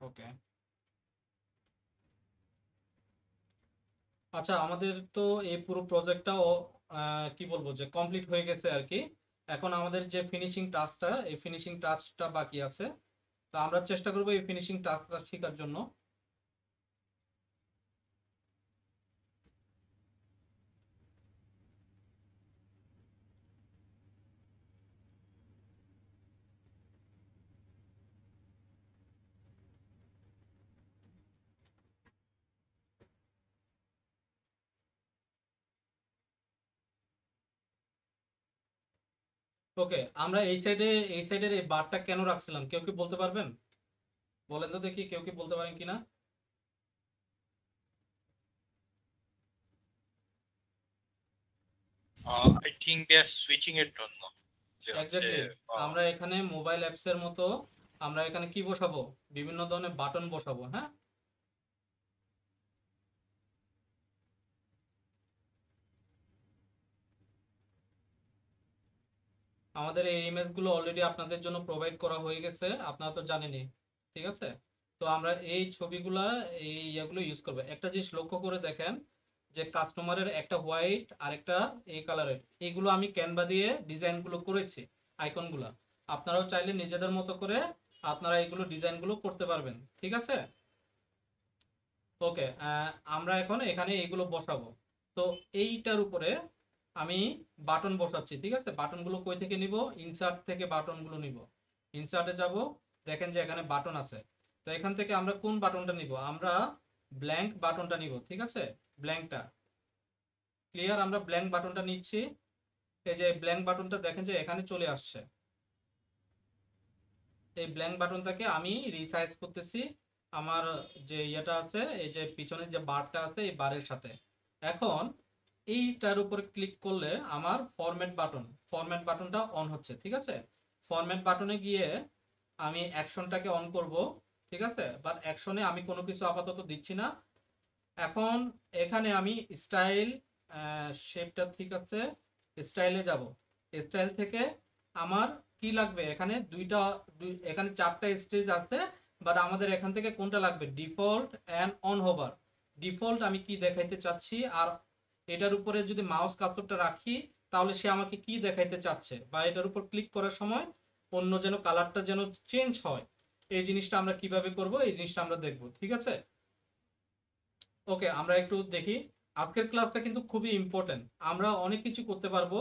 ওকে, আচ্ছা আমাদের তো এই পুরো প্রজেক্টটাও কি বলবো যে কমপ্লিট হয়ে গেছে আর কি। এখন আমাদের যে ফিনিশিং টাচটা, এই ফিনিশিং টাচটা বাকি আছে। তো আমরা চেষ্টা করবো এই ফিনিশিং টাচটা শেখার জন্য। ওকে, আমরা এই সাইডের এই বারটা কেন রাখছিলাম কেউ কি বলতে পারবেন? বলেন তো দেখি, কেউ কি বলতে পারেন কিনা? I think they are switching এর জন্য, যে হচ্ছে এক্স্যাক্টলি। আহ, আমরা এখানে মোবাইল অ্যাপসের মতো আমরা এখানে কি বসাবো? বিভিন্ন ধরনের বাটন বসাবো, হ্যাঁ। আমাদের এই ইমেজগুলো অলরেডি আপনাদের জন্য প্রোভাইড করা হয়ে গেছে, আপনারা তো জানেনই। ঠিক আছে, তো আমরা এই ছবিগুলা, এই ইয়েগুলো ইউজ করবো। একটা জিনিস লক্ষ্য করে দেখেন যে কাস্টমারের একটা হোয়াইট আর একটা এই কালারের, এইগুলো আমি ক্যানভা দিয়ে ডিজাইনগুলো করেছি, আইকনগুলা। আপনারাও চাইলে নিজেদের মতো করে আপনারা এইগুলো ডিজাইনগুলো করতে পারবেন, ঠিক আছে। ওকে, আমরা এখন এখানে এইগুলো বসাবো। তো এইটার উপরে আমি বাটন বসাচ্ছি, ঠিক আছে। বাটনগুলো কই থেকে নিব? ইনসার্ট থেকে বাটনগুলো নিব। ইনসার্টে যাব, দেখেন যে এখানে বাটন আছে। তো এখান থেকে আমরা কোন বাটনটা নিব? আমরা ব্ল্যাঙ্ক বাটনটা নিব, ঠিক আছে। ব্ল্যাঙ্কটা ক্লিয়ার, আমরা ব্ল্যাঙ্ক বাটনটা নিচ্ছি। এই যে ব্ল্যাঙ্ক বাটনটা দেখেন যে এখানে চলে আসছে। এই ব্ল্যাঙ্ক বাটনটাকে আমি রিসাইজ করতেছি আমার যে ইয়েটা আছে, এই যে পিছনে যে বারটা আছে এই বারের সাথে। এখন এইটার উপর ক্লিক করলে আমার ফরম্যাট বাটনটা অন হচ্ছে, ঠিক আছে। ফরম্যাট বাটনে গিয়ে আমি অ্যাকশনটাকে অন করব, ঠিক আছে। বাট অ্যাকশনে আমি কোনো কিছু আপাতত দিচ্ছি না। এখন এখানে আমি স্টাইল, শেপটা ঠিক আছে, স্টাইলে যাব। স্টাইল থেকে আমার কি লাগবে? এখানে এখানে চারটা স্টেজ আছে, বাট আমাদের এখান থেকে কোনটা লাগবে? Default and on hover. Default আমি কি দেখাইতে চাচ্ছি, আর এটার উপরে যদি মাউস কার্সরটা রাখি তাহলে সে আমাকে কি দেখাইতে চাচ্ছে, বা এটার উপর ক্লিক করার সময় অন্য যেন কালারটা যেন চেঞ্জ হয়। এই জিনিসটা আমরা কিভাবে করব, এই জিনিসটা আমরা দেখব, ঠিক আছে। ওকে, আমরা একটু দেখি। আজকের ক্লাসটা কিন্তু খুবই ইম্পর্টেন্ট। আমরা অনেক কিছু করতে পারবো,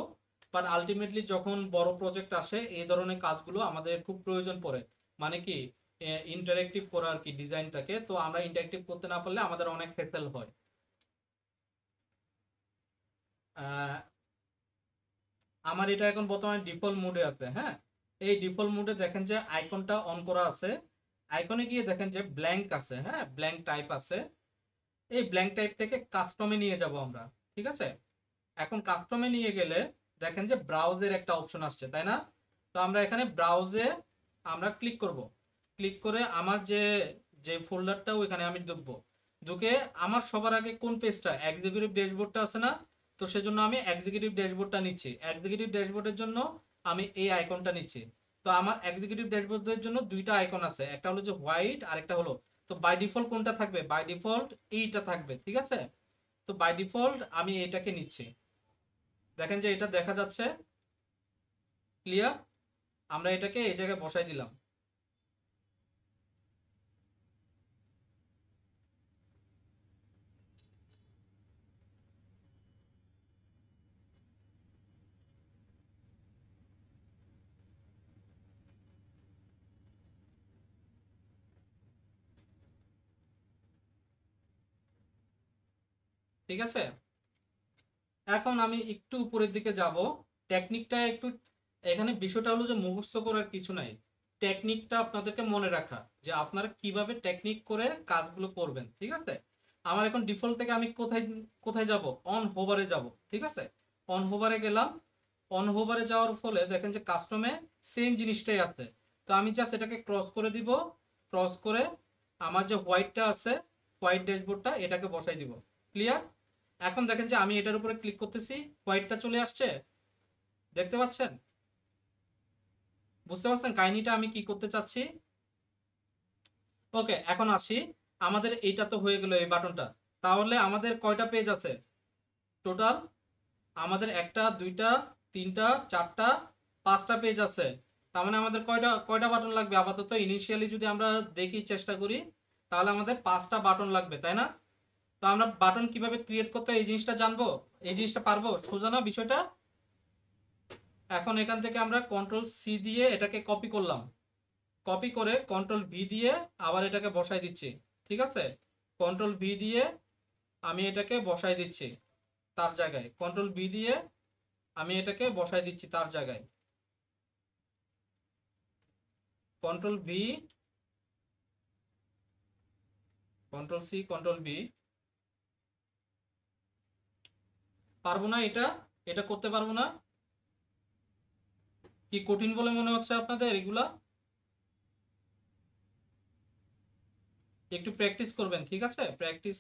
বাট আলটিমেটলি যখন বড় প্রজেক্ট আসে এই ধরনের কাজগুলো আমাদের খুব প্রয়োজন পড়ে। মানে কি, ইন্টারেক্টিভ করা আর কি ডিজাইনটাকে। তো আমরা ইন্টারেক্টিভ করতে না পারলে আমাদের অনেক হেসেল হয়। আহ, আমার এটা এখন বর্তমানে ডিফল্ট মোডে আছে, হ্যাঁ। এই ডিফল্ট মোডে দেখেন যে আইকনটা অন করা আছে। আইকনে গিয়ে দেখেন যে ব্ল্যাঙ্ক আছে, হ্যাঁ, ব্ল্যাঙ্ক টাইপ আছে। এই ব্ল্যাঙ্ক টাইপ থেকে কাস্টমে নিয়ে যাব আমরা, ঠিক আছে। এখন কাস্টমে নিয়ে গেলে দেখেন যে ব্রাউজের একটা অপশন আসছে, তাই না? তো আমরা এখানে ব্রাউজে আমরা ক্লিক করব। ক্লিক করে আমার যে যে ফোল্ডারটা ওইখানে আমি ঢুকবো। ঢুকে আমার সবার আগে কোন পেজটা, এক্সিকিউটিভ ড্যাশবোর্ডটা আছে না? তো সেজন্য আমি এক্সিকিউটিভ ড্যাশবোর্ডটা নিচ্ছি। এক্সিকিউটিভ ড্যাশবোর্ডের জন্য আমি এই আইকনটা নিচ্ছি। তো আমার এক্সিকিউটিভ ড্যাশবোর্ডের জন্য দুইটা আইকন আছে, একটা হলো যে হোয়াইট আর একটা হলো, তো বাই ডিফল্ট কোনটা থাকবে? বাই ডিফল্ট এইটা থাকবে, ঠিক আছে। তো বাই ডিফল্ট আমি এটাকে নিচ্ছি। দেখেন যে এটা দেখা যাচ্ছে ক্লিয়ার। আমরা এটাকে এই জায়গায় বসাই দিলাম। ঠিক আছে, এখন আমি একটু উপরের দিকে যাব। টেকনিকটা একটু, এখানে বিষয়টা হলো যে মুখস্থ করার কিছু নাই। টেকনিকটা আপনাদেরকে মনে রাখা, যে আপনারা কিভাবে টেকনিক করে কাজগুলো করবেন, ঠিক আছে। আমার এখন ডিফল্ট থেকে আমি কোথায় কোথায় যাব? অন হোভারে যাব, ঠিক আছে। অন হোভারে গেলাম। অন হোভারে যাওয়ার ফলে দেখেন যে কাস্টমে সেম জিনিসটাই আছে। তো আমি জাস্ট এটাকে ক্রস করে দিব। ক্রস করে আমার যে হোয়াইটটা আছে, হোয়াইট ড্যাশবোর্ডটা এটাকে বসাই দিব। ক্লিয়ার। এখন দেখেন যে আমি এটার উপরে ক্লিক করতেছি, হোয়াইটটা চলে আসছে, দেখতে পাচ্ছেন? বুঝতে পারছেন কাহিনীটা আমি কি করতে চাচ্ছি? ওকে, এখন আসি, আমাদের এইটা তো হয়ে গেল এই বাটনটা। তাহলে আমাদের কয়টা পেজ আছে টোটাল? আমাদের একটা, দুইটা, তিনটা, চারটা, পাঁচটা পেজ আছে। তার মানে আমাদের কয়টা কয়টা বাটন লাগবে আপাতত? ইনিশিয়ালি যদি আমরা দেখি, চেষ্টা করি, তাহলে আমাদের পাঁচটা বাটন লাগবে, তাই না? তো আমরা বাটন কিভাবে ক্রিয়েট করতে হয় এই জিনিসটা জানবো, এই জিনিসটা পারবো, সোজা না বিষয়টা? এখন এখান থেকে আমরা কন্ট্রোল সি দিয়ে এটাকে কপি করলাম, কপি করে কন্ট্রোল ভি দিয়ে আবার এটাকে বসাই দিচ্ছি। ঠিক আছে, কন্ট্রোল ভি দিয়ে আমি এটাকে বসাই দিচ্ছি তার জায়গায়, কন্ট্রোল ভি দিয়ে আমি এটাকে বসাই দিচ্ছি তার জায়গায়, control V, control C, control V. পারবো না এটা? এটা করতে পারবো না? কি কঠিন বলে মনে হচ্ছে আপনাদের এগুলা? একটু প্র্যাকটিস করবেন, ঠিক আছে? প্র্যাকটিস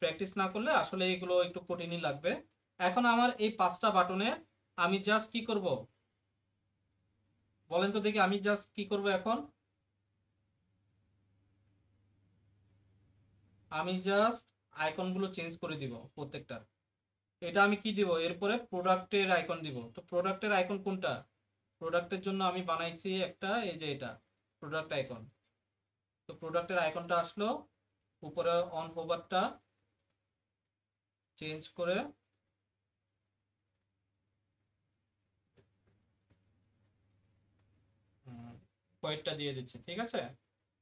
প্র্যাকটিস না করলে আসলে এগুলো একটু কঠিনই লাগবে। এখন আমার এই পাঁচটা বাটনে আমি জাস্ট কি করব বলেন তো দেখি, আমি জাস্ট কি করব এখন? আমি জাস্ট আইকনগুলো চেঞ্জ করে দিব প্রত্যেকটার। এটা আমি কি দিব এরপরে? প্রোডাক্টের আইকন দিব। তো প্রোডাক্টের আইকন কোনটা? প্রোডাক্টের জন্য আমি বানাইছি একটা, এই যে এটা প্রোডাক্ট আইকন। তো প্রোডাক্টের আইকনটা আসলো, উপরে অন হোভারটা চেঞ্জ করে কয়েকটা দিয়ে দিচ্ছি, ঠিক আছে?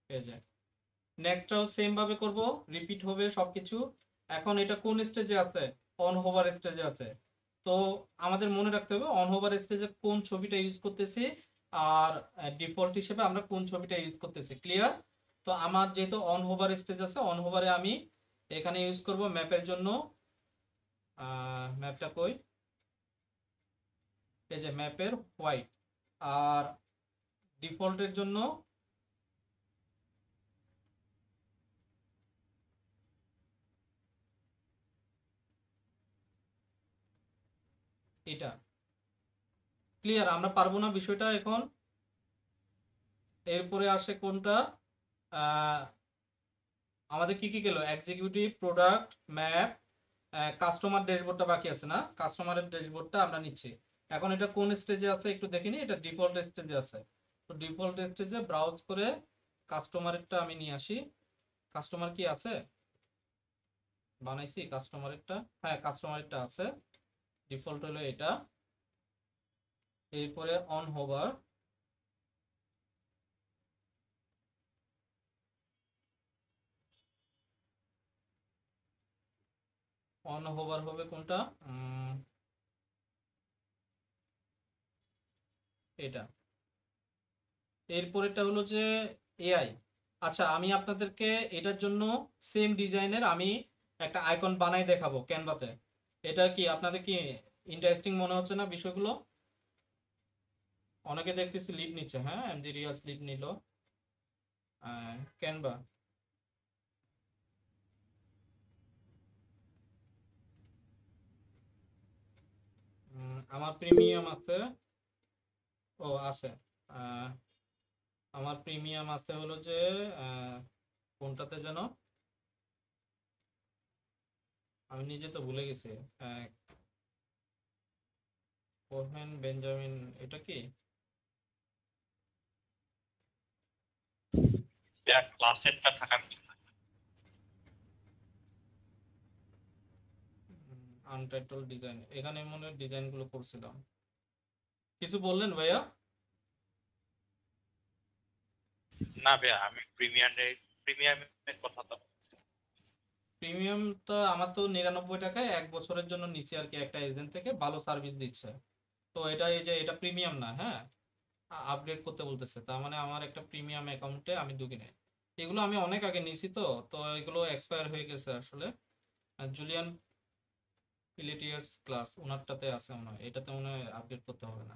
এই যে নেক্সটটাও সেম ভাবে করব, রিপিট হবে সবকিছু। এখন এটা কোন স্টেজে আছে? অন হোভার স্টেজে আছে। তো আমাদের মনে রাখতে হবে অন হোভার স্টেজে কোন ছবিটা ইউজ করতেছি, আর ডিফল্ট হিসেবে আমরা কোন ছবিটা ইউজ করতেছি। ক্লিয়ার? তো আমার যেহেতু অন হোভার স্টেজ আছে, অন হোভারে আমি এখানে ইউজ করব ম্যাপের জন্য, ম্যাপটা কই, এই যে ম্যাপের হোয়াইট। আর ডিফল্টের জন্য এটা। ক্লিয়ার? আমরা পারবো না বিষয়টা এখন? এরপরে আসে কোনটা? আহ, আমাদের কি কি গেল? এক্সিকিউটিভ, প্রোডাক্ট, ম্যাপ, কাস্টমার ড্যাশবোর্ডটা বাকি আছে না? কাস্টমারের ড্যাশবোর্ডটা আমরা নিচ্ছি। এখন এটা কোন স্টেজে আছে একটু দেখিনি, এটা ডিফল্ট স্টেজে আছে। তো ডিফল্ট স্টেজে ব্রাউজ করে কাস্টমারেরটা আমি নিয়ে আসি। কাস্টমার কি আছে? বানাইছি কাস্টমারেরটা, হ্যাঁ কাস্টমারেরটা আছে, ডিফল্ট হলো এটা। এরপরে অন হোভার, অন হোভার হবে কোনটা? এটা। এরপরেরটা হলো যে এআই। আচ্ছা, আমি আপনাদেরকে এটার জন্য সেম ডিজাইনের আমি একটা আইকন বানাই দেখাবো ক্যানভাতে। এটা কি আপনাদের কি ইন্টারেস্টিং মনে হচ্ছে না বিষয়গুলো? অনেকে দেখতেছি লিড নিচ্ছে, হ্যাঁ এমডি রিয়াজ লিড নিল। ক্যানভা, আমার প্রিমিয়াম আছে, ও আছে, আহ, আমার প্রিমিয়াম আছে হলো যে আহ, কোনটাতে যেন, আমি নিজে তো ভুলে গেছি। আহ, কোহেন বেঞ্জামিন, এটা কি? ক্লাসেরটা থাকার কথা। আনটাইটল ডিজাইন, এখানে মনে হয় ডিজাইন গুলো করছিলাম। কিছু বললেন ভাইয়া? না ভাইয়া, আমি প্রিমিয়ামের কথা তো বলছি। প্রিমিয়ামটা আমার তো 99 টাকায় 1 বছরের জন্য নিচ্ছি আর কি, একটা এজেন্ট থেকে ভালো সার্ভিস দিচ্ছে। তো এটা, এই যে এটা প্রিমিয়াম না, হ্যাঁ আপডেট করতে বলতেছে, তার মানে আমার একটা প্রিমিয়াম অ্যাকাউন্টে আমি দুকিনে। এগুলো আমি অনেক আগে নিয়েছি, তো তো এগুলো এক্সপায়ার হয়ে গেছে আসলে। জুলিয়ান পিলেটিয়ার্স ক্লাস ওনারটাতে আছে মনে হয়, এটাতে মনে হয় আপডেট করতে হবে না।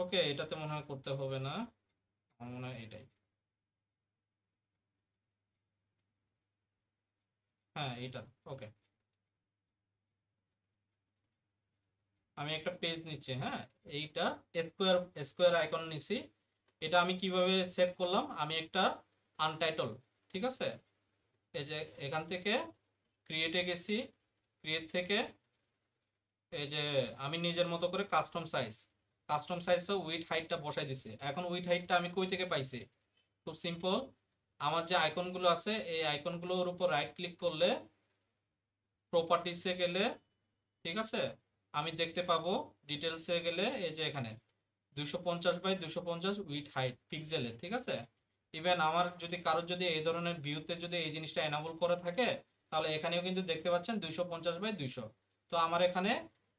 ওকে, এটাতে মনে হয় করতে হবে না, আমার মনে হয় এটাই। হ্যাঁ এটা। ওকে, আমি একটা পেজ নিচ্ছি, হ্যাঁ এইটা স্কোয়ার, স্কোয়ার আইকন নিছি। এটা আমি কিভাবে সেট করলাম, আমি একটা আনটাইটল, ঠিক আছে, এই যে এখান থেকে ক্রিয়েটে গেছি, ক্রিয়েট থেকে এই যে আমি নিজের মতো করে কাস্টম সাইজটা উইথ হাইটটা বসাই দিছি। এখন উইথ হাইটটা আমি কই থেকে পাইছি? খুব সিম্পল, আমার যে আইকনগুলো আছে এই আইকনগুলোর উপর রাইট ক্লিক করলে প্রপার্টিসে গেলে, ঠিক আছে, আমি দেখতে পাবো ডিটেলসে গেলে এই যে এখানে 250 বাই 250 উইথ হাইট পিক্সেলে, ঠিক আছে। ইভেন আমার যদি কারোর যদি এই ধরনের ভিউতে যদি এই জিনিসটা এনাবল করা থাকে, তাহলে এখানেও কিন্তু দেখতে পাচ্ছেন 250 বাই 200। তো আমার এখানে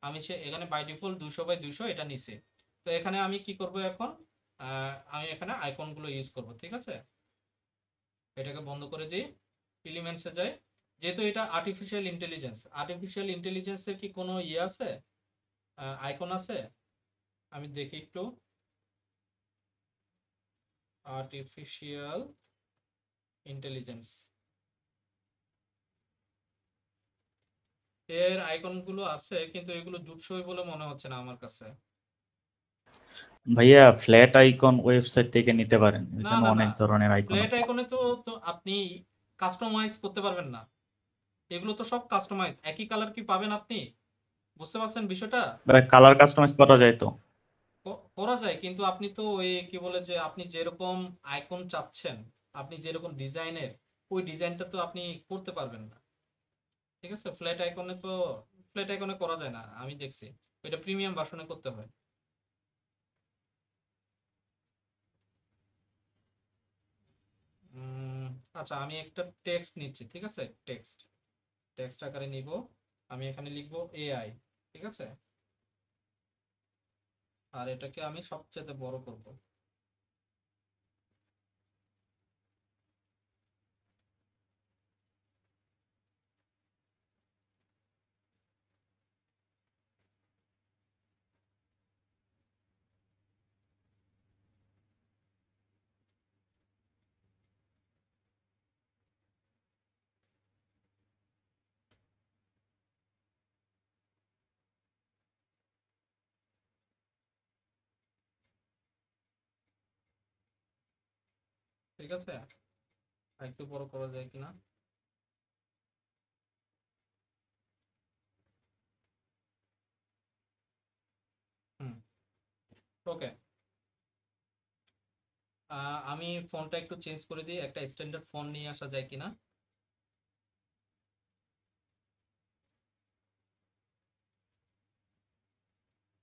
আমি এখানে বাই ডিফল্ট 200 বাই 200 এটা নিছি। তো এখানে আমি কি করব এখন, আমি এখানে আইকনগুলো ইউজ করব, ঠিক আছে। এটাকে বন্ধ করে দিই, এলিমেন্টসে যাই। যেহেতু এটা আর্টিফিশিয়াল ইন্টেলিজেন্সের কি কোনো ইয়ে আছে, আইকন আছে? আমি দেখি একটু। আর্টিফিশিয়াল ইন্টেলিজেন্স এর আইকনগুলো আছে, কিন্তু এগুলো জুটসই বলে মনে হচ্ছে না আমার কাছে। ভাইয়া ফ্ল্যাট আইকন ওয়েবসাইট থেকে নিতে পারেন, না এখানে না না, অনেক ধরনের আইকন ফ্ল্যাট আছে। আইকনে তো তো আপনি কাস্টমাইজ করতে পারবেন না, এগুলো তো সব কাস্টমাইজ। একই কালার কি পাবেন আপনি? বুঝতে পারছেন বিষয়টা? কালার কাস্টমাইজ করা যায় তো? করা যায়, কিন্তু আপনি তো ওই কি বলে যে আপনি যেরকম আইকন চাচ্ছেন, আপনি যেরকম ডিজাইনের, ওই ডিজাইনটা তো আপনি করতে পারবেন না, ঠিক আছে। ফ্ল্যাট আইকনে করা যায় না, আমি দেখছি। এটা প্রিমিয়াম ভার্সনে করতে হয়। উম, আচ্ছা, আমি একটা টেক্সট নিচ্ছি, ঠিক আছে। টেক্সট আকারে নিব। আমি এখানে লিখবো এআই, ঠিক আছে। আর এটাকে আমি সবচেয়ে বড় করব। ঠিক আছে, আর একটু বড় করা যায় কিনা। হুম, ওকে। আমি ফন্টটা একটু চেঞ্জ করে দিই, একটা স্ট্যান্ডার্ড ফন্ট নিয়ে আসা যায় কিনা।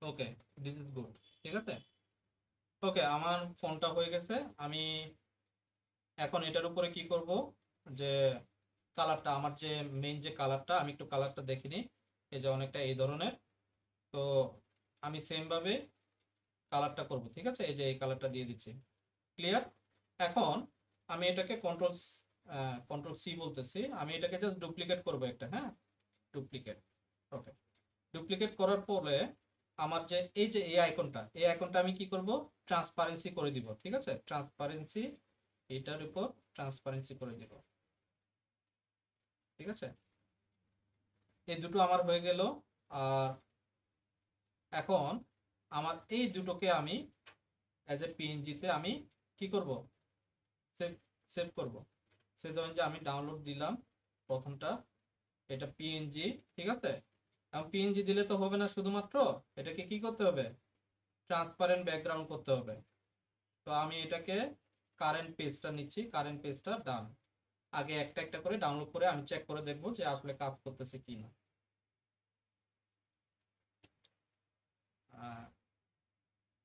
ওকে, দিস ইজ গুড, ঠিক আছে। ওকে, আমার ফোনটা হয়ে গেছে। আমি এখন এটার উপরে কি করব, যে কালারটা, আমার যে মেইন যে কালারটা, আমি একটু কালারটা দেখে নিই। এই যে অনেকটা এই ধরনের। তো আমি সেম ভাবে কালারটা করব, ঠিক আছে। এই যে এই কালারটা দিয়ে দিচ্ছি, ক্লিয়ার। এখন আমি এটাকে কন্ট্রোল সি বলতেছি, আমি এটাকে জাস্ট ডুপ্লিকেট করব একটা, হ্যাঁ, ডুপ্লিকেট। ওকে, ডুপ্লিকেট করার পরে আমার যে এই যে এই আইকনটা আমি কি করব, ট্রান্সপারেন্সি করে দিব, ঠিক আছে। ট্রান্সপারেন্সি, এটার উপর ট্রান্সপারেন্সি করে দিব, ঠিক আছে। এই দুটো আমার হয়ে গেল। আর এখন আমার এই দুটোকে আমি অ্যাজ এ পিএনজিতে আমি কি করব, সেভ সেভ করব। সে ধরেন যে আমি ডাউনলোড দিলাম প্রথমটা, এটা পিএনজি, ঠিক আছে। এখন পিএনজি দিলে তো হবে না শুধুমাত্র, এটাকে কি করতে হবে, ট্রান্সপারেন্ট ব্যাকগ্রাউন্ড করতে হবে। তো আমি এটাকে কারেন্ট পেজটা নিচ্ছি, কারেন্ট পেজটা ডান। আগে একটা একটা করে ডাউনলোড করে আমি চেক করে দেখবো যে আসলে কাজ করতেছে কিনা।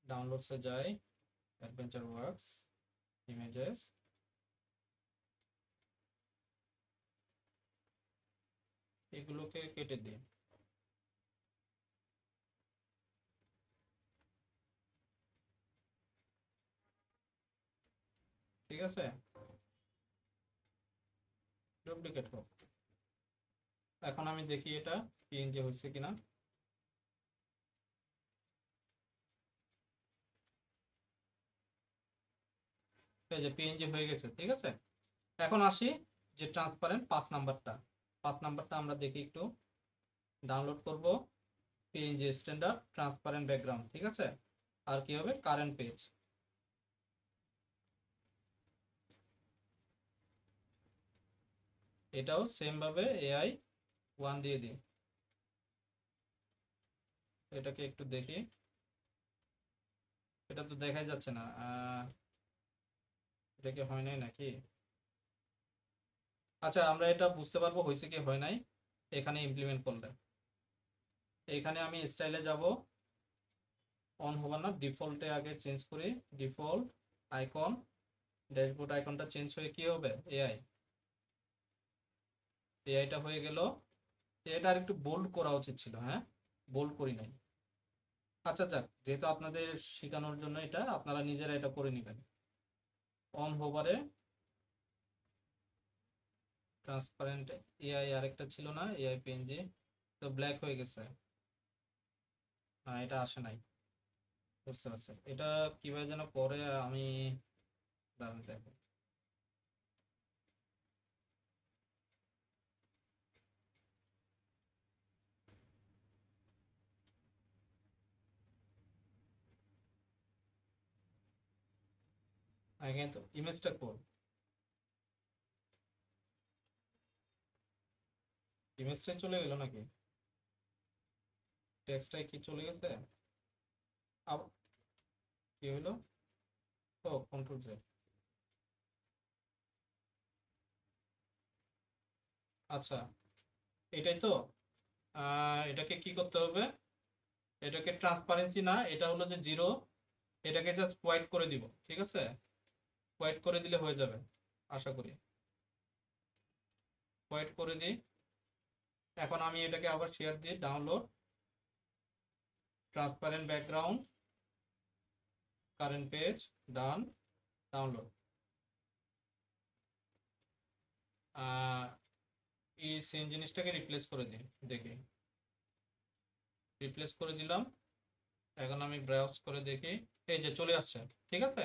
ডাউনলোডসে যাই, অ্যাডভেঞ্চার ওয়ার্কস, ইমেজেস, এগুলোকে কেটে দিই। ঠিক আছে, ডুপ্লিকেট হোক। এখন আমি দেখি এটা পিএনজি হচ্ছে কিনা। এই যে পিএনজি হয়ে গেছে, ঠিক আছে। এখন আসি যে ট্রান্সপারেন্ট 5 নাম্বারটা, 5 নাম্বারটা আমরা দেখি একটু। ডাউনলোড করব পিএনজি স্ট্যান্ডার্ড ট্রান্সপারেন্ট ব্যাকগ্রাউন্ড, ঠিক আছে। আর কি হবে, কারেন্ট পেজ। এটাও সেম ভাবে এআই 1 দিয়ে দিই। এটাকে একটু দেখি, এটা তো দেখাই যাচ্ছে না। এটা কি হয় নাই নাকি? আচ্ছা, আমরা এটা বুঝতে পারবো হয়েছে কি হয় নাই এখানে ইমপ্লিমেন্ট করলে। এখানে আমি স্টাইলে যাব, অন হবে না, ডিফল্টে আগে চেঞ্জ করি। ডিফল্ট আইকন, ড্যাশবোর্ড আইকনটা চেঞ্জ হয়ে কি হবে, এআইটা হয়ে গেল। এটা আর একটু বোল্ড করা উচিত ছিল, হ্যাঁ, বোল্ড করি নাই। আচ্ছা যাক, যেহেতু আপনাদের শেখানোর জন্য এটা আপনারা নিজেরা এটা করে নেবেন। অন হোভারে ট্রান্সপারেন্ট এআই আরেকটা ছিল না, এআই পিএনজি, তো ব্ল্যাক হয়ে গেছে। এটা আসে নাই, বুঝতে পারছি। এটা কিভাবে যেন করে আমি, দাঁড়ান দেখো। কিন্তু ইমেজটা কোড, ইমেজটাই চলে গেল নাকি, টেক্সটটাই কি চলে গেছে? আবার কি হলো? ও, কন্ট্রোল জেড। আচ্ছা, এটাই তো। এটাকে কি করতে হবে, এটাকে ট্রান্সপারেন্সি না, এটা হলো যে জিরো, এটাকে জাস্ট হোয়াইট করে দিব, ঠিক আছে? হোয়াইট করে দিলে হয়ে যাবে আশা করি। হোয়াইট করে দিই। এখন আমি এটাকে আবার শেয়ার দিই, download, transparent background, current page, done, download. এই সেম জিনিসটাকে রিপ্লেস করে দিই, দেখি। রিপ্লেস করে দিলাম। এখন আমি ব্রাউজ করে দেখি, এই যে চলে আসছে, ঠিক আছে?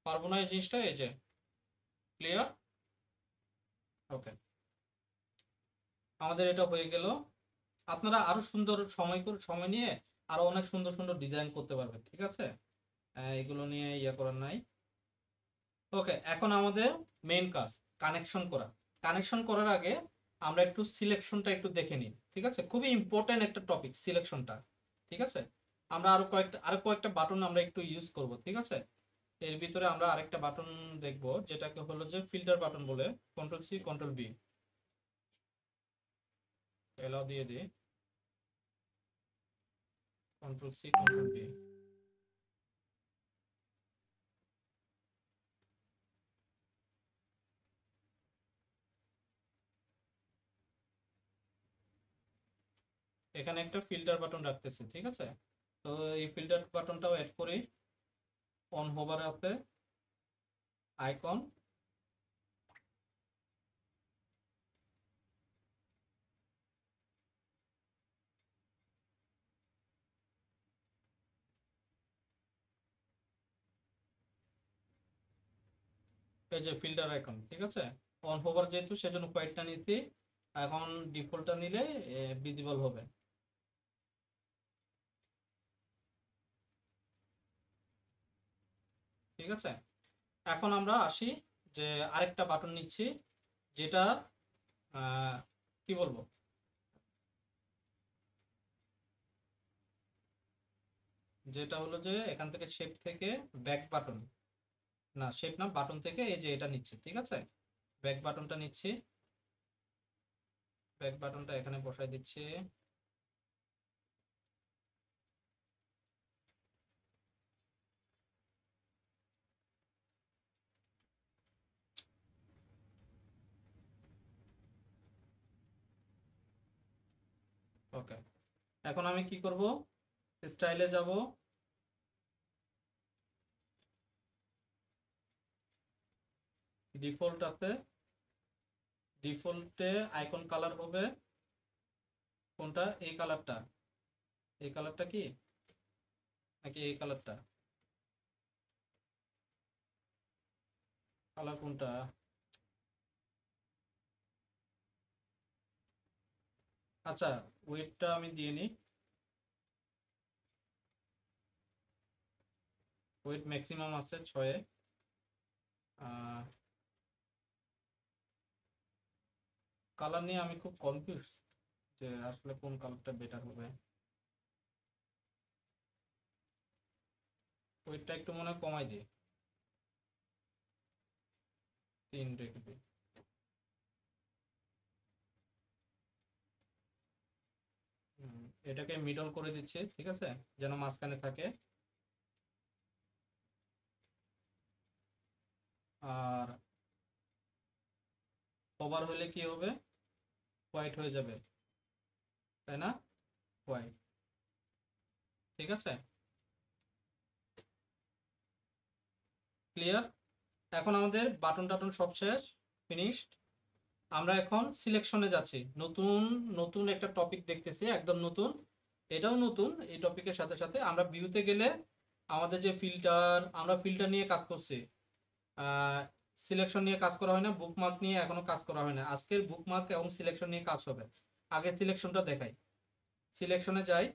পারবো না এই জিনিসটা, এই যে ক্লিয়ার। ওকে, আমাদের এটা হয়ে গেল। আপনারা আরো সুন্দর সময় নিয়ে আরো অনেক সুন্দর সুন্দর ডিজাইন করতে পারবেন, ঠিক আছে? এগুলো নিয়ে ইয়ে করার নাই। ওকে, এখন আমাদের মেইন কাজ কানেকশন করা। কানেকশন করার আগে আমরা একটু সিলেকশনটা একটু দেখে নিই, ঠিক আছে? খুবই ইম্পর্টেন্ট একটা টপিক সিলেকশনটা, ঠিক আছে? আমরা আরো কয়েকটা বাটন আমরা একটু ইউজ করব, ঠিক আছে? এর ভিতরে আমরা আরেকটা বাটন দেখব, যেটাকে হলো যে ফিল্টার বাটন বলে। Control C control B, allow দিয়ে দিই, কন্ট্রোল সি কন্ট্রোল বি। এখানে একটা ফিল্টার বাটন রাখতেছি, ঠিক আছে? তো এই ফিল্টার বাটনটাও অ্যাড করি। অন হোভার আছে, আইকন, এই যে ফিল্টার আইকন, ঠিক আছে? অন হোভার যেহেতু সেজন্য কয়েকটা নিছি। এখন ডিফল্টটা নিলে ভিজিবল হবে, ঠিক আছে? এখন আমরা আসি যে আরেকটা বাটন নিচ্ছি, যেটা কি বলবো, যেটা হলো যে এখান থেকে শেপ থেকে ব্যাক বাটন, না শেপ না, বাটন থেকে এই যে এটা নিচ্ছে, ঠিক আছে? ব্যাক বাটনটা নিচ্ছি, ব্যাক বাটনটা এখানে বসাই দিচ্ছি। ওকে, এখন আমি কি করব, স্টাইলে যাব, ডিফল্ট আছে, ডিফল্টে আইকন কালার হবে কোনটা, এই কালারটা, এই কালারটা কি, নাকি এই কালারটা, কালার কোনটা? আচ্ছা, ওয়েটটা আমি দিয়ে নিই, ওয়েট ম্যাক্সিমাম আছে 6-এ। কালার নিয়ে আমি খুব কনফিউজ যে আসলে কোন কালারটা বেটার হবে। ওইটা একটু মনে হয় কমাই দিই, 3 রেখে দিই। এটাকে মিডল করে দিচ্ছি, ঠিক আছে, যেন মাঝখানে থাকে। আর ওভার হলে কি হবে, হোয়াইট হয়ে যাবে, তাই না? হোয়াইট, ঠিক আছে, ক্লিয়ার। এখন আমাদের বাটন টাটন সব শেষ, ফিনিশড। আমরা এখন সিলেকশনে যাচ্ছি, নতুন নতুন একটা টপিক দেখতেছি, একদম নতুন, এটাও নতুন। এই টপিকের সাথে সাথে আমরা ভিউতে গেলে আমাদের যে ফিল্টার, আমরা ফিল্টার নিয়ে কাজ করছি, সিলেকশন নিয়ে কাজ করা হয় না, বুকমার্ক নিয়ে এখনো কাজ করা হয় না। আজকের বুকমার্ক এবং সিলেকশন নিয়ে কাজ হবে। আগে সিলেকশনটা দেখাই, সিলেকশনে যাই।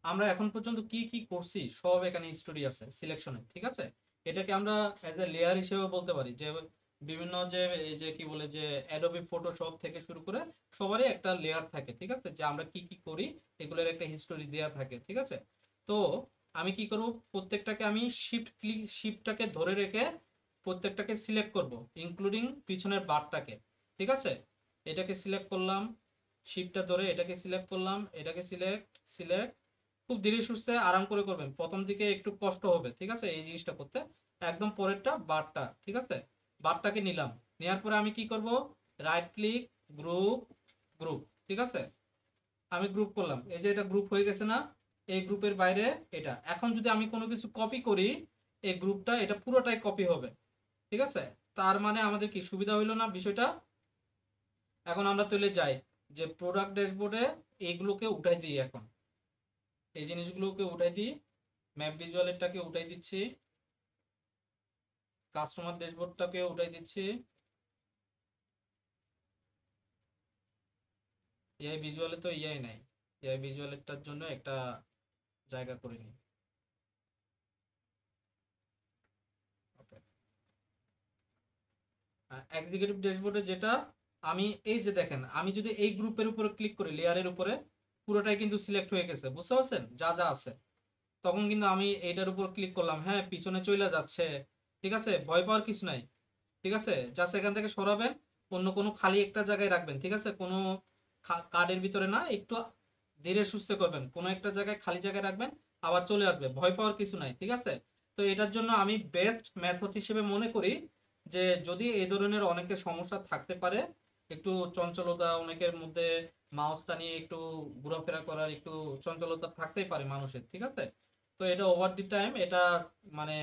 আমরা এখন পর্যন্ত কি কি করছি সব এখানে হিস্টোরি আছে সিলেকশনে, ঠিক আছে। এটাকে আমরা অ্যাজ এ লেয়ার হিসেবে বলতে পারি, যে বিভিন্ন যে এই যে কি বলে যে অ্যাডোবি ফটোশপ থেকে শুরু করে সবারই একটা লেয়ার থাকে, ঠিক আছে, যে আমরা কি কি করি এগুলোর একটা হিস্টোরি দেওয়া থাকে, ঠিক আছে। তো আমি কি করব, প্রত্যেকটাকে আমি শিফটটাকে ধরে রেখে প্রত্যেকটাকে সিলেক্ট করব, ইনক্লুডিং পিছনের বারটাকে, ঠিক আছে। এটাকে সিলেক্ট করলাম, শিফটটা ধরে এটাকে সিলেক্ট করলাম, এটাকে সিলেক্ট সিলেক্ট খুব ধীরে সুস্থে আরাম করে করবেন, প্রথম দিকে একটু কষ্ট হবে, ঠিক আছে, এই জিনিসটা করতে। একদম পরেরটা বারটা, ঠিক আছে, বারটাকে নিলাম, নেওয়ার পরে আমি কি করব, রাইট ক্লিক, গ্রুপ, গ্রুপ, ঠিক আছে, আমি গ্রুপ করলাম, এই যে এটা গ্রুপ হয়ে গেছে না, এই গ্রুপের বাইরে এটা। এখন যদি আমি কোনো কিছু কপি করি, এই গ্রুপটা এটা পুরোটাই কপি হবে, ঠিক আছে। তার মানে আমাদের কি সুবিধা হইলো না বিষয়টা। এখন আমরা চলে যাই যে প্রোডাক্ট ড্যাশবোর্ডে এইগুলোকে উঠাই দিই, এখন এই জিনিসগুলোকে উঠাই দিই, ম্যাপ ভিজুয়ালেরটাকে উঠাই দিচ্ছি, কাস্টমার ড্যাশবোর্ডটাকে উঠাই দিচ্ছি, এআই ভিজুয়ালে তো এআই নাই, এআই ভিজুয়ালেরটার জন্য একটা জায়গা করে নিই। এক্সিকিউটিভ ড্যাশবোর্ডে যেটা, আমি এই যে দেখেন, আমি যদি এই গ্রুপের উপরে ক্লিক করি, লেয়ারের উপরে, পুরোটাই কিন্তু সিলেক্ট হয়ে গেছে, বুঝতে পারছেন যা যা আছে। তখন কিন্তু আমি এইটার উপর ক্লিক করলাম, হ্যাঁ পিছনে চলে যাচ্ছে, ঠিক আছে, ভয় পাওয়ার কিছু নাই, ঠিক আছে। জাস্ট এখান থেকে সরাবেন, অন্য কোনো খালি একটা জায়গায় রাখবেন, ঠিক আছে, কোনো কার্ডের ভিতরে না, একটু ধীরে সুস্থে করবেন, কোনো একটা জায়গায় খালি জায়গায় রাখবেন, আবার চলে আসবে, ভয় পাওয়ার কিছু নাই, ঠিক আছে। তো এটার জন্য আমি বেস্ট মেথড হিসেবে মনে করি যে যদি এই ধরনের অনেকের সমস্যা থাকতে পারে, একটু চঞ্চলতা অনেকের মধ্যে, মাউসটা নিয়ে একটু ঘোরাফেরা করার একটু চঞ্চলতা থাকতেই পারে মানুষের, ঠিক আছে। তো এটা ওভার দি টাইম এটা মানে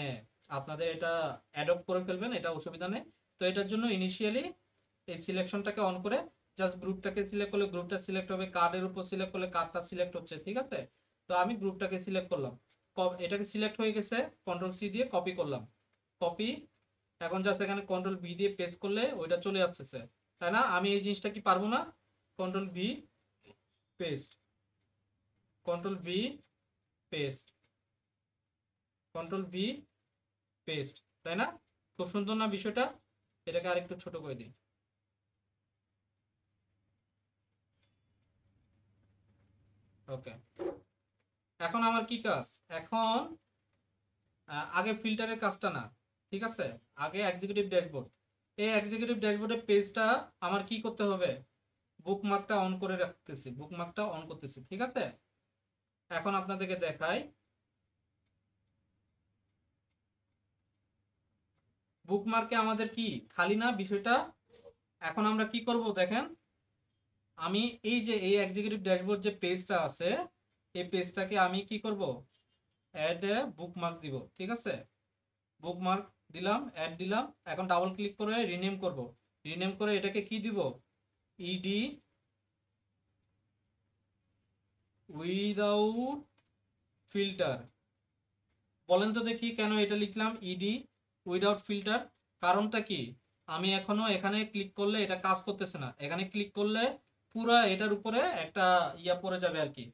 আপনাদের এটা অ্যাডপ্ট করে ফেলবেন, এটা অসুবিধা নেই। তো এটার জন্য ইনিশিয়ালি এই সিলেকশনটাকে অন করে জাস্ট গ্রুপটাকে সিলেক্ট করলে গ্রুপটা সিলেক্ট হবে, কার্ডের উপর সিলেক্ট করলে কার্ডটা সিলেক্ট হচ্ছে, ঠিক আছে। তো আমি গ্রুপটাকে সিলেক্ট করলাম, এটাকে সিলেক্ট হয়ে গেছে, কন্ট্রোল সি দিয়ে কপি করলাম, কপি। এখন জাস্ট এখানে কন্ট্রোল ভি দিয়ে পেস্ট করলে ওইটা চলে আসতেছে, তাই না। আমি এই জিনিসটা কি পারবো না, control V paste, control V paste, control V paste, তাই না। খুব সুন্দর না বিষয়টা। এটাকে আরেকটু ছোট করে দিই, ওকে। এখন আমার কি কাজ, এখন আগে ফিল্টারের কাজটা না, ঠিক আছে, আগে এক্সিকিউটিভ ড্যাশবোর্ড। এই এক্সিকিউটিভ ড্যাশবোর্ডের পেজটা আমার কি করতে হবে, বুকমার্কটা অন করে রাখতেছি, বুকমার্কটা অন করতেছি, ঠিক আছে। এখন আপনাদেরকে দেখাই, বুকমার্কে আমাদের কি খালি না বিষয়টা। এখন আমরা কি করব দেখেন, আমি এই যে এই এক্সিকিউটিভ ড্যাশবোর্ড যে পেজটা আছে, এই পেজটাকে আমি কি করব, অ্যাড বুকমার্ক দিব, ঠিক আছে, বুকমার্ক দিলাম, অ্যাড দিলাম। এখন ডাবল ক্লিক করে রিনেম করব, রিনেম করে এটাকে কি দিব, ইডি উইদাউট ফিল্টার। বলেন তো দেখি কেন এটা লিখলাম ইডি উইদাউট ফিল্টার, কারণটা কি, আমি এখনো এখানে ক্লিক করলে এটা কাজ করতেছে না, এখানে ক্লিক করলে পুরো এটার উপরে একটা ইয়া পড়ে যাবে আর কি,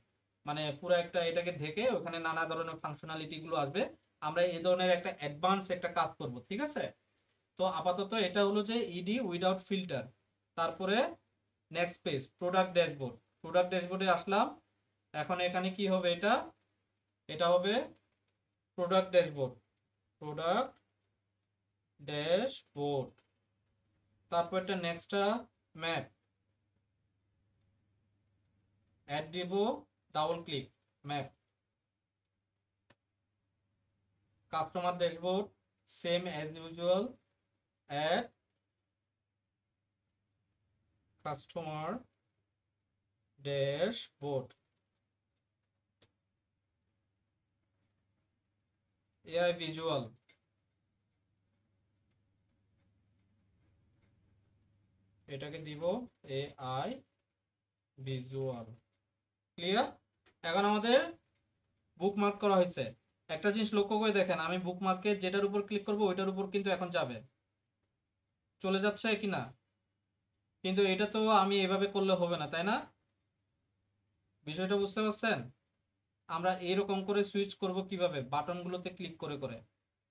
মানে পুরো একটা এটাকে ঢেকে ওখানে নানা ধরনের ফাংশনালিটি গুলো আসবে। আমরা এই ধরনের একটা অ্যাডভান্স একটা কাজ করব, ঠিক আছে। তো আপাতত এটা হলো যে ইডি উইদাউট ফিল্টার, তারপরে next page product dashboard. Product ড্যাশবোর্ডে আসলাম। এখন এখানে কি হবে, এটা হবে প্রোডাক্ট ড্যাশবোর্ড। Product dashboard. তারপর একটা নেক্সটটা ম্যাপ। অ্যাড দিব, double click, map. Customer dashboard, same as usual, add customer dashboard. AI visual, এটাকে দিব এআই ভিজুয়াল। ক্লিয়ার? এখন আমাদের বুকমার্ক করা হয়েছে। একটা জিনিস লক্ষ্য করে দেখেন, আমি বুকমার্কে যেটার উপর ক্লিক করব ওইটার উপর কিন্তু এখন যাবে, চলে যাচ্ছে কি না? কিন্তু এটা তো আমি এভাবে করলে হবে না, তাই না? বিষয়টা বুঝতে পারছেন? আমরা এইরকম করে সুইচ করব কিভাবে, বাটনগুলোতে ক্লিক করে করে।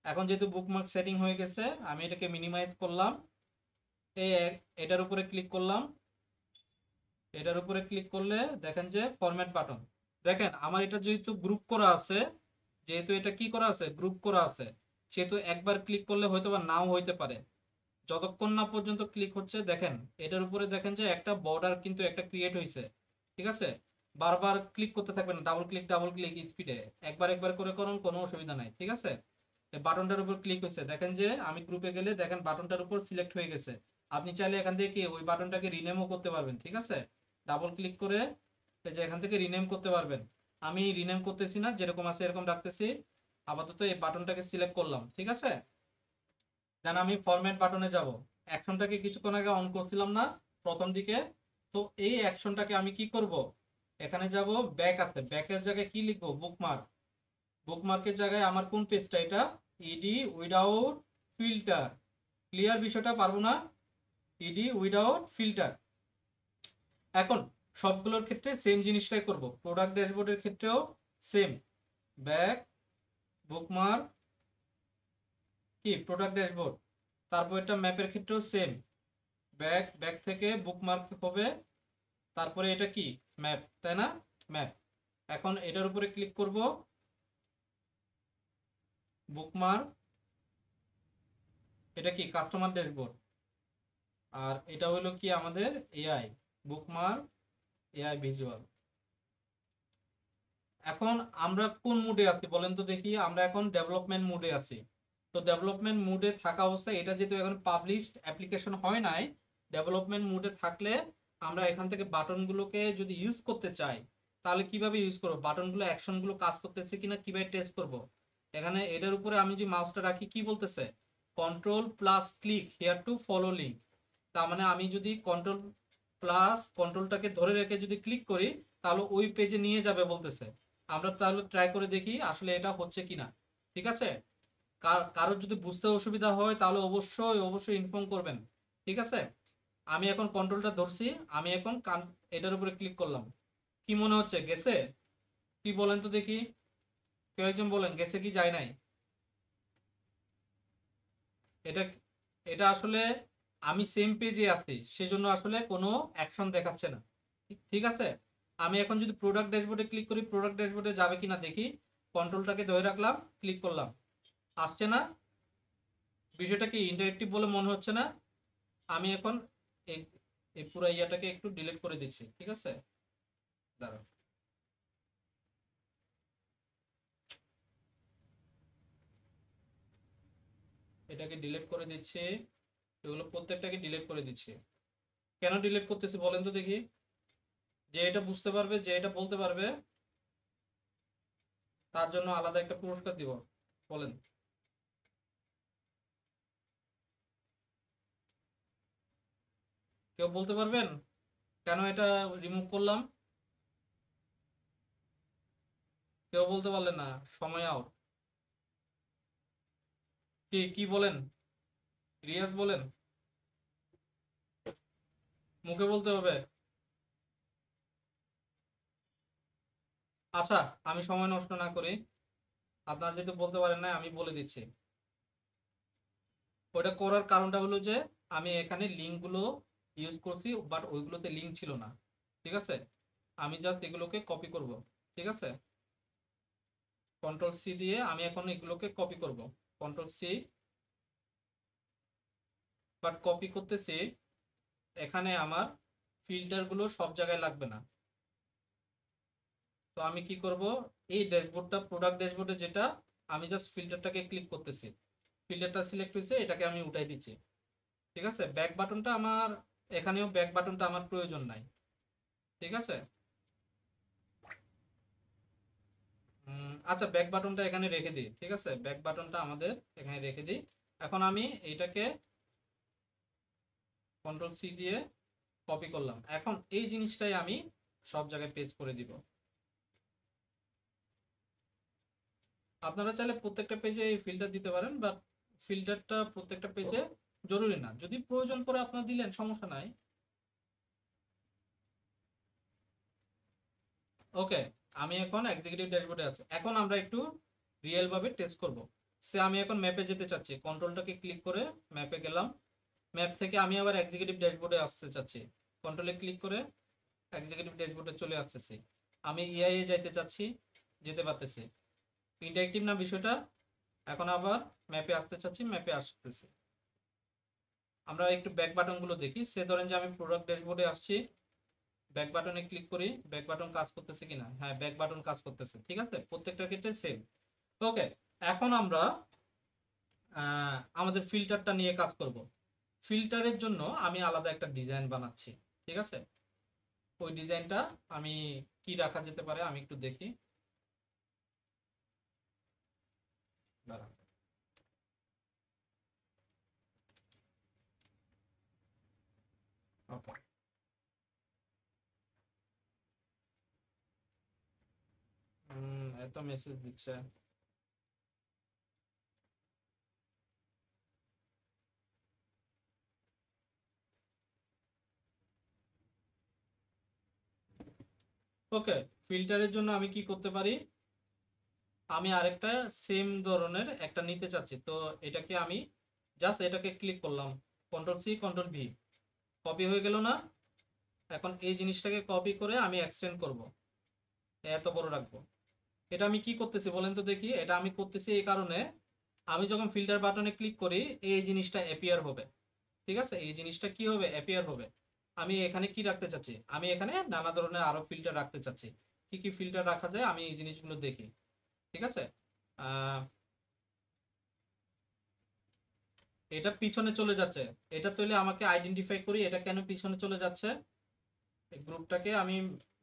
এখন যেহেতু বুকমার্ক সেটিং হয়ে গেছে, আমি এটাকে মিনিমাইজ করলাম, এটার উপরে ক্লিক করলাম। এটার উপরে ক্লিক করলে দেখেন যে ফরম্যাট বাটন। দেখেন আমার এটা যেহেতু গ্রুপ করা আছে, যেহেতু এটা কি করা আছে, গ্রুপ করা আছে, সেহেতু একবার ক্লিক করলে হয়তো বা নাও হইতে পারে। যতক্ষণ না পর্যন্ত ক্লিক হচ্ছে, দেখেন এটার উপরে দেখেন যে একটা বর্ডার কিন্তু একটা ক্রিয়েট হয়েছে। ঠিক আছে? বারবার ক্লিক করতে থাকবেন, ডাবল ক্লিক স্পিডে একবার একবার করে করুন, কোনো অসুবিধা নাই। ঠিক আছে? এই বাটনটার উপর ক্লিক হয়েছে, দেখেন যে আমি গ্রুপে গেলে দেখেন বাটনটার উপর সিলেক্ট হয়ে গেছে। আপনি চাইলে এখান থেকে ওই বাটনটাকে রিনেমও করতে পারবেন। ঠিক আছে? ডাবল ক্লিক করে এই যে এখান থেকে রিনেম করতে পারবেন। আমি রিনেম করতেছি না, যেরকম আছে এরকম রাখতেছি। আপাতত এই বাটনটাকে সিলেক্ট করলাম। ঠিক আছে? দেন আমি ফরম্যাট বাটনে যাব। অ্যাকশনটাকে কিছুক্ষণ আগে অন করছিলাম না প্রথম দিকে? তো এই অ্যাকশনটাকে আমি কি করব, এখানে যাব, ব্যাক আছে, ব্যাকের জায়গায় কি লিখবো, বুকমার্ক। বুকমার্কের জায়গায় আমার কোন পেজটা, এটা ইডি উইদাউট ফিল্টার। ক্লিয়ার বিষয়টা? পারবো না? ইডি উইদাউট ফিল্টার। এখন সবগুলোর ক্ষেত্রে সেম জিনিসটাই করব। প্রোডাক্ট ড্যাশবোর্ডের ক্ষেত্রেও সেম, ব্যাক, বুকমার্ক, কি প্রোডাক্ট ড্যাশবোর্ড। তারপর এটা ম্যাপের ক্ষেত্রেও সেম, ব্যাক থেকে বুকমার্ক হবে, তারপরে এটা কি ম্যাপ, তাই না? ম্যাপ। এখন এটার উপরে ক্লিক করব, বুকমার্ক, এটা কি কাস্টমার ড্যাশবোর্ড, আর এটা হলো কি আমাদের এআই বুকমার্ক, এআই ভিজুয়াল। এখন আমরা কোন মুডে আছি বলেন তো দেখি? আমরা এখন ডেভেলপমেন্ট মুডে আছি। তো ডেভেলপমেন্ট মুডে থাকা অবস্থায়, এটা যেহেতু এখন পাবলিশড অ্যাপ্লিকেশন হয় নাই, ডেভেলপমেন্ট মুডে থাকলে আমরা এখান থেকে বাটনগুলোকে যদি ইউজ করতে চাই, তাহলে কিভাবে ইউজ করব, বাটনগুলো অ্যাকশনগুলো কাজ করতেছে কিনা কিভাবে টেস্ট করব। এখানে এটার উপরে আমি যে মাউসটা রাখি, কি বলতেছে, control plus click here to follow link. তার মানে আমি যদি কন্ট্রোল প্লাস কন্ট্রোলটাকে ধরে রেখে যদি ক্লিক করি, তাহলে ওই পেজে নিয়ে যাবে বলতেছে। আমরা তাহলে ট্রাই করে দেখি আসলে এটা হচ্ছে কিনা। ঠিক আছে? কারোর যদি বুঝতে অসুবিধা হয় তাহলে অবশ্যই ইনফর্ম করবেন। ঠিক আছে? আমি এখন কন্ট্রোলটা ধরছি, আমি এখন এটার উপরে ক্লিক করলাম। কি মনে হচ্ছে, গেছে? কি বলেন তো দেখি, কেউ একজন বলেন গেছে কি যায় নাই? এটা এটা আসলে আমি সেম পেজে আছি, সেজন্য আসলে কোনো অ্যাকশন দেখাচ্ছে না। ঠিক আছে? আমি এখন যদি প্রোডাক্ট ড্যাশবোর্ডে ক্লিক করি, প্রোডাক্ট ড্যাশবোর্ডে যাবে কিনা দেখি। কন্ট্রোলটাকে ধরে রাখলাম, ক্লিক করলাম, আসছে না। বিষয়টা কি ইন্টারেক্টিভ বলে মনে হচ্ছে না? আমি এখন এই এই পুরো ইয়াটাকে একটু ডিলিট করে দিচ্ছি। ঠিক আছে? দাঁড়াও, এটাকে ডিলিট করে দিচ্ছি, এগুলো প্রত্যেকটাকে ডিলিট করে দিচ্ছি। কেন ডিলিট করতেছি বলেন তো দেখি? যে এটা বুঝতে পারবে, যে এটা বলতে পারবে, তার জন্য আলাদা একটা পুরস্কার দিব। বলেন। কেউ বলতে পারবেন কেন এটা রিমুভ করলাম? কেউ বলতে পারলেন না, সময় আউট। কি কি বলেন? রিয়াজ বলেন, মুখে বলতে হবে। আচ্ছা, আমি সময় নষ্ট না করি, আপনারা যেহেতু বলতে পারেন না, আমি বলে দিচ্ছি। ওটা করার কারণটা হলো যে আমি এখানে লিঙ্কগুলো ইউজ করছি, বাট ওইগুলোতে লিঙ্ক ছিল না। ঠিক আছে, আমি জাস্ট এগুলোকে কপি করব। ঠিক আছে, কন্ট্রোল সি দিয়ে আমি এখন এগুলোকে কপি করব। কন্ট্রোল সি, বাট কপি করতেছি, এখানে আমার ফিল্টারগুলো সব জায়গায় লাগবে না। তো আমি কি করব, এই ড্যাশবোর্ডটা প্রোডাক্ট ড্যাশবোর্ডে যেটা, আমি জাস্ট ফিল্টারটাকে ক্লিক করতেছি, ফিল্টারটা সিলেক্ট হয়েছে, এটাকে আমি উঠাই দিচ্ছি। ঠিক আছে, ব্যাক বাটনটা আমার, এখানেও ব্যাক বাটনটা আমার প্রয়োজন নাই। ঠিক আছে, আচ্ছা ব্যাক বাটনটা এখানে রেখে দিই। ঠিক আছে, ব্যাক বাটনটা আমাদের এখানে রেখে দিই। এখন আমি এইটাকে কন্ট্রোল সি দিয়ে কপি করলাম, এখন এই জিনিসটাই আমি সব জায়গায় পেস্ট করে দিব। আপনারা চাইলে প্রত্যেকটা পেজে এই ফিল্টার দিতে পারেন, বাট ফিল্টারটা প্রত্যেকটা পেজে জরুরি না, যদি প্রয়োজন পড়ে আপনারা দিলেন, সমস্যা নাই। ওকে, আমি এখন এক্সিকিউটিভ ড্যাশবোর্ডে আছি। এখন আমরা একটু রিয়েল ভাবে টেস্ট করব। সে আমি এখন ম্যাপে যেতে চাচ্ছি, কন্ট্রোলটাকে ক্লিক করে ম্যাপে গেলাম। ম্যাপ থেকে আমি আবার এক্সিকিউটিভ ড্যাশবোর্ডে আসতে চাচ্ছি, কন্ট্রোলে ক্লিক করে এক্সিকিউটিভ ড্যাশবোর্ডে চলে আসতেছি। আমি ইআই এ যাইতে চাচ্ছি, যেতে পারতেছি। ইন্টারেক্টিভ না বিষয়টা। এখন আবার ম্যাপে আসতে চাচ্ছি, ম্যাপে আসতেছি। আমরা একটু ব্যাক বাটনগুলো দেখি। সে ধরেন যে আমি প্রোডাক্ট ড্যাশবোর্ডে আসছি, ব্যাক বাটনে ক্লিক করি, ব্যাক বাটন কাজ করতেছে কিনা, হ্যাঁ ব্যাক বাটন কাজ করতেছে। ঠিক আছে, প্রত্যেকটা ক্ষেত্রে সেম। ওকে, এখন আমরা আমাদের ফিল্টারটা নিয়ে কাজ করব। ফিল্টারের জন্য আমি আলাদা একটা ডিজাইন বানাচ্ছি। ঠিক আছে, ওই ডিজাইনটা আমি কি রাখা যেতে পারে আমি একটু দেখি। দাঁড়ান। ওকে, এত মেসেজ দিচ্ছে। ওকে, ফিল্টারের জন্য আমি কি করতে পারি, আমি আরেকটা সেম ধরনের একটা নিতে চাচ্ছি। তো এটাকে আমি জাস্ট এটাকে ক্লিক করলাম, control C control V, copy হয়ে গেল না? এখন এই জিনিসটাকে কপি করে আমি এক্সটেন্ড করব, এত বড় রাখবো। এটা আমি কি করতেছি বলেন তো দেখি। এটা আমি করতেছি এই কারণে, আমি যখন ফিল্টার বাটনে ক্লিক করি এই জিনিসটা অ্যাপিয়ার হবে। ঠিক আছে, এই জিনিসটা কি হবে, অ্যাপিয়ার হবে। আমি এখানে কি রাখতে চাচ্ছি, আমি এখানে নানা ধরনের আরো ফিল্টার রাখতে চাচ্ছি। কি কি ফিল্টার রাখা যায় আমি এই জিনিসগুলো দেখি। ঠিক আছে, আহ এটা পিছনে চলে যাচ্ছে, এটা তাহলে আমাকে আইডেন্টিফাই করি এটা কেন পিছনে চলে যাচ্ছে। এই গ্রুপটাকে আমি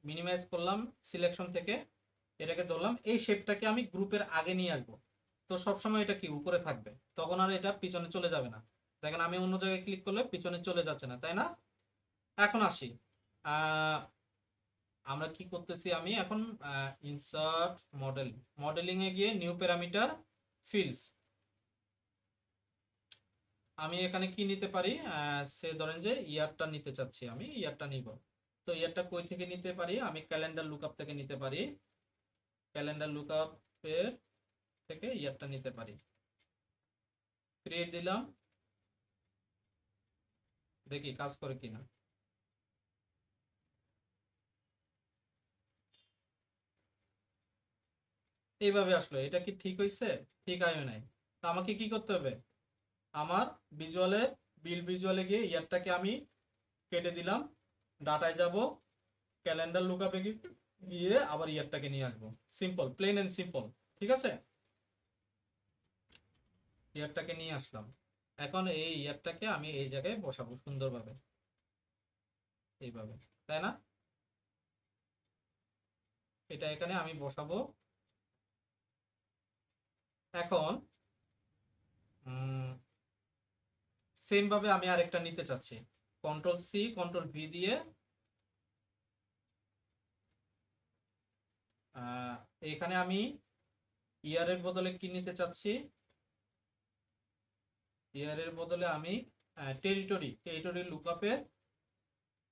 মিনিমাইজ করলাম সিলেকশন থেকে, এটাকে ধরলাম, এই শেপটাকে আমি গ্রুপের আগে নিয়ে আসবো। তো সবসময় এটা কি উপরে থাকবে, তখন আর এটা পিছনে চলে যাবে না। দেখেন আমি অন্য জায়গায় ক্লিক করলে পিছনে চলে যাচ্ছে না, তাই না? এখন আসি, আহ, আমরা কি করতেছি, আমি এখন ইনসার্ট মডেল, মডেলিং এ গিয়ে নিউ প্যারামিটার ফিল্ডস, আমি এখানে কি নিতে পারি, সে ধরেন যে ইয়ারটা নিতে চাচ্ছি, আমি ইয়ারটা নিব। তো ইয়ারটা কই থেকে নিতে পারি, আমি ক্যালেন্ডার লুকআপ থেকে নিতে পারি, ক্যালেন্ডার লুকআপের থেকে ইয়ারটা নিতে পারি। ক্রিয়েট দিলাম, দেখি কাজ করে কিনা। এইভাবে আসলো, এটা কি ঠিক হয়েছে? ঠিক আয়ও নাই। তো আমাকে কি করতে হবে, আমার ভিজুয়ালে, বিল ভিজুয়ালে গিয়ে ইয়ারটাকে আমি কেটে দিলাম, ডাটায় যাব, ক্যালেন্ডার লুকআপে গিয়ে আবার ইয়ারটাকে নিয়ে আসবো। Simple, plain and simple. ঠিক আছে, ইয়ারটাকে নিয়ে আসলাম। এখন এই ইয়ারটাকে আমি এই জায়গায় বসাবো সুন্দরভাবে, এইভাবে, তাই না? এটা এখানে আমি বসাবো। এখন সেম ভাবে আমি আরেকটা নিতে চাচ্ছি, কন্ট্রোল সি কন্ট্রোল ভি দিয়ে এখানে আমি ইয়ারের বদলে কি নিতে চাচ্ছি, ইয়ারের বদলে আমি টেরিটরি লুকআপের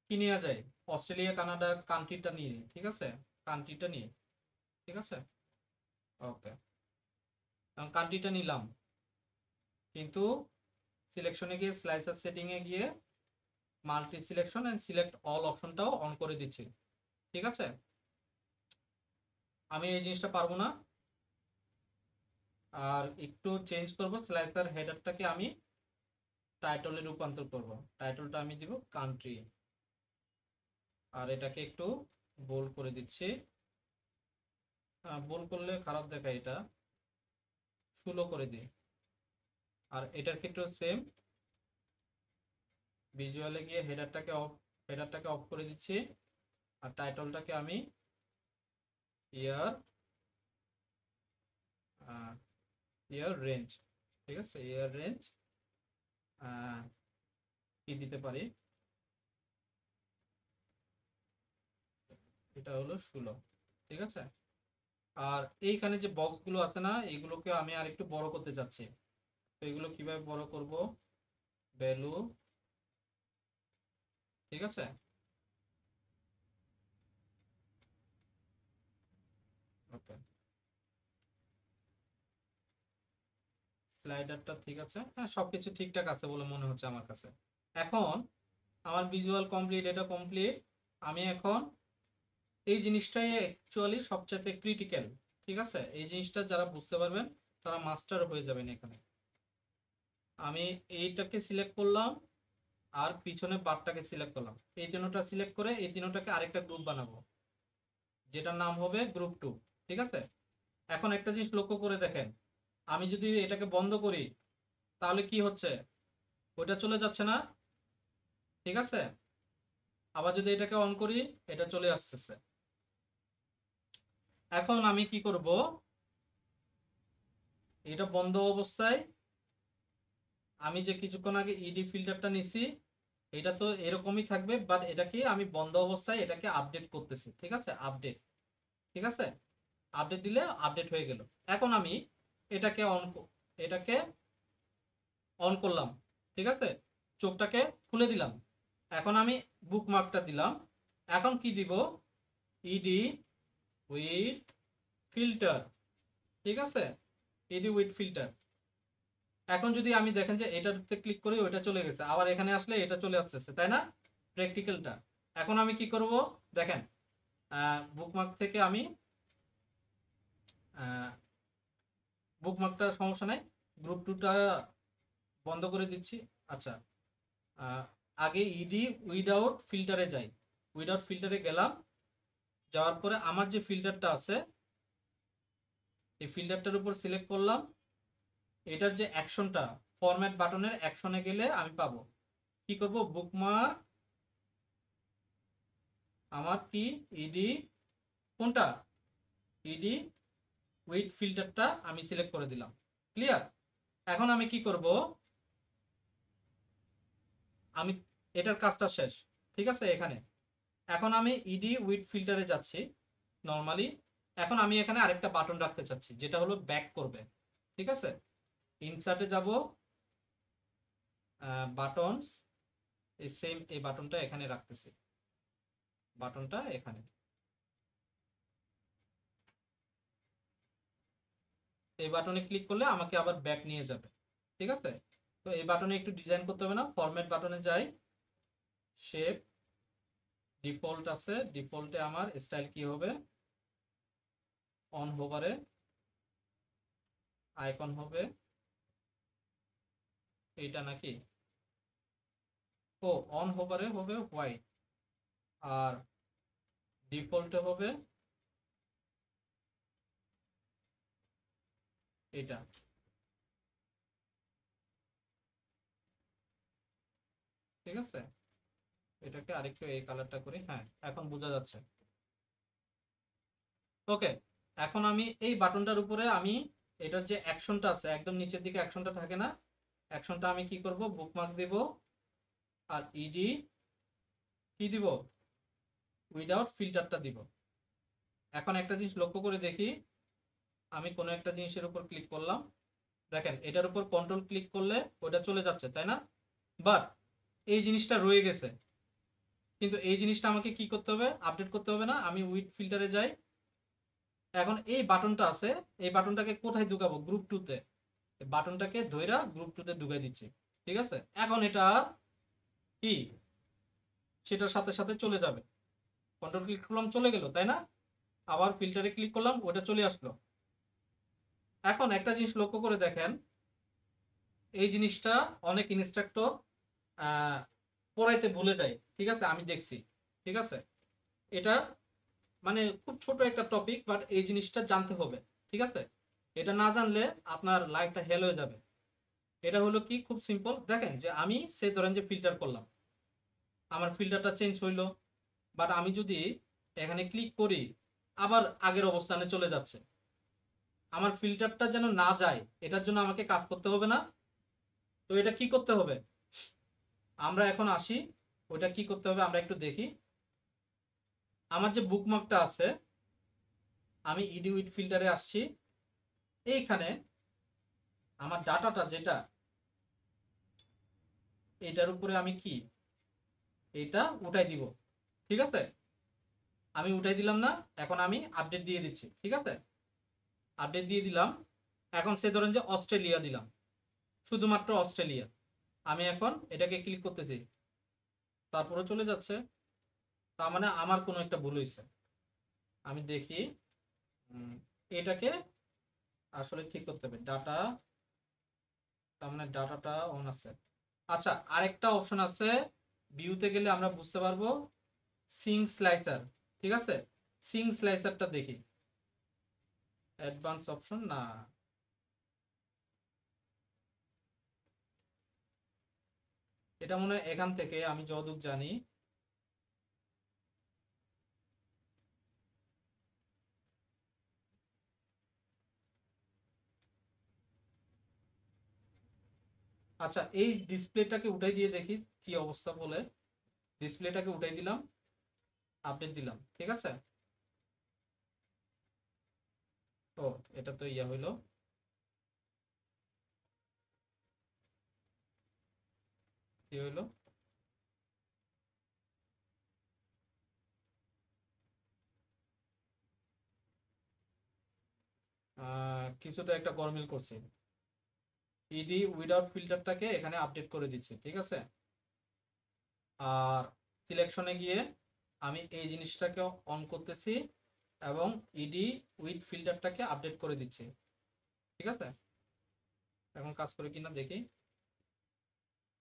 কি নেওয়া যায়, অস্ট্রেলিয়া কানাডা কান্ট্রিটা নিয়ে, ঠিক আছে, কান্ট্রিটা নিয়ে। ঠিক আছে, ওকে, কান্ট্রিটা নিলাম, কিন্তু সিলেকশনে গিয়ে স্লাইসার সেটিং এ গিয়ে multi selection and select all অপশনটাও অন করে দিচ্ছি। ঠিক আছে, আমি এই জিনিসটা পারবো না। আর একটু চেঞ্জ করব, স্লাইসার হেডারটাকে আমি টাইটলে রূপান্তর করব। টাইটলটা আমি দিব কান্ট্রি, আর এটাকে একটু বোল্ড করে দিচ্ছি। বোল্ড করলে খারাপ দেখায়, এটা 16 করে দিই। আর এটার ক্ষেত্রেও সেম, ভিজুয়ালে গিয়ে হেডারটাকে অফ করে দিচ্ছি। আর টাইটলটাকে আমি ইয়ার ইয়ার রেঞ্জ, ঠিক আছে, ইয়ার রেঞ্জ কি দিতে পারি, এটা হলো 16। ঠিক আছে, আর এইখানে যে বক্সগুলো আছে না, এগুলোকে আমি আর একটু বড় করতে চাচ্ছি। তো এগুলো কিভাবে বড় করব, ভ্যালু, ঠিক আছে, ওকে, স্লাইডারটা ঠিক আছে, হ্যাঁ সবকিছু ঠিকঠাক আছে বলে মনে হচ্ছে আমার কাছে। এখন আমার ভিজুয়াল কমপ্লিট, এটা কমপ্লিট। আমি এখন এই জিনিসটাই অ্যাকচুয়ালি সবচেয়ে ক্রিটিক্যাল। ঠিক আছে, এই জিনিসটা যারা বুঝতে পারবেন তারা মাস্টার হয়ে যাবেন এখানে। আমি এইটাকে সিলেক্ট করলাম আর পিছনে বারটাকে সিলেক্ট করলাম, এই তিনটা সিলেক্ট করে এই তিনটাকে আরেকটা গ্রুপ বানাবো, যেটার নাম হবে গ্রুপ 2। ঠিক আছে, এখন একটা জিনিস লক্ষ্য করে দেখেন, আমি যদি এটাকে বন্ধ করি তাহলে কি হচ্ছে, ওইটা চলে যাচ্ছে না। ঠিক আছে, আবার যদি এটাকে অন করি এটা চলে আসতেছে। এখন আমি কি করব, এটা বন্ধ অবস্থায় আমি যে কিছুক্ষণ আগে ইডি ফিল্টারটা নিছি, এটা তো এরকমই থাকবে, বাট এটাকে আমি বন্ধ অবস্থায় এটাকে আপডেট করতেছি। ঠিক আছে, আপডেট, ঠিক আছে, আপডেট দিলে আপডেট হয়ে গেল। এখন আমি এটাকে এটাকে অন করলাম, ঠিক আছে, চোখটাকে খুলে দিলাম। এখন আমি বুকমার্কটা দিলাম। এখন কি দিব, ইডি উইথ ফিল্টার, ঠিক আছে, ইডি উইথ ফিল্টার। এখন যদি আমি দেখেন যে এটাতে ক্লিক করি ওইটা চলে গেছে, আবার এখানে আসলে এটা চলে আসতেছে, তাই না, প্র্যাকটিক্যালটা। এখন আমি কি করব দেখেন, বুকমার্ক থেকে আমি বুকমার্কটা সমস্যা নাই, গ্রুপ 2টা বন্ধ করে দিচ্ছি। আচ্ছা, আগে ইডি উইদাউট ফিল্টারে যাই, উইদাউট ফিল্টারে গেলাম, যাওয়ার পরে আমার যে ফিল্টারটা আছে এই ফিল্টারটার উপর সিলেক্ট করলাম। এটার যে অ্যাকশনটা, ফরম্যাট বাটনের অ্যাকশনে গেলে আমি পাবো, কি করব, বুকমার্ক আমার কি ইডি, কোনটা, ইডি উইথ ফিল্টারটা আমি সিলেক্ট করে দিলাম। ক্লিয়ার, এখন আমি কি করব, আমি এটার কাজটা শেষ। ঠিক আছে, এখানে এখন আমি ইডি উইথ ফিল্টারে যাচ্ছি নরমালি। এখন আমি এখানে আরেকটা বাটন রাখতে চাচ্ছি যেটা হলো ব্যাক করবে। ঠিক আছে, ইনসার্টে যাব, বাটনস, এই সেম এই বাটনটা এখানে রাখতেছি, বাটনটা এখানে, এই বাটনে ক্লিক করলে আমাকে আবার ব্যাক নিয়ে যাবে। ঠিক আছে, তো এই বাটনে একটু ডিজাইন করতে হবে না, ফরম্যাট বাটনে যাই, শেপ, ডিফল্ট আছে, ডিফল্টে আমার স্টাইল কি হবে, অন হোভারে আইকন হবে এইটা নাকি, ও অন হোভারে হবে হোয়াইট, আর ডিফল্টে হবে এটা। ঠিক আছে, এটাকে আরেকটু এই কালারটা করি, হ্যাঁ এখন বোঝা যাচ্ছে। ওকে, এখন আমি এই বাটনটার উপরে আমি এটার যে অ্যাকশনটা আছে একদম নিচের দিকে অ্যাকশনটা থাকে না, অ্যাকশনটা আমি কি করব, বুকমার্ক দেব, আর ইডি কি দিব, উইদাউট ফিল্টারটা দিব। এখন একটা জিনিস লক্ষ্য করে দেখি, আমি কোনো একটা জিনিসের উপর ক্লিক করলাম, দেখেন এটার উপর কন্ট্রোল ক্লিক করলে ওটা চলে যাচ্ছে, তাই না, বাট এই জিনিসটা রয়ে গেছে। কিন্তু এই জিনিসটা আমাকে কি করতে হবে, আপডেট করতে হবে না, আমি উইথ ফিল্টারে যাই। এখন এই বাটনটা আছে, এই বাটনটাকে কোথায় ঢুকাবো, গ্রুপ 2তে, বাটনটাকে ধইরা গ্রুপ 2তে ঢুকাই দিচ্ছি। ঠিক আছে, এখন এটা কি সেটার সাথে সাথে চলে যাবে। কন্ট্রোল ক্লিক করলাম, চলে গেল, তাই না? আবার ফিল্টারে ক্লিক করলাম, ওটা চলে আসলো। এখন একটা জিনিস লক্ষ্য করে দেখেন, এই জিনিসটা অনেক ইনস্ট্রাক্টর পড়াইতে ভুলে যায়, ঠিক আছে? আমি দেখছি, ঠিক আছে? এটা মানে খুব ছোট একটা টপিক, বাট এই জিনিসটা জানতে হবে, ঠিক আছে? এটা না জানলে আপনার লাইফটা হেল হয়ে যাবে। এটা হলো কি, খুব সিম্পল। দেখেন যে আমি সেই ধরেন যে ফিল্টার করলাম, আমার ফিল্টারটা চেঞ্জ হইলো, বাট আমি যদি এখানে ক্লিক করি আবার আগের অবস্থানে চলে যাচ্ছে। আমার ফিল্টারটা যেন না যায়, এটার জন্য আমাকে কাজ করতে হবে না? তো এটা কি করতে হবে? আমরা এখন আসি, ওইটা কি করতে হবে আমরা একটু দেখি। আমার যে বুকমার্কটা আছে, আমি ইডি উইথ ফিল্টারে আসছি, এইখানে আমার ডাটাটা যেটা, এটার উপরে আমি কি এটা উঠাই দিব, ঠিক আছে? আমি উঠাই দিলাম না, এখন আমি আপডেট দিয়ে দিচ্ছি, ঠিক আছে? আপডেট দিয়ে দিলাম। এখন সে ধরেন যে অস্ট্রেলিয়া দিলাম, শুধুমাত্র অস্ট্রেলিয়া। আমি এখন এটাকে ক্লিক করতেছি, তারপরে চলে যাচ্ছে। তার মানে আমার কোনো একটা ভুল হয়েছে। আমি দেখি, এটাকে আসলে ঠিক করতে হবে। ডাটা, তার মানে ডাটাটা অন আছে। আচ্ছা, আরেকটা অপশন আছে, ভিউতে গেলে আমরা বুঝতে পারবো, সিং স্লাইসার, ঠিক আছে? সিং স্লাইসারটা দেখি, অ্যাডভান্স অপশন না, এটা মনে হয় এখান থেকে আমি যতদূর জানি। আচ্ছা, এই ডিসপ্লেটাকে উঠাই দিয়ে দেখি কি অবস্থা বলে। ডিসপ্লেটাকে উঠাই দিলাম, আপডেট দিলাম, ঠিক আছে? ও, এটা তো ইয়া হইলো। কি হইলো? কিছুটা একটা গরমিল করছে। ইডি উইদাউট ফিল্টারটাকে এখানে আপডেট করে দিচ্ছি, ঠিক আছে? আর সিলেকশনে গিয়ে আমি এই জিনিসটাকে অন করতেছি এবং ইডি উইথ ফিল্টারটাকে আপডেট করে দিচ্ছি, ঠিক আছে? এখন কাজ করে কিনা দেখি।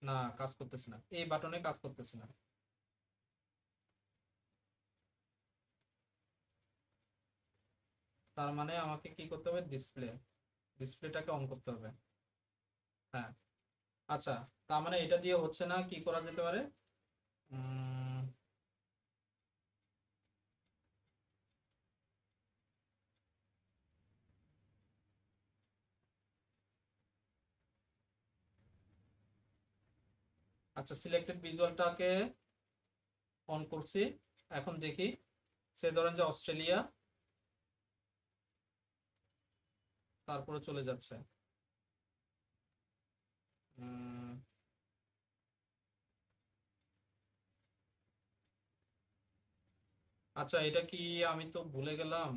না, কাজ করতেছে না, এই বাটনে কাজ করতেছে না। তার মানে আমাকে কি করতে হবে? ডিসপ্লেটাকে অন করতে হবে। হ্যাঁ, আচ্ছা, তার মানে এটা দিয়ে হচ্ছে না, কি করা যেতে পারে? উম, আচ্ছা, সিলেক্টেড ভিজুয়ালটাকে অন করছি। এখন দেখি, সে ধরেন যে অস্ট্রেলিয়া, তারপরে চলে যাচ্ছে। উম, আচ্ছা, এটা কি, আমি তো ভুলে গেলাম।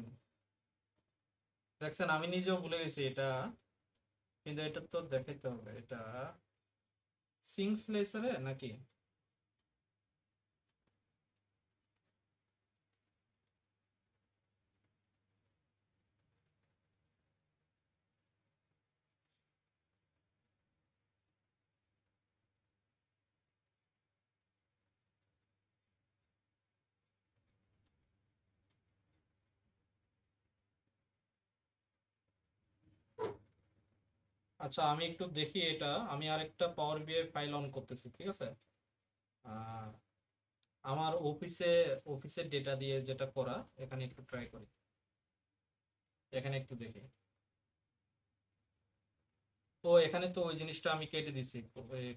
দেখছেন, আমি নিজেও ভুলে গেছি এটা, কিন্তু এটা তো দেখাইতে হবে। এটা সিঙ্কস লেসারে নাকি? আচ্ছা, আমি একটু দেখি এটা। আমি আরেকটা পাওয়ার বিআই ফাইল অন করতেছি, ঠিক আছে? আহ, আমার অফিসের ডেটা দিয়ে যেটা করা, এখানে একটু ট্রাই করি। এখানে একটু দেখি। তো এখানে তো ওই জিনিসটা আমি কেটে দিছি,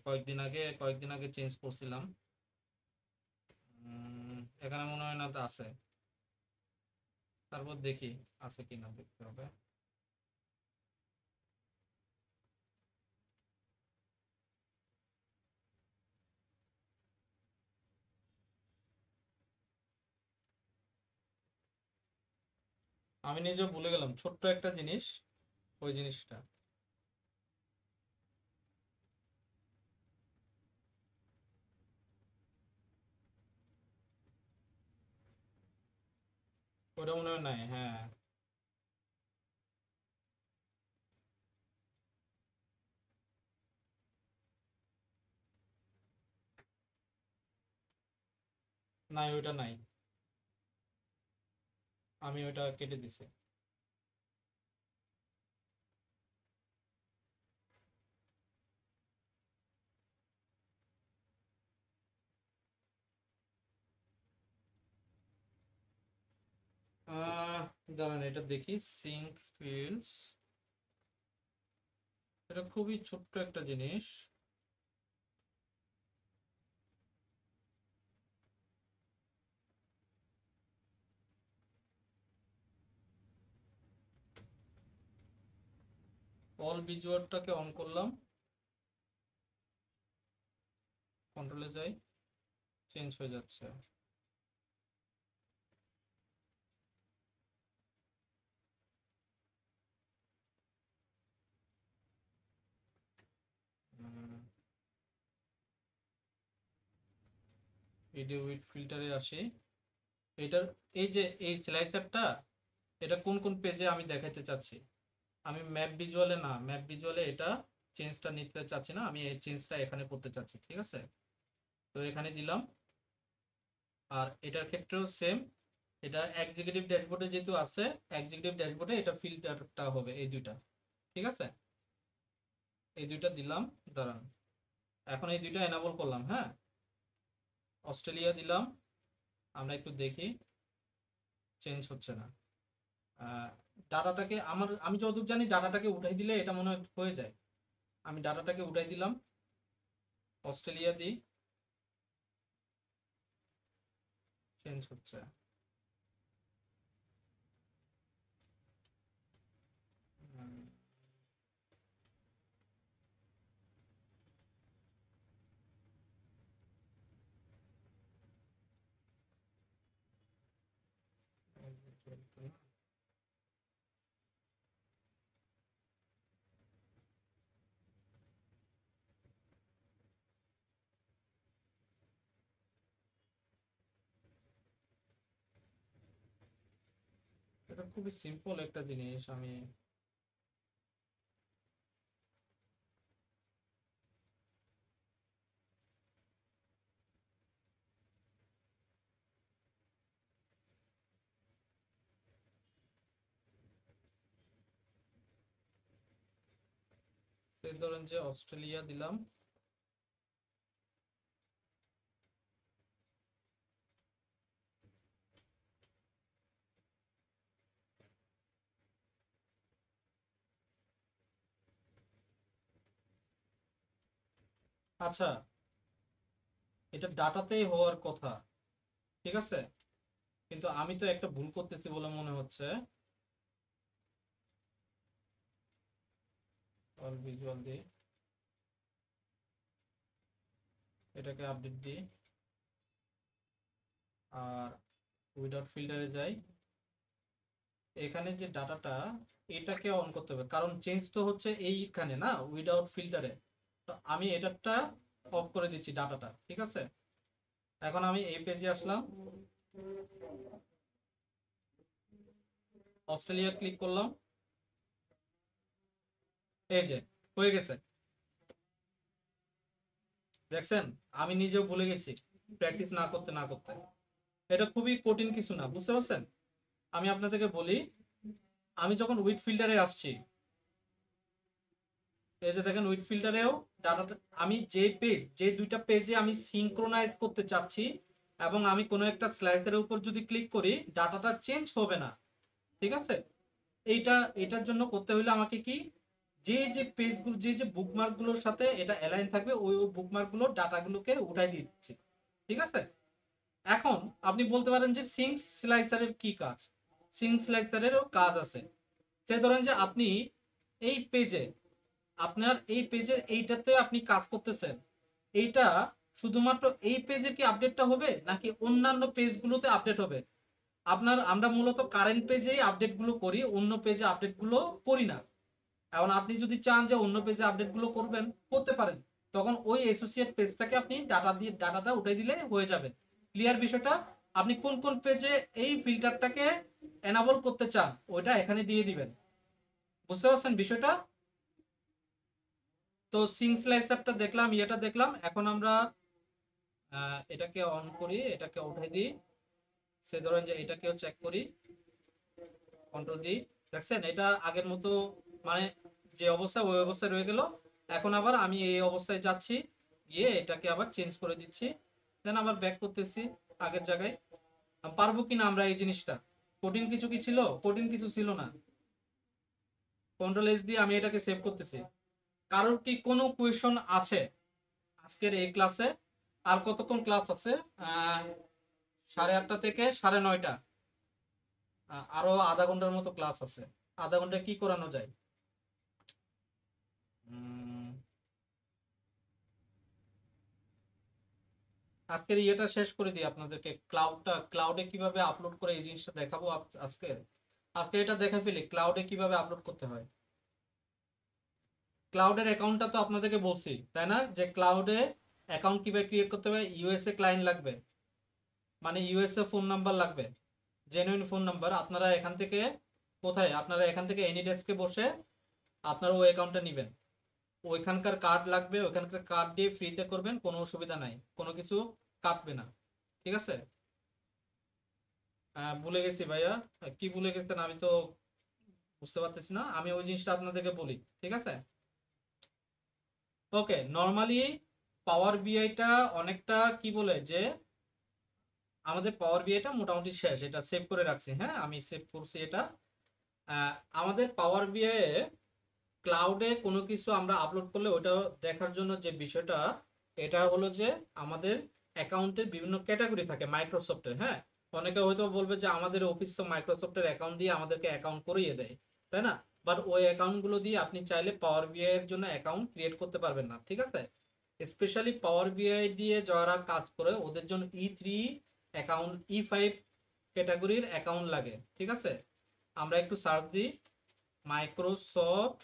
কয়েকদিন আগে চেঞ্জ করছিলাম। এখানে মনে হয় না তো আছে। তারপর দেখি আছে কিনা, দেখতে হবে। আমি নিজেও ভুলে গেলাম ছোট্ট একটা জিনিস, ওই জিনিসটা। ওটা মনে হয় নাই, হ্যাঁ। নাই, ওইটা নাই, আমি ওইটা কেটে দিছি। দাঁড়ান এটা দেখি, সিঙ্ক ফিল্ডস, এটা খুবই ছোট্ট একটা জিনিস। অল ভিজুয়ালটাকে অন করলাম, কন্ট্রোলে যাই, চেঞ্জ হয়ে যাচ্ছে। ভিডিও উইথ ফিল্টারে আসি, এটার এই যে এই স্লাইসারটা, এটা কোন কোন পেজে আমি দেখাইতে চাচ্ছি। আমি ম্যাপ ভিজুয়ালে না, ম্যাপ ভিজুয়ালে এটা চেঞ্জটা নিতে চাচ্ছি না, আমি এই চেঞ্জটা এখানে করতে চাচ্ছি, ঠিক আছে। তো এখানে দিলাম, আর এটার ক্ষেত্রেও সেম, এটা এক্সিকিউটিভ ড্যাশবোর্ডে যেহেতু আছে, এক্সিকিউটিভ ড্যাশবোর্ডে এটা ফিল্টারটা হবে এই দুইটা, ঠিক আছে। এই দুইটা দিলাম, দাঁড়ান এখন এই দুইটা এনাবল করলাম, হ্যাঁ। অস্ট্রেলিয়া দিলাম, আমরা একটু দেখি, চেঞ্জ হচ্ছে না। ডাটাটাকে আমি যতদূর জানি ডাটাটাকে উঠাই দিলে এটা মনে হয় হয়ে যায়। আমি ডাটাটাকে উঠাই দিলাম, অস্ট্রেলিয়া দিই, চেঞ্জ হচ্ছে। এটা খুবই সিম্পল একটা জিনিস, আমি সেই ধরেন যে অস্ট্রেলিয়া দিলাম, আচ্ছা এটা ডাটাতেই হওয়ার কথা, ঠিক আছে, কিন্তু আমি তো একটা ভুল করতেছি বলে মনে হচ্ছে। অল ভিজুয়াল দিই, এটাকে আপডেট দিই, আর উইদাউট ফিল্টারে যাই, এখানে যে ডাটাটা এটাকে অন করতে হবে, কারণ চেঞ্জ তো হচ্ছে এইখানে না, উইদাউট ফিল্টারে। তো আমি এটাটা অফ করে দিচ্ছি ডাটাটা, ঠিক আছে। এখন আমি এই পেজে আসলাম, অস্ট্রেলিয়া ক্লিক করলাম, এই যে হয়ে গেছে, দেখছেন। আমি নিজেও ভুলে গেছি প্র্যাকটিস না করতে না করতে। এটা খুবই কঠিন কিছু না, বুঝতে পারছেন। আমি আপনাদেরকে বলি, আমি যখন উইথ ফিল্টারে আসছি, এই যে দেখেন উইথ ফিল্টারেও ডাটাটা, আমি যে দুইটা পেজে আমি সিঙ্ক্রোনাইজ করতে চাচ্ছি, এবং আমি কোনো একটা স্লাইসের উপর যদি ক্লিক করি ডাটাটা চেঞ্জ হবে না, ঠিক আছে। এটার জন্য করতে হলে আমাকে কি, যে পেজগুলো যে বুকমার্ক গুলোর সাথে এটা অ্যালাইন থাকবে, ওই বুকমার্ক গুলোর ডাটাগুলোকে উঠাই দিচ্ছি, ঠিক আছে। এখন আপনি বলতে পারেন যে সিঙ্ক স্লাইসারের কি কাজ। সিঙ্ক স্লাইসারেরও কাজ আছে। সে ধরেন যে আপনি এই পেজে, আপনার এই পেজের এইটাতে আপনি কাজ করতেছেন, এইটা শুধুমাত্র এই পেজে কি আপডেটটা হবে নাকি অন্যান্য পেজগুলোতে আপডেট হবে। আমরা মূলত কারেন্ট পেজেই আপডেটগুলো করি, অন্য পেজে আপডেটগুলো করি না। এখন আপনি যদি চান যে অন্য পেজে আপডেটগুলো করতে পারেন, তখন ওই অ্যাসোসিয়েট পেজটাকে আপনি ডাটাটা উঠাই দিলে হয়ে যাবে। ক্লিয়ার বিষয়টা। আপনি কোন কোন পেজে এই ফিল্টারটাকে এনাবল করতে চান ওইটা এখানে দিয়ে দিবেন। বুঝতে পারছেন বিষয়টা? তো সিং স্লাইসারটা দেখলাম, ইয়েটা দেখলাম। এখন আমরা এটাকে অন করি, এটাকে উঠাই দিই। সে ধরেন যে এটাকেও চেক করি, কন্ট্রোল দিই। দেখছেন এটা আগের মতো মানে যে অবস্থা ওই অবস্থায় রয়ে গেল। এখন আবার আমি এই অবস্থায় যাচ্ছি, গিয়ে এটাকে আবার চেঞ্জ করে দিচ্ছি, দেন আবার ব্যাক করতেছি আগের জায়গায়। পারবো কিনা আমরা এই জিনিসটা? কঠিন কিছু কি ছিল? কঠিন কিছু ছিল না। কন্ট্রোল এস দিয়ে আমি এটাকে সেভ করতেছি। কারোর কি কোনো কোয়েশন আছে আজকের এই ক্লাসে? আর কতক্ষণ ক্লাস আছে? 8:30 থেকে 9:30। আরো আধা ঘন্টার মতো ক্লাস আছে। আধা ঘন্টায় কি করানো যায়? আজকের ইয়েটা শেষ করে দিই আপনাদেরকে। ক্লাউডে কিভাবে আপলোড করে এই জিনিসটা দেখাবো আজকে। আজকে এটা দেখে ফেলি ক্লাউডে কিভাবে আপলোড করতে হয়। ক্লাউডের অ্যাকাউন্টটা তো আপনাদেরকে বলছি তাই না, যে ক্লাউডে অ্যাকাউন্ট কিভাবে ক্রিয়েট করতে হবে। ইউএসএ ক্লায়েন্ট লাগবে, মানে ইউএসএ ফোন নাম্বার লাগবে, জেনুইন ফোন নাম্বার। আপনারা এখান থেকে কোথায়, আপনারা এখান থেকে এনি ডেস্কে বসে আপনারা ওই অ্যাকাউন্টটা নেবেন। ওইখানকার কার্ড লাগবে, ওইখানকার কার্ড দিয়ে ফ্রিতে করবেন, কোনো অসুবিধা নাই, কোনো কিছু কাটবে না। ঠিক আছে? ভুলে গেছি ভাইয়া, কি ভুলে গেছেন আমি তো বুঝতে পারতেছি না। আমি ওই জিনিসটা আপনাদেরকে বলি, ঠিক আছে? ওকে, নর্মালি পাওয়ার বিআইটা অনেকটা কি বলে যে আমাদের পাওয়ার বিআইটা মোটামুটি শেষ। এটা সেভ করে রাখছি, হ্যাঁ আমি সেভ করছি এটা। আমাদের পাওয়ার বিআই ক্লাউডে কোনো কিছু আমরা আপলোড করলে ওটা দেখার জন্য যে বিষয়টা, এটা হলো যে আমাদের অ্যাকাউন্টের বিভিন্ন ক্যাটাগরি থাকে মাইক্রোসফটের। হ্যাঁ, অনেকে হয়তো বলবে যে আমাদের অফিস তো মাইক্রোসফটের অ্যাকাউন্ট দিয়ে আমাদেরকে অ্যাকাউন্ট করিয়ে দেয়, তাই না? বাট ওই অ্যাকাউন্টগুলো দিয়ে আপনি চাইলে পাওয়ার বিআই এর জন্য অ্যাকাউন্ট ক্রিয়েট করতে পারবেন না, ঠিক আছে? স্পেশালি পাওয়ার বিআই দিয়ে যারা কাজ করে ওদের জন্য E3 অ্যাকাউন্ট, E5 ক্যাটাগরির অ্যাকাউন্ট লাগে, ঠিক আছে? আমরা একটু সার্চ দিই, মাইক্রোসফট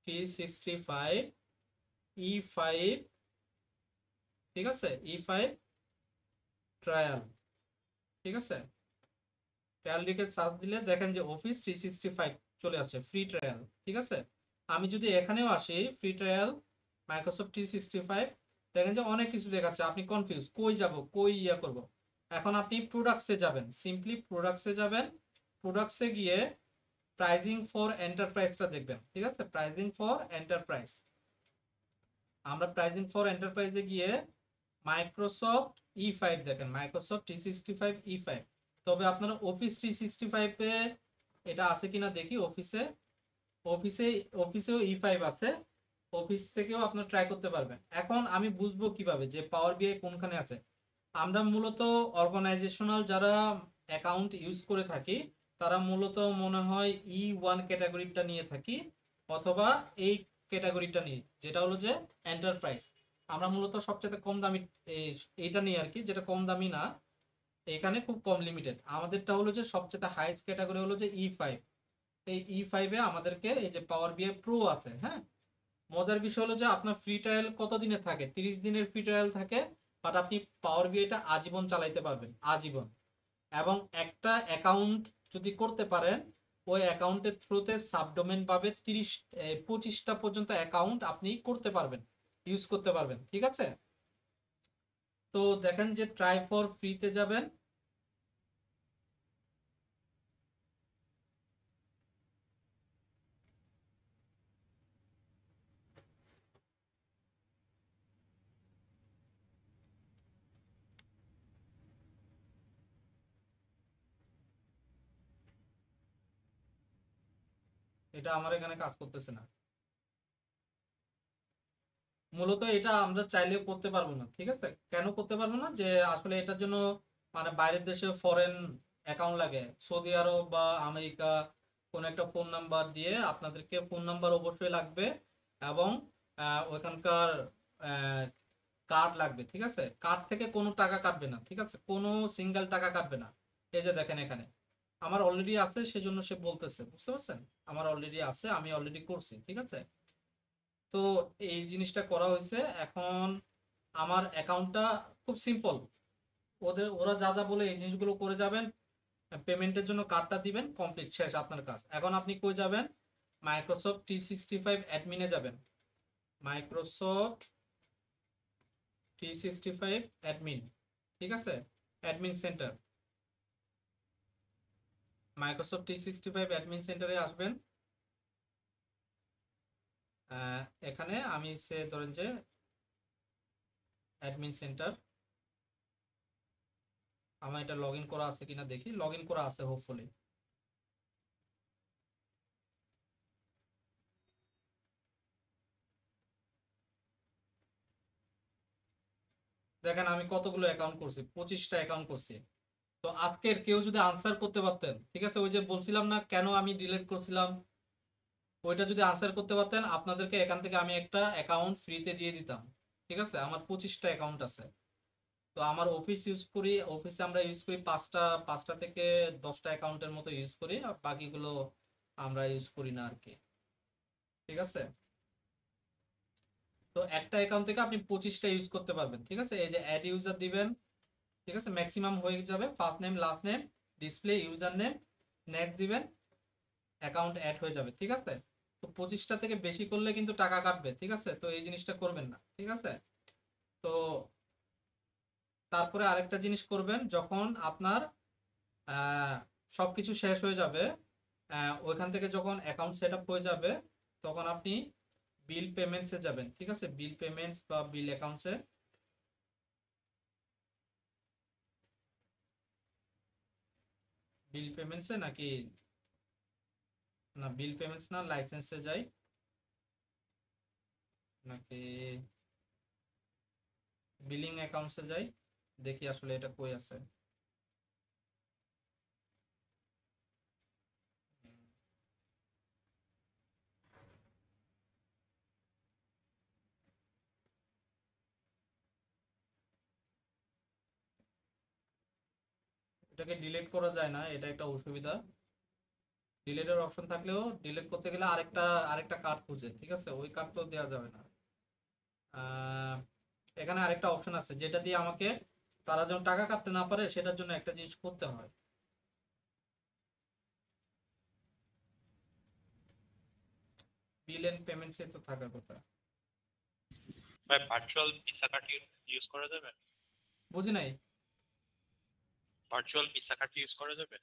365 E5, ঠিক আছে? E5 ট্রায়াল, ঠিক আছে? ট্রায়াল লিখে সার্চ দিলে দেখেন যে অফিস 365 চলে আসছে, ফ্রি ট্রায়াল, ঠিক আছে? আমি যদি এখানেও আসি ফ্রি ট্রায়াল মাইক্রোসফট 365, দেখেন যে অনেক কিছু দেখাচ্ছে। আপনি কনফিউজ, কই যাব, কই ইয়া করব। এখন আপনি প্রোডাক্টসে যাবেন, সিম্পলি প্রোডাক্টসে যাবেন। প্রোডাক্টসে গিয়ে প্রাইজিং ফর এন্টারপ্রাইজটা দেখবেন, ঠিক আছে? Pricing for enterprise. আমরা প্রাইজিং ফর এন্টারপ্রাইজে গিয়ে মাইক্রোসফট E5 দেখেন, মাইক্রোসফট 365 E5। তবে আপনারা অফিস 365 এ এটা আছে কিনা দেখি। অফিসে অফিসে অফিসেও E5 আছে, অফিস থেকেও আপনারা ট্রাই করতে পারবেন। এখন আমি বুঝবো কিভাবে যে পাওয়ার বিআই কোনখানে আছে। আমরা মূলত অর্গানাইজেশনাল যারা অ্যাকাউন্ট ইউজ করে থাকি তারা মূলত মনে হয় E1 ক্যাটাগরিটা নিয়ে থাকি, অথবা এই ক্যাটাগরিটা নিয়ে, যেটা হলো যে এন্টারপ্রাইজ। আমরা মূলত সবচেয়ে কম দামি এইটা নিয়ে আর কি, যেটা কম দামি না, এখানে খুব কম লিমিটেড। আমাদেরটা হলো যে সবচেয়ে হাইস্ট ক্যাটাগরি হলো যে E5। এই E5 এ আমাদেরকে এই যে পাওয়ার বিআই প্রো আছে। হ্যাঁ, মজার বিষয় হলো যে আপনার ফ্রি ট্রায়াল কত দিনে থাকে? 30 দিনের ফ্রি ট্রায়াল থাকে। বাট আপনি পাওয়ার বিআইটা আজীবন চালাইতে পারবেন, আজীবন। এবং একটা অ্যাকাউন্ট যদি করতে পারেন, ওই অ্যাকাউন্টের থ্রুতে সাবডোমেন পাবে 25টা পর্যন্ত অ্যাকাউন্ট আপনি করতে পারবেন, ইউজ করতে পারবেন, ঠিক আছে? তো দেখেন যে ট্রাই ফর ফ্রিতে যাবেন। এটা আমার এখানে কাজ করতেছে না। মূলত এটা আমরা চাইলে করতে পারবো না, ঠিক আছে? কেন করতে পারবো না? যে আসলে এটার জন্য মানে বাইরের দেশে ফরেন অ্যাকাউন্ট লাগে, সৌদি আরব বা আমেরিকা। কোন একটা ফোন নাম্বার দিয়ে, আপনাদেরকে ফোন নাম্বার অবশ্যই লাগবে, এবং ওইখানকার কার্ড লাগবে, ঠিক আছে? কার্ড থেকে কোনো টাকা কাটবে না, ঠিক আছে? কোনো সিঙ্গেল টাকা কাটবে না। এই যে দেখেন এখানে আমার অলরেডি আছে, সেজন্য সে বলতেছে, বুঝতে পারছেন? আমার অলরেডি আছে, আমি অলরেডি করছি, ঠিক আছে? তো এই জিনিসটা করা হয়েছে। এখন আমার অ্যাকাউন্টটা খুব সিম্পল। ওরা যা যা বলে এই জিনিসগুলো করে যাবেন, পেমেন্টের জন্য কার্ডটা দিবেন, কমপ্লিট, শেষ আপনার কাজ। এখন আপনি কই যাবেন? মাইক্রোসফট 365 অ্যাডমিনে যাবেন। মাইক্রোসফট 365 অ্যাডমিন, ঠিক আছে, অ্যাডমিন সেন্টার, মাইক্রোসফট 365 অ্যাডমিন সেন্টারে আসবেন। এখানে আমি ধরেন যে অ্যাডমিন সেন্টার, আমার এটা লগ ইন করা আছে কিনা দেখি। লগ ইন করা আছে হোপফুলি। দেখেন আমি কতগুলো অ্যাকাউন্ট করছি, 25টা অ্যাকাউন্ট করছি। তো আজকের কেউ যদি আনসার করতে পারতেন, ঠিক আছে, ওই যে বলছিলাম না কেন আমি ডিলিট করছিলাম, ওইটা যদি আনসার করতে পারতেন আপনাদেরকে এখান থেকে আমি একটা অ্যাকাউন্ট ফ্রিতে দিয়ে দিতাম। ঠিক আছে, আমার 25টা অ্যাকাউন্ট আছে। তো আমার অফিস ইউজ করি, অফিসে আমরা ইউজ করি পাঁচটা থেকে 10টা অ্যাকাউন্টের মতো ইউজ করি, আর বাকিগুলো আমরা ইউজ করি না আর কি। ঠিক আছে, তো একটা অ্যাকাউন্ট থেকে আপনি 25টা ইউজ করতে পারবেন। ঠিক আছে, এই যে অ্যাড ইউজার দিবেন, ঠিক আছে, ম্যাক্সিমাম হয়ে যাবে, first name, last name, display, user name, next দিবেন, অ্যাকাউন্ট অ্যাড হয়ে যাবে। ঠিক আছে, তো 25টা থেকে বেশি করলে কিন্তু টাকা কাটবে। ঠিক আছে, তো এই জিনিসটা করবেন না। ঠিক আছে, তো তারপরে আরেকটা জিনিস করবেন, যখন আপনার আহ, সবকিছু শেষ হয়ে যাবে, ওইখান থেকে যখন অ্যাকাউন্ট সেট আপ হয়ে যাবে, তখন আপনি বিল পেমেন্টসে যাবেন। ঠিক আছে, বিল পেমেন্টস বা বিল অ্যাকাউন্টসে, বিল পেমেন্টসে নাকি, না বিল পেমেন্টস না, লাইসেন্সে যাই নাকি বিলিং অ্যাকাউন্টসে যাই, দেখি আসলে এটা কই আছে। এটাকে ডিলিট করা যায় না, এটা একটা অসুবিধা। ডিলিটের অপশন থাকলেও ডিলিট করতে গেলে আরেকটা আরেকটা কার্ড খুঁজে। ঠিক আছে, ওই কার্ড তো দেওয়া যাবে না। আহ, এখানে আরেকটা অপশন আছে যেটা দিয়ে আমাকে তারা যেন টাকা কাটতে না পারে, সেটার জন্য একটা জিনিস করতে হয়। বিল এন্ড পেমেন্টসে তো থাকার কথা। ভাই ভার্চুয়াল ভিসা কার্ড ইউজ করা যাবে? বুঝি নাই। ভার্চুয়াল ভিসা কার্ড ইউজ করা যাবে?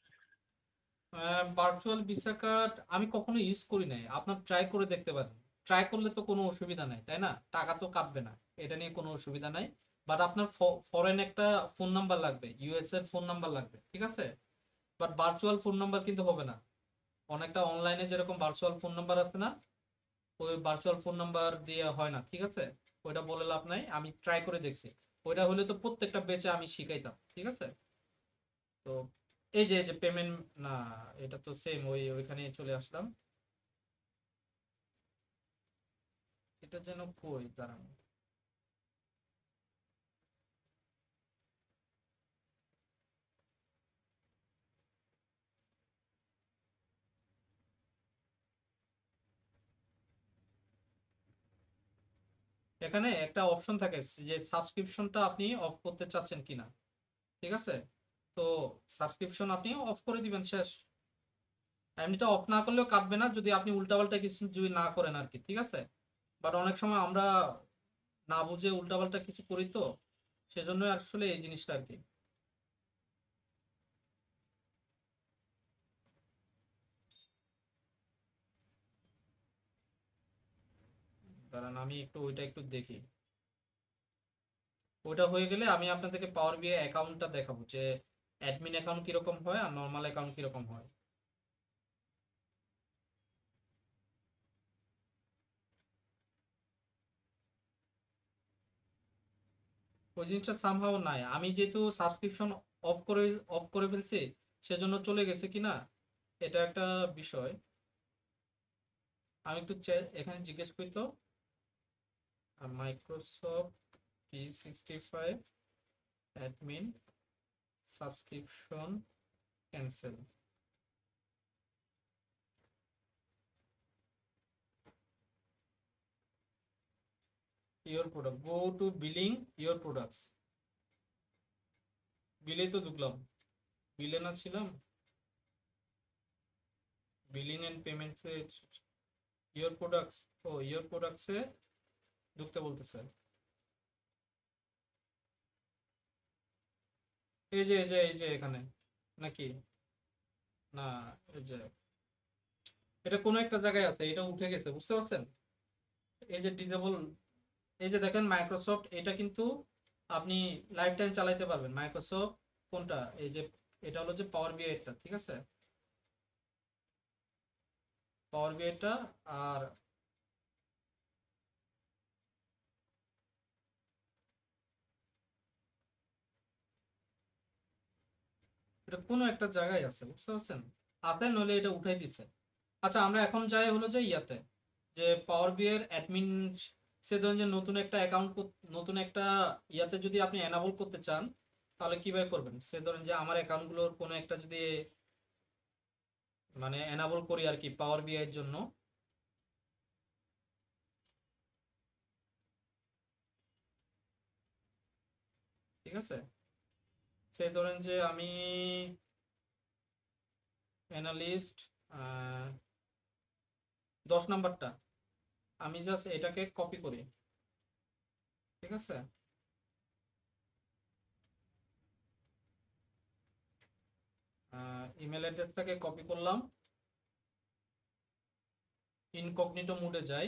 ভার্চুয়াল ভিসা কার্ড আমি কখনো ইউজ করি নাই, আপনার ট্রাই করে দেখতে পারেন। ট্রাই করলে তো কোনো অসুবিধা নাই, তাই না? টাকা তো কাটবে না, এটা নিয়ে কোনো অসুবিধা নাই। বাট আপনার ফরেন একটা ফোন নাম্বার লাগবে, ইউএস এর ফোন নাম্বার লাগবে। ঠিক আছে, বাট ভার্চুয়াল ফোন নাম্বার কিন্তু হবে না। অনেকটা অনলাইনে যেরকম ভার্চুয়াল ফোন নাম্বার আছে না, ওই ভার্চুয়াল ফোন নাম্বার দিয়ে হয় না। ঠিক আছে, ওইটা বলে লাভ নাই, আমি ট্রাই করে দেখছি। ওইটা হলে তো প্রত্যেকটা বেচে আমি শিখাইতাম। ঠিক আছে, তো এই যে পেমেন্ট, না এটা তো সেম, ওইখানে চলে আসলাম। এটা যেন কই দাঁড়ান। এখানে একটা অপশন থাকে যে সাবস্ক্রিপশনটা আপনি অফ করতে চাচ্ছেন কিনা। ঠিক আছে, তো সাবস্ক্রিপশন আপনি অফ করে দিবেন, শেষ। এমনিটা অফ না করলেও কাটবে না, যদি আপনি উল্টাপাল্টা কিছু যদি না করেন আর কি। ঠিক আছে, বাট অনেক সময় আমরা না বুঝে উল্টাপাল্টা কিছু করি, তো সেজন্য আসলে এই জিনিসটা আর কি। দাঁড়ান আমি একটু ওইটা একটু দেখি। ওইটা হয়ে গেলে আমি আপনাদেরকে পাওয়ার বিআই অ্যাকাউন্টটা দেখাবো, যে অ্যাডমিন অ্যাকাউন্ট কিরকম হয় আর নর্মাল অ্যাকাউন্ট কিরকম হয়। ওই জিনিসটা সামহাও নাই, আমি যেহেতু সাবস্ক্রিপশন অফ করে ফেলছি, সেজন্য চলে গেছে কিনা এটা একটা বিষয়। আমি একটু এখানে জিজ্ঞেস করি তো, Microsoft 365 admin subscription cancel, your product, go to billing your products. বিলেই তো ঢুকলাম, বিলে না ছিলাম, বিলিং এন্ড পেমেন্টসে, ইয়োর প্রোডাক্টস, ও ইয়োর প্রোডাক্টসে ঢুকতে বলতেছে। এই যে এখানে নাকি, না, এই যে এটা কোনো একটা জায়গায় আছে, এটা উঠে গেছে, বুঝতে পারছেন? এই যে ডিজেবল, এই যে দেখেন মাইক্রোসফট, এটা কিন্তু আপনি লাইফ টাইম চালাইতে পারবেন মাইক্রোসফট। কোনটা? এই যে এটা হলো যে পাওয়ার বিআই টা, ঠিক আছে, পাওয়ার বিআই টা। আর এটা কোনো একটা জায়গায় আছে, বুঝতে পারছেন? আছে, নইলে এটা উঠাই দিছে। আচ্ছা, আমরা এখন যাই হলো যে ইয়াতে, যে পাওয়ার বিআই এর অ্যাডমিন, সে ধরেন যে নতুন একটা অ্যাকাউন্ট, নতুন একটা ইয়াতে যদি আপনি এনাবল করতে চান, তাহলে কিভাবে করবেন? সে ধরেন যে আমার অ্যাকাউন্টগুলোর কোনো একটা যদি মানে এনাবল করি আর কি পাওয়ার বিআই এর জন্য, ঠিক আছে, সে ধরেন যে আমি অ্যানালিস্ট 10 নাম্বারটা, আমি জাস্ট এটাকে কপি করি, ঠিক আছে, ইমেল অ্যাড্রেসটাকে কপি করলাম, ইনকগনিটো মোডে যাই,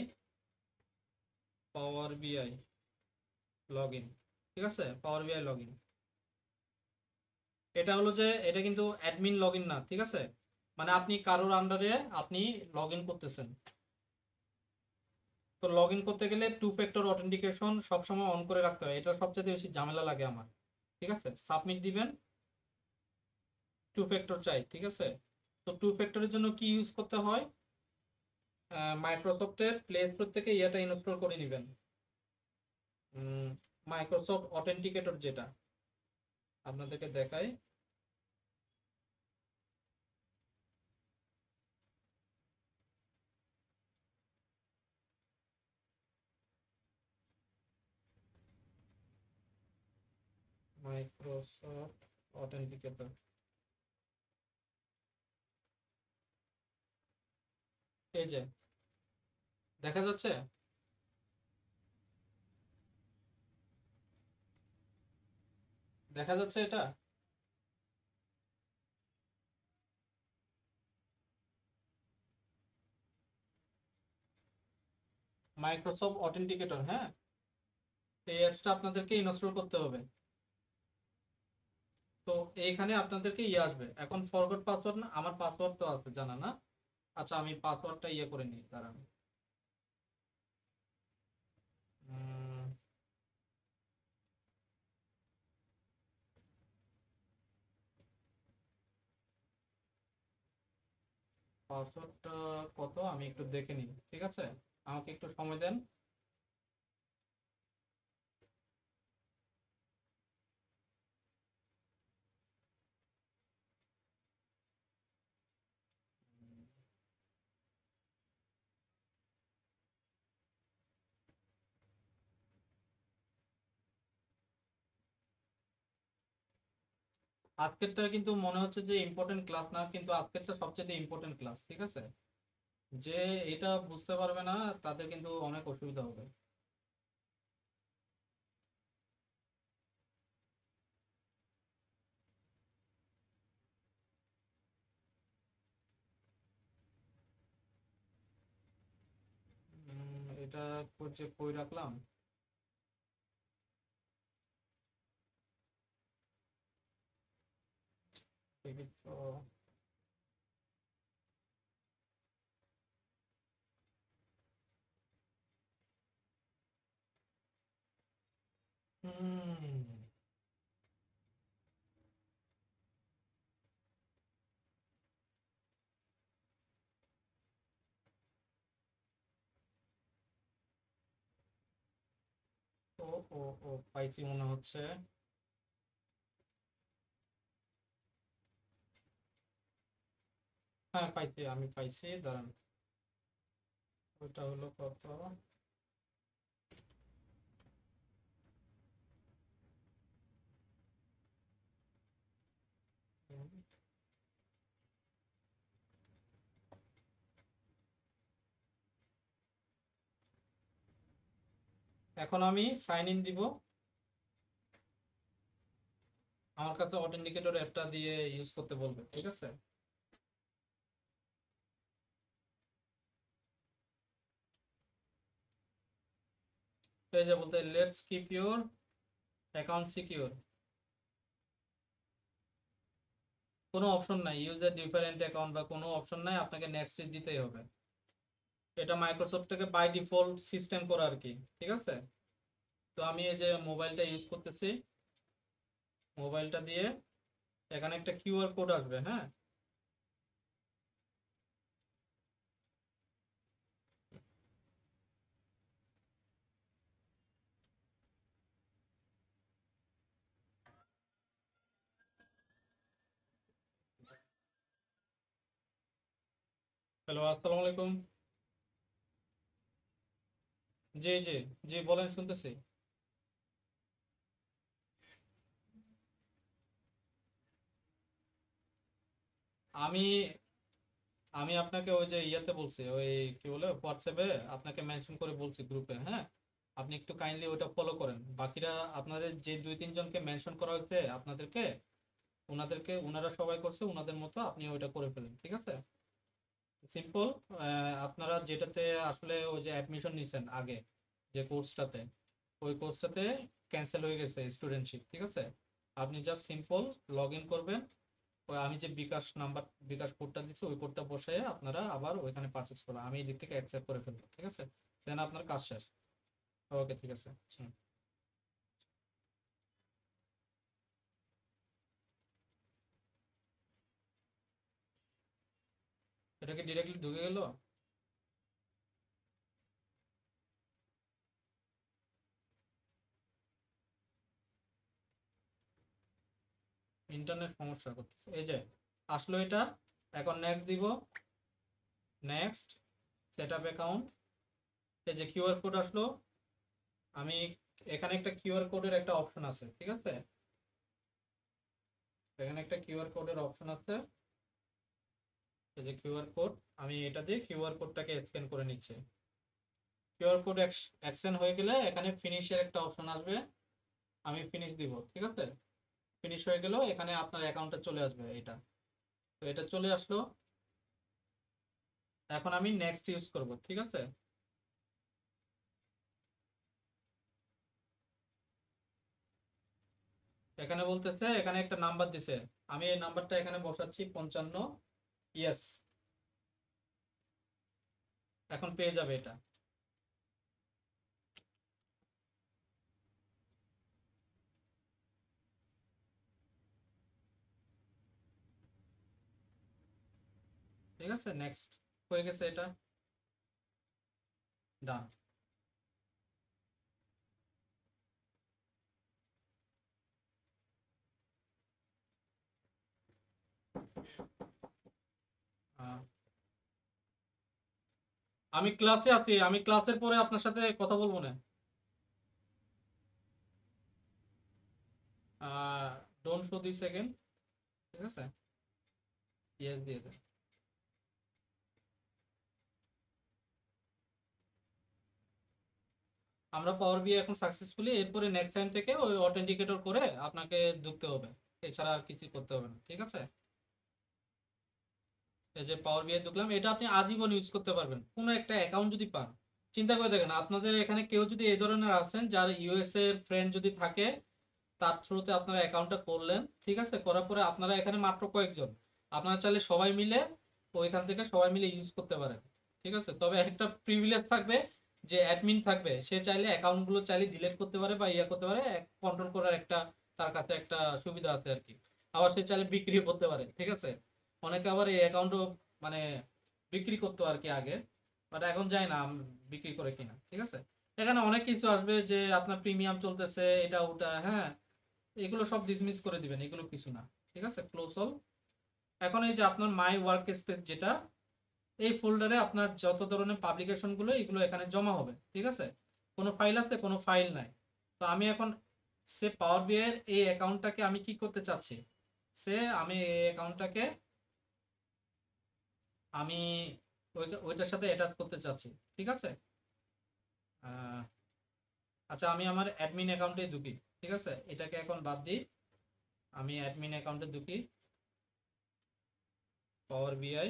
পাওয়ার বিআই লগ ইন, ঠিক আছে, পাওয়ার বিআই লগ ইন। এটা হলো যে এটা কিন্তু অ্যাডমিন লগ ইন না, ঠিক আছে, মানে আপনি কারোর আন্ডারে আপনি লগ ইন করতেছেন। তো লগ ইন করতে গেলে 2 ফ্যাক্টর অথেন্টিকেশন সবসময় অন করে রাখতে হয়, এটা সবচেয়ে বেশি ঝামেলা লাগে আমার, ঠিক আছে, সাবমিট দিবেন, 2 ফ্যাক্টর চাই, ঠিক আছে। তো 2 ফ্যাক্টরের জন্য কি ইউজ করতে হয়? মাইক্রোসফটের প্লে স্টোর থেকে এটা ইনস্টল করে নেবেন, মাইক্রোসফট অথেন্টিকেটর, যেটা আপনাদেরকে দেখায়, মাইক্রোসফট অথেন্টিকেটর, এই যে দেখা যাচ্ছে, দেখা যাচ্ছে এটা মাইক্রোসফট অথেন্টিকেটর, হ্যাঁ, এই অ্যাপসটা আপনাদেরকে ইনস্টল করতে হবে। তো এইখানে আপনাদেরকে ইয়ে আসবে, এখন ফরগট পাসওয়ার্ড না, আমার পাসওয়ার্ড তো আছে জানা না। আচ্ছা, আমি পাসওয়ার্ডটা ইয়ে করে নিই, দাঁড়ান, পাসওয়ার্ডটা কত আমি একটু দেখে নিই, ঠিক আছে, আমাকে একটু সময় দেন। আজকেরটা কিন্তু মনে হচ্ছে যে ইম্পর্টেন্ট ক্লাস না, কিন্তু আজকেরটা সবচেয়ে ইম্পর্টেন্ট ক্লাস, ঠিক আছে, যে এটা বুঝতে পারবে না তাদের কিন্তু অনেক অসুবিধা হবে। এটা যে কই রাখলাম, দেখি তো, হুম, ও ও ও পাইছি মনে হচ্ছে, হ্যাঁ পাইছি, আমি পাইছি, দাঁড়ান, ওইটা হলো কত, এখন আমি সাইন ইন দিব। আমার কাছে অথেন্টিকেটর অ্যাপটা দিয়ে ইউজ করতে বলবে, ঠিক আছে? এই যে বলতে let's keep your account secure, কোনো অপশন নাই, ইউজ এ ডিফারেন্ট অ্যাকাউন্ট বা কোনো অপশন নাই, আপনাকে নেক্সট দিতেই হবে। এটা মাইক্রোসফট থেকে বাই ডিফল্ট সিস্টেম করা আর কি, ঠিক আছে? তো আমি এই যে মোবাইলটা ইউজ করতেছি, মোবাইলটা দিয়ে এখানে একটা কিউআর কোড আসবে, হ্যাঁ? হ্যালো, আসসালামু আলাইকুম। জি জি জি, বলেন, শুনতেছি। আমি আমি আপনাকে ওই যে ইয়াতে বলছি, ওই কি বলে হোয়াটসঅ্যাপে আপনাকে মেনশন করে বলছি গ্রুপে, হ্যাঁ? আপনি একটু কাইন্ডলি ওইটা ফলো করেন। বাকিরা আপনাদের যে 2-3 জনকে মেনশন করা হয়েছে আপনাদেরকে, ওনাদেরকে, ওনারা সবাই করছে ওনাদের মতো, আপনি ওইটা করে ফেলেন, ঠিক আছে? সিম্পল। আপনারা যেটাতে আসলে ওই যে অ্যাডমিশন নিছেন আগে, যে কোর্সটাতে, ওই কোর্সটাতে ক্যান্সেল হয়ে গেছে স্টুডেন্টশিপ, ঠিক আছে? আপনি জাস্ট সিম্পল লগ ইন করবেন। ওই আমি যে বিকাশ নাম্বার, বিকাশ কোডটা দিচ্ছি ওই কোডটা বসিয়ে আপনারা আবার ওইখানে পারচেস করবেন, আমি এই দিক থেকে অ্যাকসেপ্ট করে ফেলবো, ঠিক আছে? দেন আপনার কাজ শেষ। ওকে, ঠিক আছে। হুম। এটা কি ডিরেক্টলি ঢুকে গেল? ইন্টারনেট সমস্যা করতেছে, এই যে আসলো এটা। এখন নেক্সট দিব, নেক্সট সেট আপ অ্যাকাউন্ট। এই যে কিউআর কোড আসলো, আমি এখানে একটা কিউআর কোডের একটা অপশন আছে, ঠিক আছে? এখানে একটা কিউআর কোডের অপশন আছে, এই যে কিউআর কোড, আমি এটা দিয়ে কিউআর কোডটাকে স্ক্যান করে নিচ্ছি। কিউআর কোড অ্যাকশন হয়ে গেলে এখানে ফিনিশের একটা অপশন আসবে, আমি ফিনিশ দিব, ঠিক আছে? ফিনিশ হয়ে গেল, এখানে আপনার অ্যাকাউন্টে চলে আসবে এটা। তো এটা চলে আসলো, এখন আমি নেক্সট ইউজ করব, ঠিক আছে? এখানে বলতেছে, এখানে একটা নাম্বার দিছে, আমি এই নাম্বারটা এখানে বসাচ্ছি 55। ইয়েস, এখন পেয়ে যাবে এটা। ঠিক আছে, নেক্সট হয়ে গেছে এটা, ডান। আমি ক্লাসে আছি, আমি ক্লাসের পরে আপনার সাথে কথা বলবো না। ডোন্ট শো দিস সেকেন্ড, ঠিক আছে? ইয়েস দিয়ে দেন। আমরা পাওয়ার বিআই এখন সাকসেসফুলি, এরপরে নেক্সট টাইম থেকে ওই অথেন্টিকেটর করে আপনাকে ঢুকতে হবে, এছাড়া আর কিছু করতে হবে না, ঠিক আছে? এই যে পাওয়ার বিআই ঢুকলাম, এটা আপনি আজীবন ইউজ করতে পারবেন কোনো একটা অ্যাকাউন্ট যদি পান। চিন্তা করে দেখেন, আপনাদের এখানে কেউ যদি এই ধরনের আছেন যার ইউএসএ এর ফ্রেন্ড যদি থাকে, তার থ্রুতে আপনারা অ্যাকাউন্টটা করলেন, ঠিক আছে? করার পরে আপনারা এখানে মাত্র কয়েকজন, আপনারা চাইলে সবাই মিলে ওইখান থেকে সবাই মিলে ইউজ করতে পারেন, ঠিক আছে? তবে একটা প্রিভিলেজ থাকবে, যে অ্যাডমিন থাকবে সে চাইলে অ্যাকাউন্টগুলো চাইলে ডিলিট করতে পারে বা ইয়া করতে পারে, কন্ট্রোল করার একটা তার কাছে একটা সুবিধা আছে আর কি। আবার সে চাইলে বিক্রি করতে পারে, ঠিক আছে? অনেকে আবার এই অ্যাকাউন্টও মানে বিক্রি করতো আর কি আগে, বাট এখন যায় না বিক্রি করে কিনা, ঠিক আছে? এখানে অনেক কিছু আসবে যে আপনার প্রিমিয়াম চলতেছে, এটা ওটা, হ্যাঁ? এগুলো সব ডিসমিস করে দিবেন, এগুলো কিছু না, ঠিক আছে? Close all. এখন এই যে আপনার মাই ওয়ার্ক স্পেস যেটা, এই ফোল্ডারে আপনার যত ধরনের পাবলিকেশন গুলো এগুলো এখানে জমা হবে, ঠিক আছে? কোনো ফাইল আছে, কোনো ফাইল নাই। তো আমি এখন সে পাওয়ার বিআই এর এই অ্যাকাউন্টটাকে আমি কি করতে চাচ্ছি, সে আমি এই অ্যাকাউন্টটাকে আমি ওইটার সাথে অ্যাটাচ করতে চাচ্ছি, ঠিক আছে? আচ্ছা, আমি আমার অ্যাডমিন অ্যাকাউন্টে ঢুকি, ঠিক আছে, এটাকে এখন বাদ দিই। আমি অ্যাডমিন অ্যাকাউন্টে ঢুকি, পাওয়ার বিআই।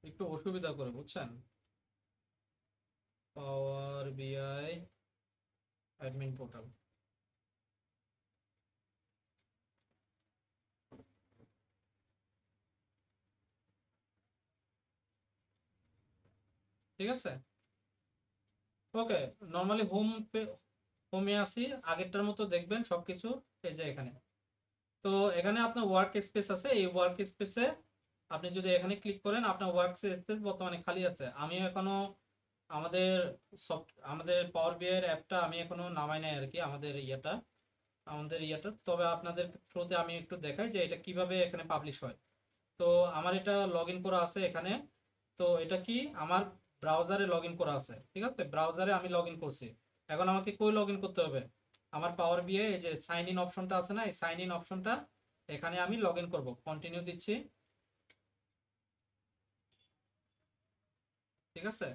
একটু অসুবিধা করে, বুঝছেন? পাওয়ার বিআই অ্যাডমিন পোর্টাল। ঠিক আছে, ওকে। নর্মালি হোমে আসি, আগেরটার মতো দেখবেন সবকিছু। এই যে এখানে, তো এখানে আপনার ওয়ার্ক স্পেস আছে। এই ওয়ার্ক স্পেসে আপনি যদি এখানে ক্লিক করেন, আপনার ওয়ার্ক স্পেস বর্তমানে খালি আছে। আমিও এখনো আমাদের আমাদের পাওয়ার বিআই এর অ্যাপটা আমি এখনো নামাই নাই আর কি, আমাদের ইয়েটা। তবে আপনাদের থ্রুতে আমি একটু দেখাই যে এটা কিভাবে এখানে পাবলিশ হয়। তো আমার এটা লগ ইন করা আছে এখানে। তো এটা কি আমার ব্রাউজারে লগ ইন করা আছে, ঠিক আছে, ব্রাউজারে আমি লগ ইন করছি। এখন আমাকে কই লগ ইন করতে হবে? আমার পাওয়ার বিআই এই যে সাইন ইন অপশনটা আছে না, এই সাইন ইন অপশনটা এখানে আমি লগ ইন করবো। কন্টিনিউ দিচ্ছি, ঠিক আছে।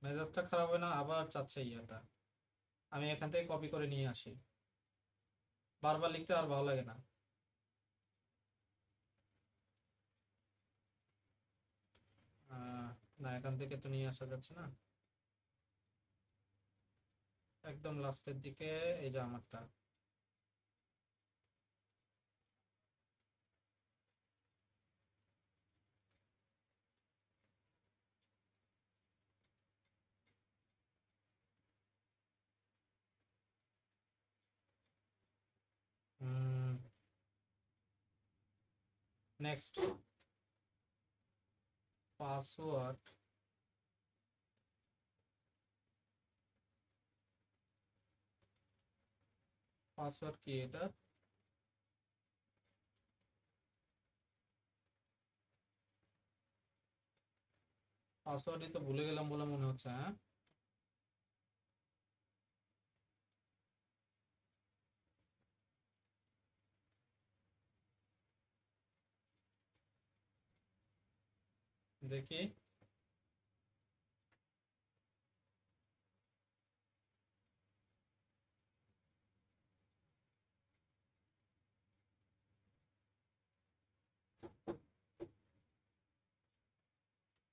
মেজাজটা খারাপ হয় না, আবার চাচ্ছে ইয়েটা। আমি এখান থেকে কপি করে নিয়ে আসি, বারবার লিখতে আর ভালো লাগে না। আহ, না, এখান থেকে তো নিয়ে আসা যাচ্ছে না। একদম লাস্টের দিকে এই যে আমারটা। Next, password. পাসওয়ার্ড কি এটা? পাসওয়ার্ডই তো ভুলে গেলাম বলে মনে হচ্ছে, হ্যাঁ। দেখি,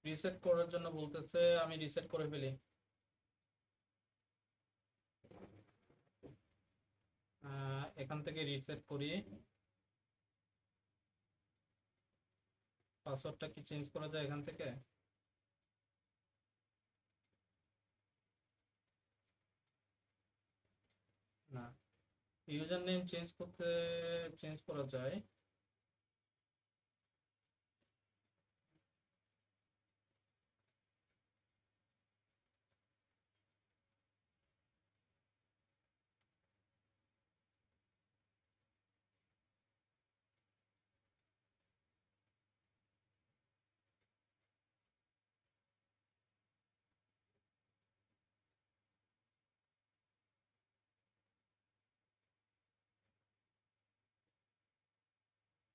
রিসেট করার জন্য বলতেছে, আমি রিসেট করে ফেলি। এখান থেকে রিসেট করি। পাসওয়ার্ডটা কি চেঞ্জ করা যায় এখান থেকে? না, ইউজার নেম চেঞ্জ করা যায়।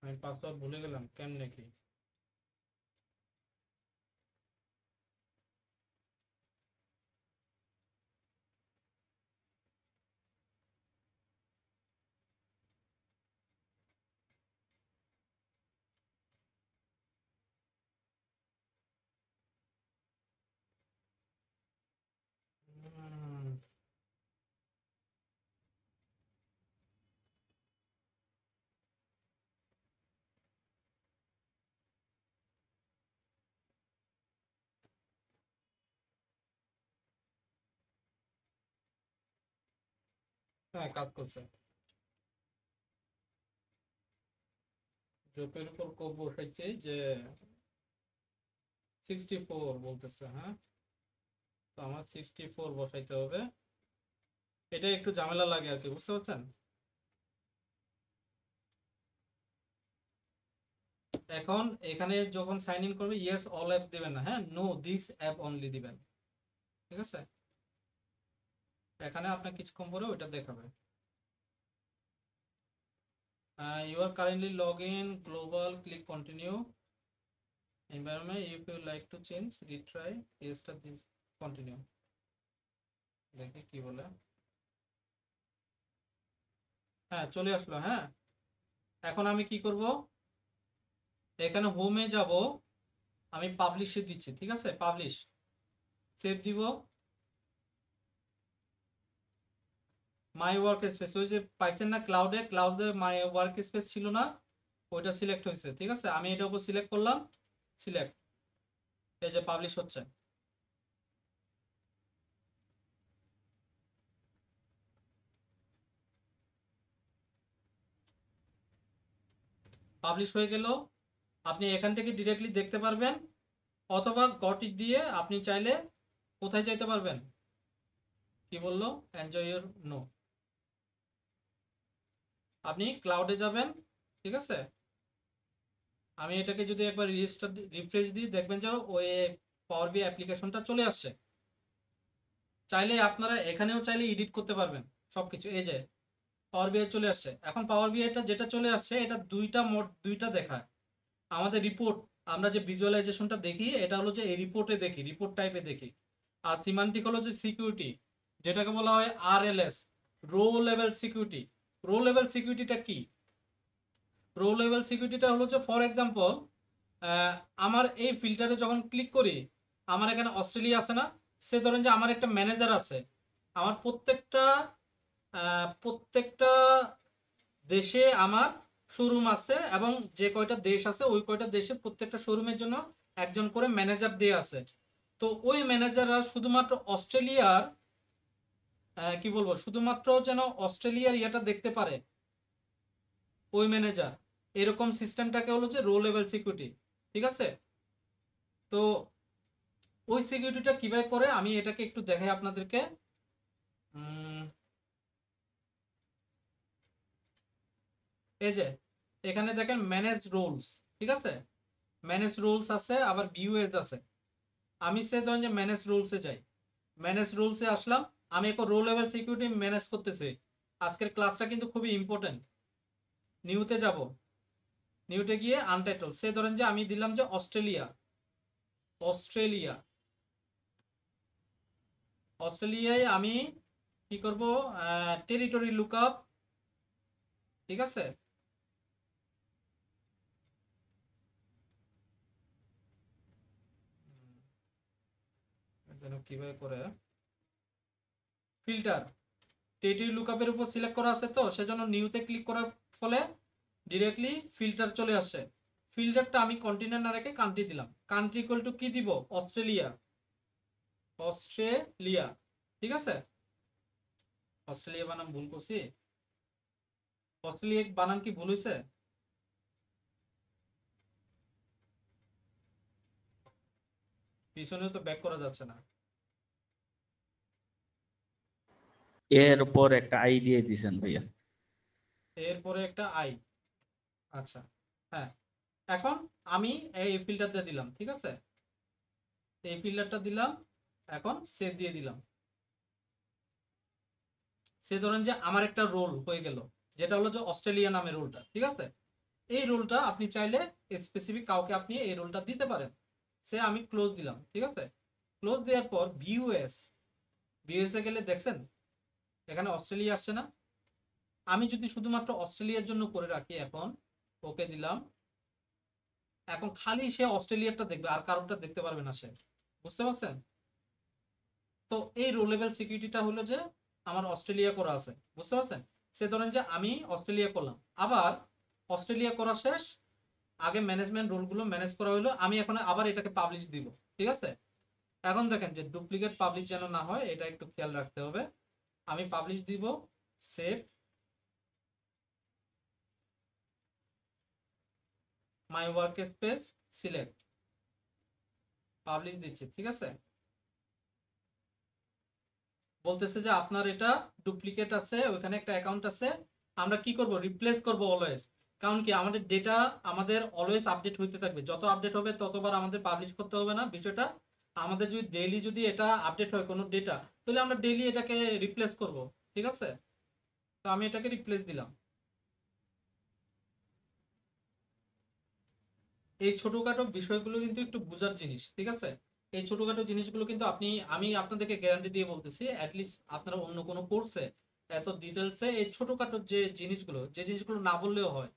আমি পাসওয়ার্ড ভুলে গেলাম, কেমনে কি? উম, হ্যাঁ, কাজ করছে। জোপের উপর কোপ বসাইছে যে 64 বলতেছে, হ্যাঁ। তো আমার 64 বসাইতে হবে। এটা একটু ঝামেলা লাগে আর কি, বুঝতে পারছেন? এখন এখানে যখন সাইন ইন করবে ইয়েস অল অ্যাপ দিবেন না, হ্যাঁ, নো দিস অ্যাপ অনলি দিবেন, ঠিক আছে। এখানে আপনার কিছুক্ষণ পরে ওইটা দেখাবে you are currently log in global, click continue environment, if you like to change retry restart this continue, দেখি কি বলে। হ্যাঁ চলে আসলো। হ্যাঁ এখন আমি কি করব, এখানে হোমে যাব, আমি পাবলিশে দিচ্ছি, ঠিক আছে, পাবলিশ সেভ দিব। মাই ওয়ার্ক স্পেস, ওই যে পাইছেন না ক্লাউডে মাই ওয়ার্ক স্পেস ছিল না, ওইটা সিলেক্ট হয়েছে, ঠিক আছে। আমি এটার উপর সিলেক্ট করলাম, সিলেক্ট, এই যে পাবলিশ হচ্ছে। পাবলিশ হয়ে গেল, আপনি এখান থেকে ডিরেক্টলি দেখতে পারবেন, অথবা গটিক দিয়ে আপনি চাইলে কোথায় যাইতে পারবেন, কি বললো, এনজয় ইউর নো, আপনি ক্লাউডে যাবেন, ঠিক আছে। আমি এটাকে যদি একবার রিফ্রেশ দিই দেখবেন যে ওই পাওয়ার বি অ্যাপ্লিকেশনটা চলে আসছে। চাইলে আপনারা এখানেও চাইলে এডিট করতে পারবেন সবকিছু, এই যে পাওয়ার বিআই চলে আসছে। এখন পাওয়ার বিআইটা যেটা চলে আসছে এটা দুইটা দেখায়। আমাদের রিপোর্ট, আমরা যে ভিজুয়ালাইজেশনটা দেখি এটা হলো যে এই রিপোর্টে দেখি, রিপোর্ট টাইপে দেখি। আর সিমান্টিক হলো যে সিকিউরিটি, যেটাকে বলা হয় RLS, row level security. Row level সিকিউরিটিটা কি? রো লেভেল সিকিউরিটিটা হলো যে ফর এক্সাম্পল আমার এই ফিল্টারে যখন ক্লিক করি, আমার এখানে অস্ট্রেলিয়া আছে না, সে ধরেন যে আমার একটা ম্যানেজার আছে, আমার প্রত্যেকটা দেশে আমার শোরুম আছে, এবং যে কয়টা দেশ আছে ওই কয়টা দেশে প্রত্যেকটা শোরুমের জন্য একজন করে ম্যানেজার দিয়ে আছে। তো ওই ম্যানেজাররা শুধুমাত্র অস্ট্রেলিয়ার কি বলবো, শুধুমাত্র যেন অস্ট্রেলিয়ার ইয়েটা দেখতে পারে ওই ম্যানেজার, এরকম সিস্টেমটাকে হলো যে রো লেভেল সিকিউরিটি, ঠিক আছে। তো ওই সিকিউরিটিটা কিভাবে করে আমি এটাকে একটু দেখাই আপনাদেরকে। এই যে এখানে দেখেন ম্যানেজ রোলস, ঠিক আছে, ম্যানেজ রোলস আছে, আবার ভিউএজ আছে। আমি সে ধরেন যে ম্যানেজ রুলসে যাই, ম্যানেজ রুলসে আসলাম, আমি এখন রো লেভেল সিকিউরিটি ম্যানেজ করতেছি। আজকের ক্লাসটা কিন্তু খুবই ইম্পর্টেন্ট। নিউতে যাব, নিউতে গিয়ে আনটাইটল, সে ধরেন যে আমি দিলাম যে অস্ট্রেলিয়া, অস্ট্রেলিয়া, অস্ট্রেলিয়ায় আমি কি করব, টেরিটরি লুকআপ, ঠিক আছে। যেন কিভাবে করে ফিল্টার টেরিটরি লুকআপের উপর সিলেক্ট করা আছে, তো সেজন্য নিউতে ক্লিক করার ফলে ডিরেক্টলি ফিল্টার চলে আসছে। ফিল্টারটা আমি কন্টিনেন্ট না রেখে কান্ট্রি দিলাম, কান্ট্রি ইকুয়াল টু কি দিব, অস্ট্রেলিয়া, অস্ট্রেলিয়া, ঠিক আছে। অস্ট্রেলিয়া বানাম ভুল করছি, অস্ট্রেলিয়া বানান কি ভুল হয়েছে? পিছনে তো ব্যাক করা যাচ্ছে না। এর উপর একটা আই দিয়ে দিছেন ভাইয়া। এরপরে একটা আই, আচ্ছা, হ্যাঁ। এখন আমি এই ফিল্টারটা দিলাম, ঠিক আছে, এই ফিল্টারটা দিলাম, এখন সেভ দিয়ে দিলাম। সে ধরেন যে আমার একটা রোল হয়ে গেল, যেটা হলো যে অস্ট্রেলিয়া নামের রোলটা, ঠিক আছে। এই রোলটা আপনি চাইলে স্পেসিফিক কাউকে আপনি এই রোলটা দিতে পারেন। সে আমি ক্লোজ দিলাম, ঠিক আছে। ক্লোজ দেওয়ার পর ভিউএস, ভিউএসে গেলে দেখছেন এখানে অস্ট্রেলিয়া আসছে না। আমি যদি শুধুমাত্র অস্ট্রেলিয়ার জন্য করে রাখি, এখন ওকে দিলাম, এখন খালি সে অস্ট্রেলিয়ারটা দেখবে, আর কারোরটা দেখতে পারবে না সে, বুঝতে পারছেন? তো এই রো লেভেল সিকিউরিটিটা হলো যে আমার অস্ট্রেলিয়া করা আছে, বুঝতে পারছেন? সে ধরেন যে আমি অস্ট্রেলিয়া করলাম, আবার অস্ট্রেলিয়া করা শেষ, আগে ম্যানেজমেন্ট রোলগুলো ম্যানেজ করা হলো, আমি এখন আবার এটাকে পাবলিশ দিব, ঠিক আছে। এখন দেখেন যে ডুপ্লিকেট পাবলিশ যেন না হয়, এটা একটু খেয়াল রাখতে হবে। আমি পাবলিশ দিব, save, my work space, select, publish দিচ্ছি, ঠিক আছে। বলতেছে যে আপনার এটা ডুপ্লিকেট আছে, ওইখানে একটা অ্যাকাউন্ট আছে, আমরা কি করব, রিপ্লেস করব অলওয়েজ। কারণ কি আমাদের ডেটা আমাদের অলওয়েজ আপডেট হইতে থাকবে, যত আপডেট হবে ততবার আমাদের পাবলিশ করতে হবে না বিষয়টা। আমাদের যদি ডেইলি যদি এটা আপডেট হয় কোনো ডেটা, তাহলে আমরা ডেইলি এটাকে রিপ্লেস করব। ঠিক আছে, তো আমি এটাকে রিপ্লেস দিলাম। এই ছোটখাটো বিষয়গুলো কিন্তু একটু বোঝার জিনিস, ঠিক আছে। এই ছোটখাটো জিনিসগুলো কিন্তু আমি আপনাদেরকে গ্যারান্টি দিয়ে বলতেছি, অ্যাটলিস্ট আপনারা অন্য কোনো কোর্সে এত ডিটেলসে এই ছোটখাটো যে জিনিসগুলো না বললেও হয়,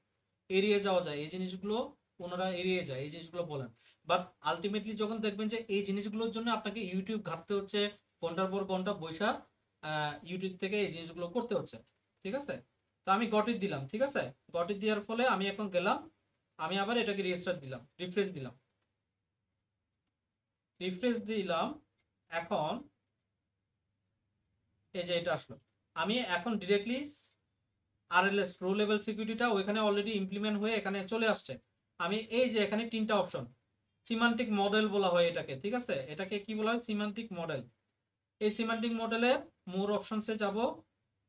এড়িয়ে যাওয়া যায়, এই জিনিসগুলো ওনারা এড়িয়ে যায়, এই জিনিসগুলো বলেন। বাট আলটিমেটলি যখন দেখবেন যে এই জিনিসগুলোর জন্য আপনাকে ইউটিউব ঘাঁটতে হচ্ছে, ঘন্টার পর ঘন্টা বৈশা ইউটিউব থেকে এই জিনিসগুলো করতে হচ্ছে, ঠিক আছে। তো আমি গটিট দিলাম, ঠিক আছে। গটিট দেওয়ার ফলে আমি এখন গেলাম, আমি আবার এটাকে রিফ্রেশ দিলাম। এখন এই যে এটা আসলো, আমি এখন ডিরেক্টলি আরএলএস রো লেভেল সিকিউরিটিটা ওইখানে অলরেডি ইমপ্লিমেন্ট হয়ে এখানে চলে আসছে। আমি এই যে এখানে তিনটা অপশন, সিমান্টিক মডেল বলা হয় এটাকে, ঠিক আছে। এটাকে কি বলা হয়? Semantic model. এই সিমান্টিক মডেলের মোর অপশনসে যাব,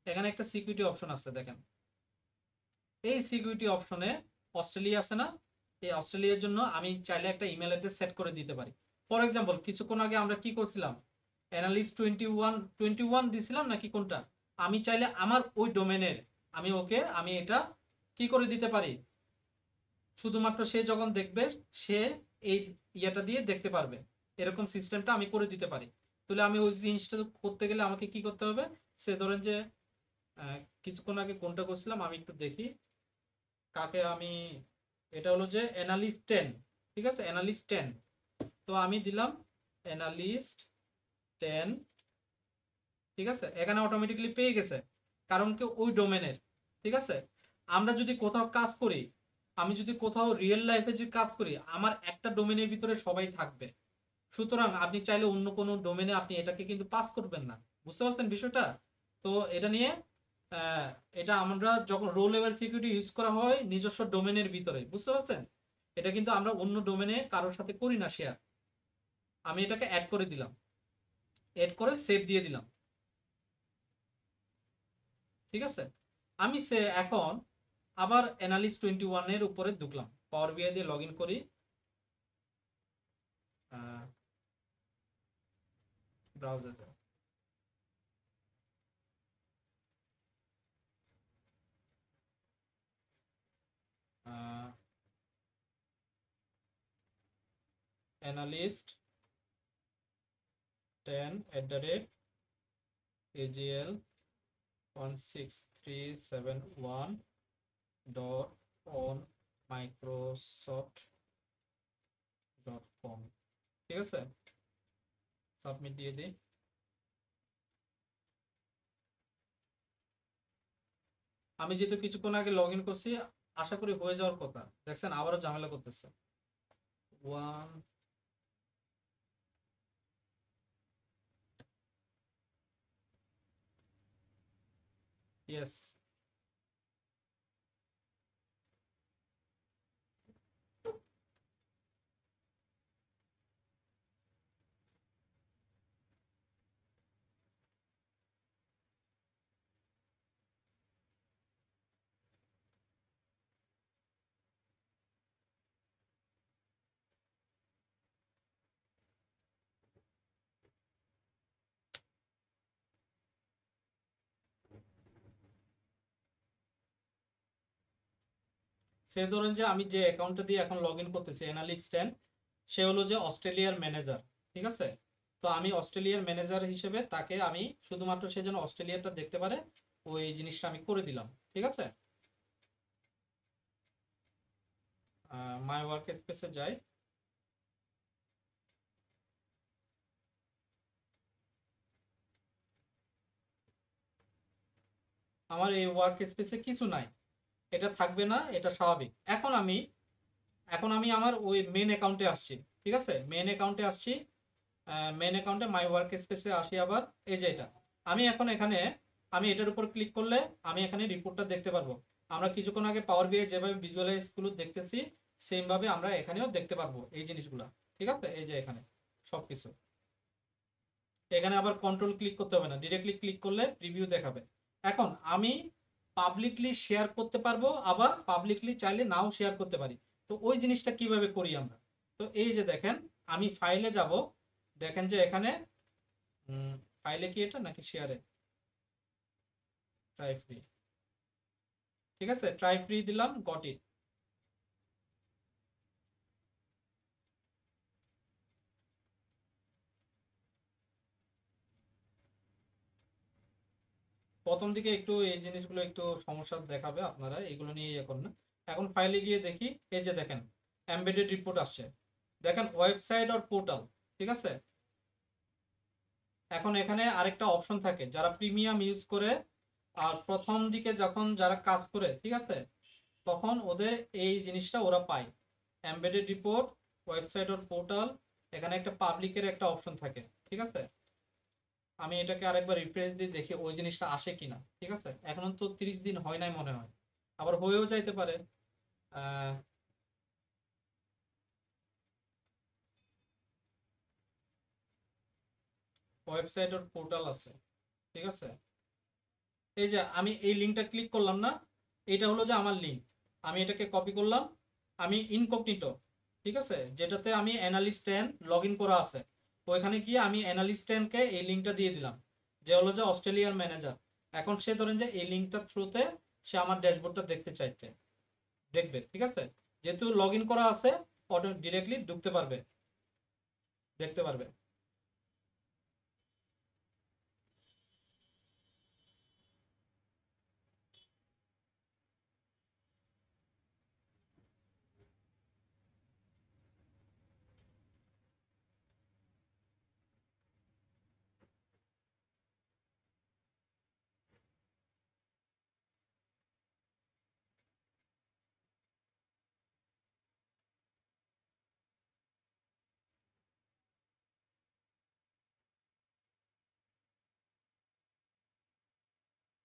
এখানে একটা সিকিউরিটি অপশন আছে দেখেন। এই সিকিউরিটি অপশনে অস্ট্রেলিয়া আছে না, এই অস্ট্রেলিয়ার জন্য আমি চাইলে একটা ইমেল অ্যাড্রেস সেট করে দিতে পারি। ফর এক্সাম্পল কিছুক্ষণ আগে আমরা কি করছিলাম, অ্যানালিস্ট 21 দিছিলাম নাকি কোনটা, আমি চাইলে আমার ওই ডোমেনের আমি এটা কি করে দিতে পারি, শুধুমাত্র সে যখন দেখবে সে এই ইয়েটা দিয়ে দেখতে পারবে, এরকম সিস্টেমটা আমি করে দিতে পারি। তাহলে আমি ওই জিনিসটা করতে গেলে আমাকে কি করতে হবে, সে ধরেন যে কিছুক্ষণ আগে কোনটা করছিলাম আমি একটু দেখি কাকে আমি, এটা হলো যে অ্যানালিস্ট 10, ঠিক আছে, অ্যানালিস্ট 10। তো আমি দিলাম অ্যানালিস্ট 10, ঠিক আছে। এখানে অটোমেটিক্যালি পেয়ে গেছে, কারণ কি ওই ডোমেনের, ঠিক আছে। আমরা যদি কোথাও কাজ করি, আমি যদি কোথাও রিয়েল লাইফে যদি কাজ করি, আমার একটা ডোমেনের ভিতরে সবাই থাকবে। সুতরাং আপনি চাইলে অন্য কোনো ডোমেনে আপনি এটাকে কিন্তু পাস করবেন না, বুঝতে পারছেন বিষয়টা। তো এটা নিয়ে আহ, এটা আমরা যখন রো লেভেল সিকিউরিটি ইউজ করা হয় নিজস্ব ডোমেনের ভিতরে, বুঝতে পারছেন। এটা কিন্তু আমরা অন্য ডোমেনে কারোর সাথে করি না শেয়ার। আমি এটাকে অ্যাড করে দিলাম, অ্যাড করে সেভ দিয়ে দিলাম, ঠিক আছে। আমি এখন আবার অ্যানালিস্ট 21 এর উপরে ঢুকলাম, পাওয়ার বিআই দিয়ে লগ ইন করি। ব্রাউজারে অ্যানালিস্ট 10@agl 16371 on microsoft.com, ঠিক আছে। সাবমিট দিয়ে দিই। আমি যেহেতু কিছুক্ষণ আগে লগ ইন করছি, আশা করি হয়ে যাওয়ার কথা। দেখছেন আবারও ঝামেলা করতেছে। ওয়ান ইয়েস, সে ধরেন যে আমি যে অ্যাকাউন্টটা দিয়ে এখন লগ ইন করতেছি অ্যানালিস্ট 10, সে হলো যে অস্ট্রেলিয়ার ম্যানেজার, ঠিক আছে। তো আমি অস্ট্রেলিয়ার ম্যানেজার হিসেবে তাকে আমি শুধুমাত্র সে যেন অস্ট্রেলিয়াটা দেখতে পারে ওই জিনিসটা আমি করে দিলাম, ঠিক আছে। মাই ওয়ার্ক স্পেসে যাই, আমার এই ওয়ার্ক স্পেসে কিছু নাই, এটা থাকবে না, এটা স্বাভাবিক। এখন আমি আমার ওই মেন অ্যাকাউন্টে আসছি, ঠিক আছে। মেন অ্যাকাউন্টে মাই ওয়ার্ক স্পেসে আসি আবার, এই যে এটা। আমি এখন এখানে আমি এটার উপর ক্লিক করলে আমি এখানে রিপোর্টটা দেখতে পারবো। আমরা কিছুক্ষণ আগে পাওয়ার বিআই যেভাবে ভিজুয়ালাইজ গুলো দেখতেছি, সেম ভাবে আমরা এখানেও দেখতে পারবো এই জিনিসগুলো, ঠিক আছে। এই যে এখানে সবকিছু, এখানে আবার কন্ট্রোল ক্লিক করতে হবে না, ডিরেক্টলি ক্লিক করলে প্রিভিউ দেখাবে। এখন আমি পাবলিকলি শেয়ার করতে পারবো, আবার পাবলিকলি চাইলে নাও শেয়ার করতে পারি। তো ওই জিনিসটা কিভাবে করি আমরা? তো এই যে দেখেন, আমি ফাইলে যাব, দেখেন যে এখানে ফাইলে কি এটা নাকি শেয়ারে, ট্রাই ফ্রি, ঠিক আছে, ট্রাই ফ্রি দিলাম, গট ইট। প্রথম দিকে একটু এই জিনিসগুলো একটু সমস্যা দেখাবে, আপনারা এগুলো নিয়ে ইয়ে করুন না। এখন ফাইলে গিয়ে দেখি, এই যে দেখেন এমবেডেড রিপোর্ট আসছে, দেখেন ওয়েবসাইট আর পোর্টাল, ঠিক আছে। এখন এখানে আরেকটা অপশন থাকে, যারা প্রিমিয়াম ইউজ করে আর প্রথম দিকে যখন যারা কাজ করে, ঠিক আছে, তখন ওদের এই জিনিসটা ওরা পায়, এমবেডেড রিপোর্ট, ওয়েবসাইট আর পোর্টাল, এখানে একটা পাবলিকের একটা অপশন থাকে, ঠিক আছে। আমি এটাকে আরেকবার রিফ্রেশ দিয়ে দেখি ওই জিনিসটা আসে কিনা, ঠিক আছে। এখন তো 30 দিন হয় নাই মনে হয়, আবার হয়েও যাইতে পারে। ওয়েবসাইট আর পোর্টাল আছে, ঠিক আছে। এই যে আমি এই লিঙ্কটা ক্লিক করলাম না, এটা হলো যে আমার লিঙ্ক, আমি এটাকে কপি করলাম, আমি ইনকগনিটো, ঠিক আছে, যেটাতে আমি অ্যানালিস্ট 10 লগ ইন করা আছে, ওইখানে গিয়ে আমি অ্যানালিস্ট 10কে এই লিঙ্কটা দিয়ে দিলাম, যে হলো যে অস্ট্রেলিয়ার ম্যানেজার। এখন সে ধরেন যে এই লিঙ্কটার থ্রুতে সে আমার ড্যাশবোর্ডটা দেখতে চাইছে, দেখবে, ঠিক আছে, যেহেতু লগ ইন করা আছে, অটো ডিরেক্টলি ঢুকতে পারবে, দেখতে পারবে।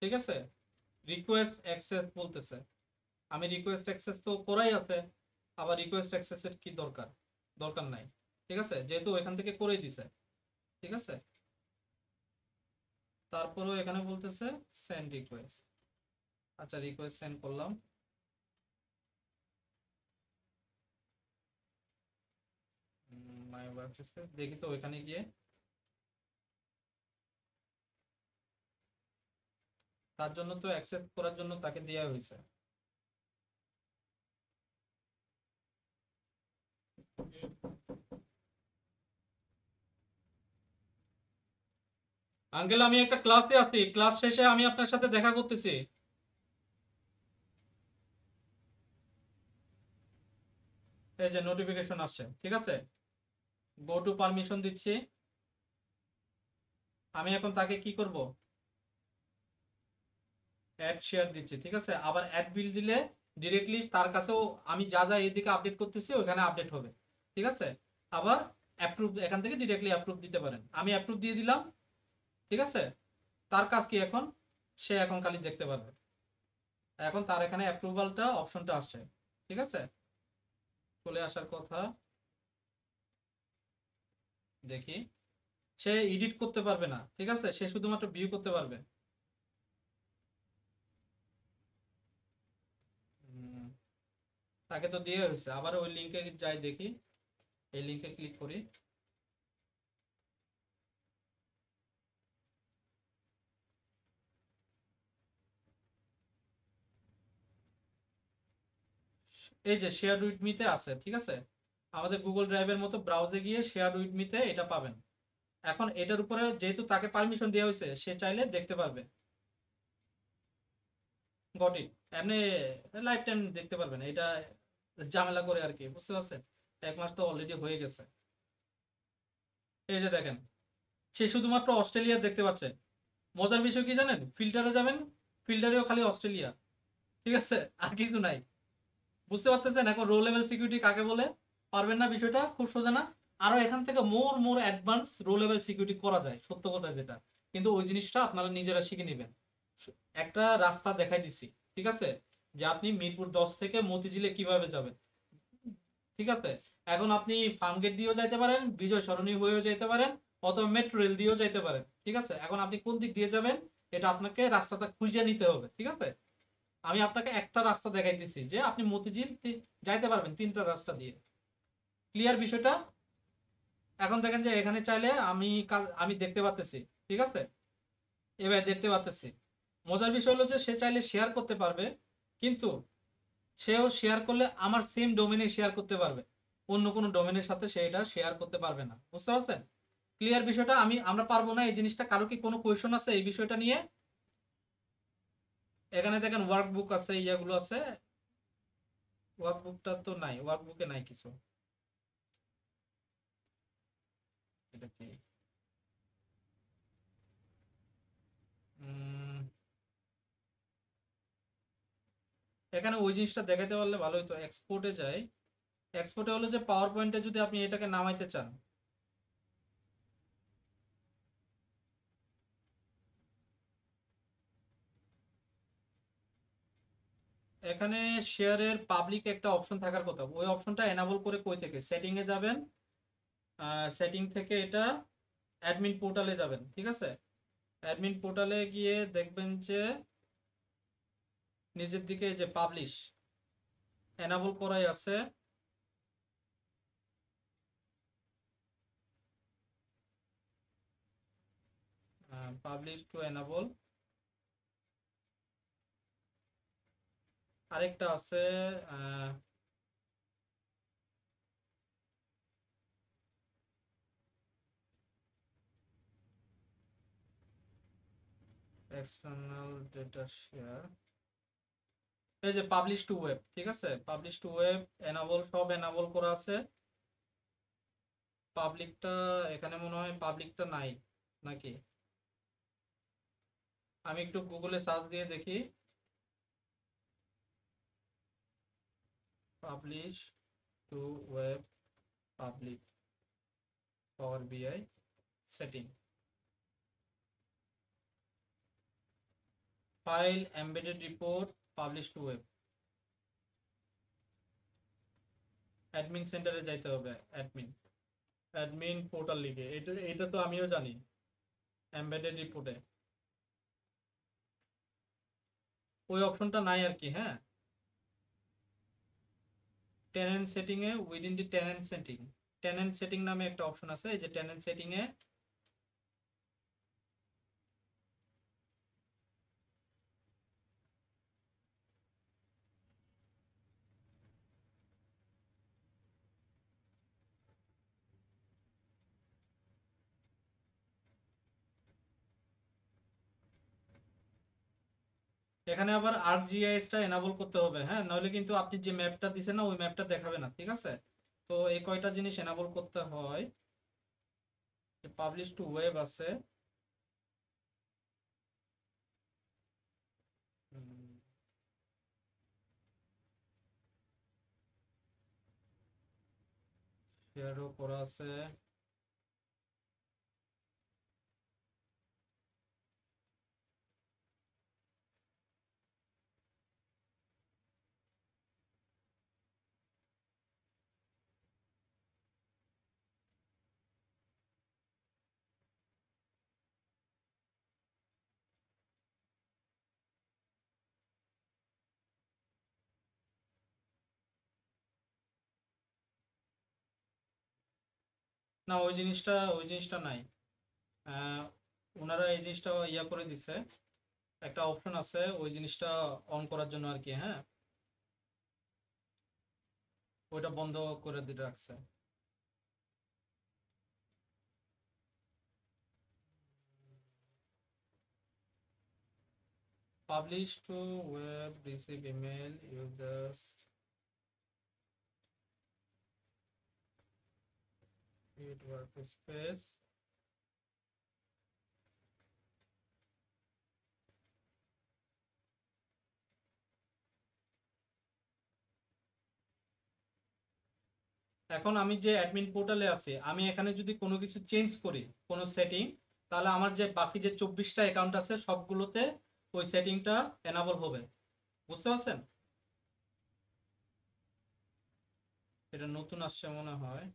ঠিক আছে, রিকোয়েস্ট অ্যাক্সেস বলতেছে, আমি রিকোয়েস্ট অ্যাক্সেস তো করাই আছে, আবার রিকোয়েস্ট অ্যাক্সেসের কি দরকার, দরকার নাই, ঠিক আছে, যেহেতু এখান থেকে করেই দিছে, ঠিক আছে। তারপরেও এখানে বলতেছে সেন্ড রিকোয়েস্ট, আচ্ছা রিকোয়েস্ট সেন্ড করলাম। মাই ওয়ার্ক স্পেস দেখি তো ওইখানে গিয়ে, তার জন্য তো অ্যাক্সেস করার জন্য তাকে দেওয়া হয়েছে। আঙ্কেল আমি একটা ক্লাসে আছি, ক্লাস শেষে আমি আপনার সাথে দেখা করতেছি। এই যে নোটিফিকেশন আসছে, ঠিক আছে, গো টু পারমিশন দিচ্ছি। আমি এখন তাকে কি করব, অ্যাড শেয়ার দিচ্ছি, ঠিক আছে। আবার অ্যাড বিল দিলে ডিরেক্টলি তার কাছেও আমি যা যা এদিকে আপডেট করতেছি ওখানে আপডেট হবে, ঠিক আছে। আবার অ্যাপ্রুভ, এখান থেকে ডিরেক্টলি অ্যাপ্রুভ দিতে পারেন, আমি অ্যাপ্রুভ দিয়ে দিলাম, ঠিক আছে। তার কাজ কি এখন, সে এখন খালি দেখতে পারবে, এখন তার এখানে অ্যাপ্রুভালটা অপশনটা আসছে, ঠিক আছে, চলে আসার কথা। দেখি, সে এডিট করতে পারবে না, ঠিক আছে, সে শুধুমাত্র ভিউ করতে পারবে। তাকে তো দিয়ে হয়েছে, আবার ওই লিঙ্কে যাই দেখি, এই লিঙ্কে ক্লিক করি। এই যে শেয়ার উইথ মিতে আছে, ঠিক আছে, আমাদের গুগল ড্রাইভের মতো ব্রাউজে গিয়ে শেয়ার উইথ মিতে এটা পাবেন। এখন এটার উপরে যেহেতু তাকে পারমিশন দেওয়া হয়েছে, সে চাইলে দেখতে পারবে, গট ইট। এমনি লাইফ টাইম দেখতে পারবেন, এটা ঝামেলা করে আর কি, বুঝতে পারছেন, 1 মাস তো অলরেডি হয়ে গেছে। এই যে দেখেন, সে শুধুমাত্র অস্ট্রেলিয়া দেখতে পাচ্ছে। মজার বিষয় কি জানেন, ফিল্টারে যাবেন, ফিল্টারেও খালি অস্ট্রেলিয়া, ঠিক আছে, আর কিছু নাই। বুঝতে পারতেছেন এখন রো লেভেল সিকিউরিটি কাকে বলে? পারবেন না, বিষয়টা খুব সোজা না? আরো এখান থেকে মোর মোর অ্যাডভান্স রো লেভেল সিকিউরিটি করা যায়, সত্য কথা যেটা, কিন্তু ওই জিনিসটা আপনারা নিজেরা শিখে নেবেন। একটা রাস্তা দেখাই দিছি, ঠিক আছে, যে আপনি মিরপুর 10 থেকে মতিঝিলে কিভাবে যাবেন, ঠিক আছে। এখন আপনি ফার্মগেট দিয়েও যাইতে পারেন, বিজয় সরণি হয়েও যাইতে পারেন, অথবা মেট্রো রেল দিয়েও যাইতে পারেন, ঠিক আছে। এখন আপনি কোন দিক দিয়ে যাবেন, এটা আপনাকে রাস্তাটা খুঁজে নিতে হবে, ঠিক আছে। আমি আপনাকে একটা রাস্তা দেখাইতেছি যে আপনি মতিঝিল যাইতে পারবেন 3টা রাস্তা দিয়ে। ক্লিয়ার বিষয়টা? এখন দেখেন যে এখানে চাইলে আমি দেখতে পাচ্তেছি, ঠিক আছে, এবার দেখতে পাচ্তেছি। মজার বিষয় হলো যে সে চাইলে শেয়ার করতে পারবে, কিন্তু সেও শেয়ার করলে আমার সেম ডোমেনে শেয়ার করতে পারবে, অন্য কোনো ডোমেনের সাথে সে এটা শেয়ার করতে পারবে না। বুঝতে পারছেন ক্লিয়ার বিষয়টা? আমরা পারবো না এই জিনিসটা। কারো কি কোনো কোয়েশন আছে এই বিষয়টা নিয়ে? এখানে দেখেন ওয়ার্কবুক আছে, ইয়াগুলো আছে। ওয়ার্কবুকটা তো নাই, ওয়ার্কবুকে নাই কিছু। এটা কি? উম, এখানে ওই জিনিসটা দেখাতে পারলে ভালো হতো। এক্সপোর্টে যাই। এক্সপোর্টে হলো যে পাওয়ার পয়েন্টে যদি আপনি এটাকে নামাইতে চান, এখানে শেয়ারের পাবলিক একটা অপশন থাকার কথা। ওই অপশনটা এনাবল করে কই থেকে? সেটিং এ যাবেন। সেটিং থেকে এটা অ্যাডমিন পোর্টালে যাবেন, ঠিক আছে। অ্যাডমিন পোর্টালে গিয়ে দেখবেন যে নিচের দিকে যে পাবলিশ এনাবল করাই আছে। Publish two enable. আরেকটা আছে এক্সটার্নাল ডেটা শেয়ার, এই যে পাবলিশ টু ওয়েব, ঠিক আছে। পাবলিশ টু ওয়েব এনাবল, সব এনাবল করা আছে। পাবলিকটা এখানে মনে হয় পাবলিকটা নাই নাকি? আমি একটু গুগলে সার্চ দিয়ে দেখি। পাবলিশ টু ওয়েব পাবলিক পাওয়ার বিআই setting file embedded report publish to web. Admin সেন্টারে যাইতে হবে। অ্যাডমিন অ্যাডমিন পোর্টাল লিখে, এটা এটা তো আমিও জানি। এমবেডেড রিপোর্টে ওই অপশনটা নাই আর কি। হ্যাঁ, tenant setting A within the tenant setting নামে একটা অপশন আছে। এই যে টেনেন্ট সেটিং এ এখানে আবার ArcGIS টা এনাবল করতে হবে। হ্যাঁ, নইলে কিন্তু আপনি যে ম্যাপটা দিছেন না ওই ম্যাপটা দেখাবে না, ঠিক আছে। তো এই কয়টা জিনিস এনাবল করতে হয়। পাবলিশ টু ওয়েব আছে। শেয়ারও করা আছে। না, ওই জিনিসটা নাই। আহ, ওনারা এই জিনিসটা ইয়া করে দিছে, একটা অপশন আছে ওই জিনিসটা অন করার জন্য আর কি। হ্যাঁ, ওইটা বন্ধ করে দিয়ে রাখছে। Publish to web receive email users create workspace। এখন আমি যে অ্যাডমিন পোর্টালে আছি, আমি এখানে যদি কোনো কিছু চেঞ্জ করি, কোনো সেটিং, তাহলে আমার যে বাকি যে 24টা অ্যাকাউন্ট আছে সবগুলোতে ওই সেটিংটা এনাবল হবে। বুঝতে পারছেন? এটা নতুন আসছে মনে হয়।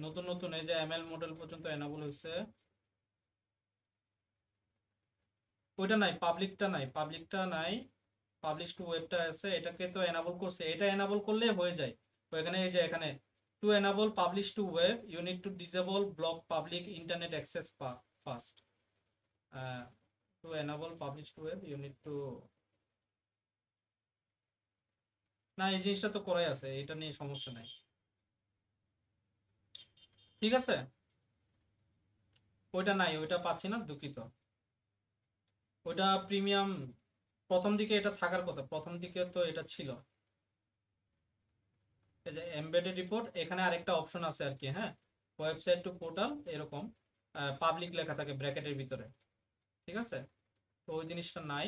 নতুন নতুন এই যে এমএল মডেল পর্যন্ত এনাবল হয়েছে। ওইটা নাই, পাবলিকটা নাই, পাবলিকটা নাই, পাবলিশ টু ওয়েবটা আছে, এটাকে তো এনাবল করছে, এটা এনাবল করলে হয়ে যায়। তো এখানে এই যে এখানে to enable publish to web you need to disable block public internet access first. To enable publish to web you need to, না এই জিনিসটা তো করাই আছে, এটা নিয়ে সমস্যা নাই। ঠিক আছে, ওইটা নাই, ওইটা পাচ্ছি না, দুঃখিত। ওইটা প্রিমিয়াম, প্রথম দিকে এটা থাকার কথা, প্রথম দিকে তো এটা ছিল। এই যে এমবেডেড রিপোর্ট, এখানে আরেকটা অপশন আছে আর কি, হ্যাঁ, ওয়েবসাইট টু পোর্টাল এরকম পাবলিক লেখা থাকে ব্র্যাকেটের ভিতরে, ঠিক আছে, তো ওই জিনিসটা নাই।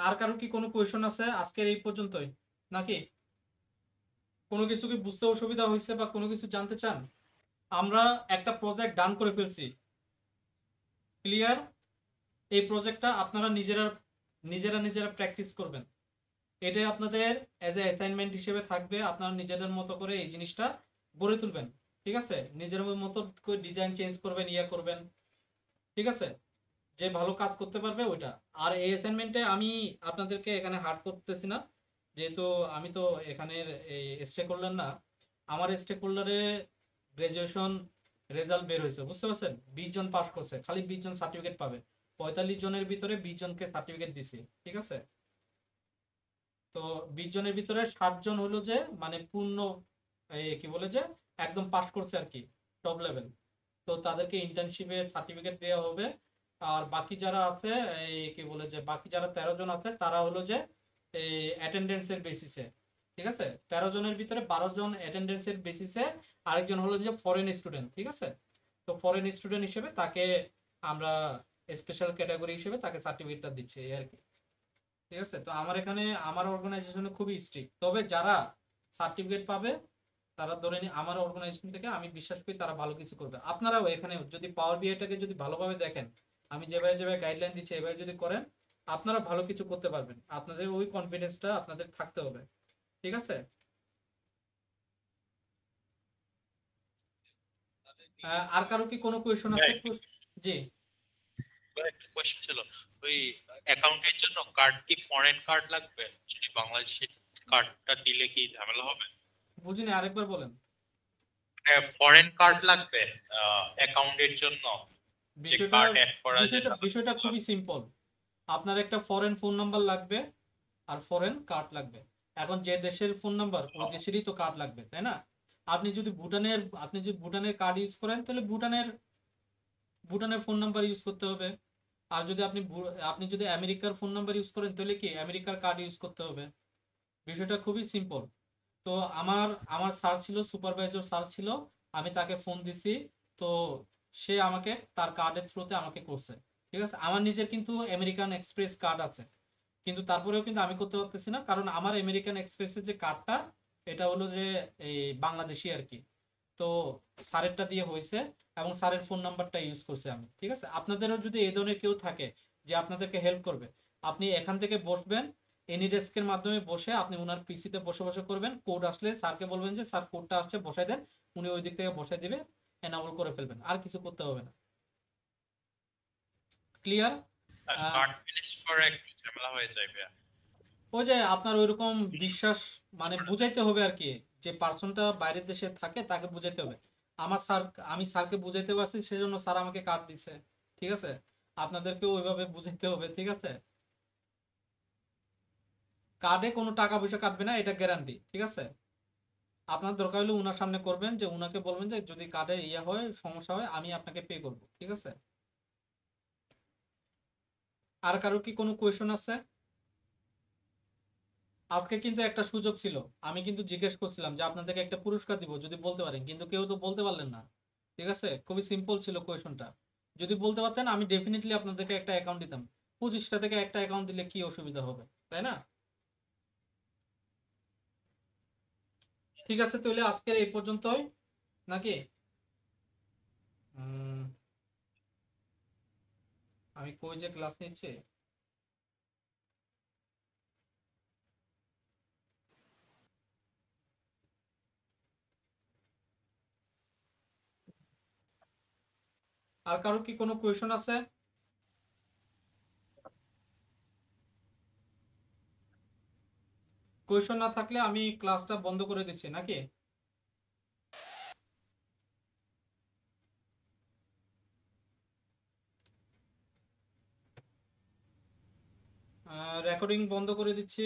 আর কারো কি কোনো কোয়েশন আছে আজকের এই পর্যন্তই নাকি? কোনো কিছু কি বুঝতে অসুবিধা হয়েছে বা কোনো কিছু জানতে চান? আমরা একটা প্রজেক্ট ডান করে ফেলছি, ক্লিয়ার। এই প্রজেক্টটা আপনারা নিজেরা নিজেরা নিজেরা প্র্যাকটিস করবেন, এটাই আপনাদের এজ এ অ্যাসাইনমেন্ট হিসেবে থাকবে। আপনারা নিজেদের মতো করে এই জিনিসটা গড়ে তুলবেন, ঠিক আছে, নিজের মতো করে ডিজাইন চেঞ্জ করবেন, ইয়ে করবেন, ঠিক আছে, যে ভালো কাজ করতে পারবে ওইটা। আর এই অ্যাসাইনমেন্টে আমি আপনাদেরকে এখানে হার্ড করতেছি না, যেহেতু আমি তো এখানের এই স্টেক হোল্ডার না। আমার স্টেক হোল্ডারে গ্রাজুয়েশন রেজাল্ট বের হয়েছে, বুঝতে পারছেন, 20 জন পাস করছে, খালি 20 জন সার্টিফিকেট পাবে, 45 জনের ভিতরে 20 জনকে সার্টিফিকেট দিছি, ঠিক আছে। তো 20 জনের ভিতরে 7 জন হলো যে মানে পূর্ণ কি বলে যে একদম পাস করছে আর কি, টপ লেভেল। তো তাদেরকে ইন্টার্নশিপে সার্টিফিকেট দেওয়া হবে। আর বাকি যারা আছে এই কি বলে যে বাকি যারা 13 জন আছে তারা হলো যে এই অ্যাটেন্ডেন্সের বেসিসে, ঠিক আছে, 13 জনের ভিতরে 12 জন অ্যাটেন্ডেন্সের বেসিসে, আরেকজন হলো যে ফরেন স্টুডেন্ট, ঠিক আছে। তো ফরেন স্টুডেন্ট হিসেবে তাকে আমরা স্পেশাল ক্যাটাগরি হিসেবে তাকে সার্টিফিকেটটা দিচ্ছি এই আর কি, ঠিক আছে। তো আমার এখানে আমার অর্গানাইজেশনে খুবই স্ট্রিক্ট, তবে যারা সার্টিফিকেট পাবে তারা ধরে নি আমার অর্গানাইজেশন থেকে, আমি বিশ্বাস করি তারা ভালো কিছু করবে। আপনারাও এখানে যদি পাওয়ার বিআইটাকে যদি ভালোভাবে দেখেন, আমি যেভাবে যেভাবে গাইডলাইন দিচ্ছি এভাবে যদি করেন, আপনারা ভালো কিছু করতে পারবেন, আপনাদের ওই কনফিডেন্সটা আপনাদের থাকতে হবে, ঠিক আছে। আর কারো কি কোনো কোয়েশন আছে? জি। একটা কোয়েশ্চেন ছিল, ওই অ্যাকাউন্টের জন্য কার্ড কি ফরেন কার্ড লাগবে? যদি বাংলাদেশি কার্ডটা দিলে কি ঝামেলা হবে? বুঝিনি, আরেকবার বলেন। ফরেন কার্ড লাগবে অ্যাকাউন্টের জন্য, যে বিষয়টা কার্ড অ্যাড করার বিষয়টা জন্য। বিষয়টা খুবই সিম্পল। আপনার একটা ফরেন ফোন নাম্বার লাগবে আর ফরেন কার্ড লাগবে। এখন যে দেশের ফোন নাম্বার ওই দেশেরই তো কার্ড লাগবে, তাই না? আপনি যদি ভুটানের কার্ড ইউজ করেন তাহলে ভুটানের ফোন নাম্বার ইউজ করতে হবে। আর যদি আপনি যদি আমেরিকার ফোন নাম্বার ইউজ করেন তাহলে কি আমেরিকার কার্ড ইউজ করতে হবে। বিষয়টা খুবই সিম্পল। তো আমার আমার স্যার ছিল, সুপারভাইজার স্যার ছিল, আমি তাকে ফোন দিছি। তো সে আমাকে তার কার্ডের থ্রুতে আমাকে করছে, ঠিক আছে। আমার নিজের কিন্তু আমেরিকান এক্সপ্রেস কার্ড আছে, কিন্তু তারপরেও কিন্তু আমি করতে পারতেছি না, কারণ আমার আমেরিকান এক্সপ্রেসের যে কার্ডটা এটা হলো যে এই বাংলাদেশি আর কি। তো স্যারেরটা দিয়ে হয়েছে এবং স্যারের ফোন নাম্বারটা ইউজ করছি আমি, ঠিক আছে। আপনাদেরও যদি এই ধরনের কেউ থাকে যে আপনাদেরকে হেল্প করবে, আপনি এখান থেকে বসবেন, এনি ডেস্কের মাধ্যমে বসে আপনি ওনার পিসিতে বসে বসে করবেন। কোড আসলে স্যারকে বলবেন যে স্যার কোডটা আসছে বসাই দেন, উনি ওই দিক থেকে বসাই দিবে, এনাবল করে ফেলবেন, আর কিছু করতে হবে না। ক্লিয়ার? কার্ড ম্যানেজ করা একটু ঝামেলা হয়ে যাবে। ওই যে আপনার ওইরকম বিশ্বাস মানে বুঝাইতে হবে আর কি, যে পার্সনটা বাইরের দেশে থাকে তাকে বুঝাইতে হবে। আমার স্যার, আমি স্যারকে বুঝাইতে পারছি সেজন্য স্যার আমাকে কার্ড দিছে, ঠিক আছে। আপনাদেরকেও ওইভাবে বুঝাইতে হবে, ঠিক আছে। কার্ডে কোনো টাকা পয়সা কাটবে না, এটা গ্যারান্টি, ঠিক আছে। আপনার দরকার হলে উনার সামনে করবেন, যে উনাকে বলবেন যে যদি কার্ডে ইয়ে হয় সমস্যা হয় আমি আপনাকে পে করব, ঠিক আছে। আর কারো কি কোনো কোয়েশন আছে? আজকে কিন্তু একটা সুযোগ ছিল, আমি কিন্তু জিজ্ঞেস করছিলাম যে আপনাদেরকে একটা পুরস্কার দিব যদি বলতে পারেন, কিন্তু কেউ তো বলতে পারলেন না, ঠিক আছে। খুবই সিম্পল ছিল কোয়েশনটা, যদি বলতে পারতেন আমি ডেফিনেটলি আপনাদেরকে একটা অ্যাকাউন্ট দিতাম। 25টা থেকে একটা অ্যাকাউন্ট দিলে কি অসুবিধা হবে, তাই না? ঠিক আছে, তাহলে আজকের এই পর্যন্তই নাকি? উম, আমি কই যে ক্লাস নিচ্ছি। আর কারো কি কোনো কোয়েশন আছে? কোয়েশন না থাকলে আমি ক্লাসটা বন্ধ করে দিচ্ছি নাকি? রেকর্ডিং বন্ধ করে দিচ্ছি।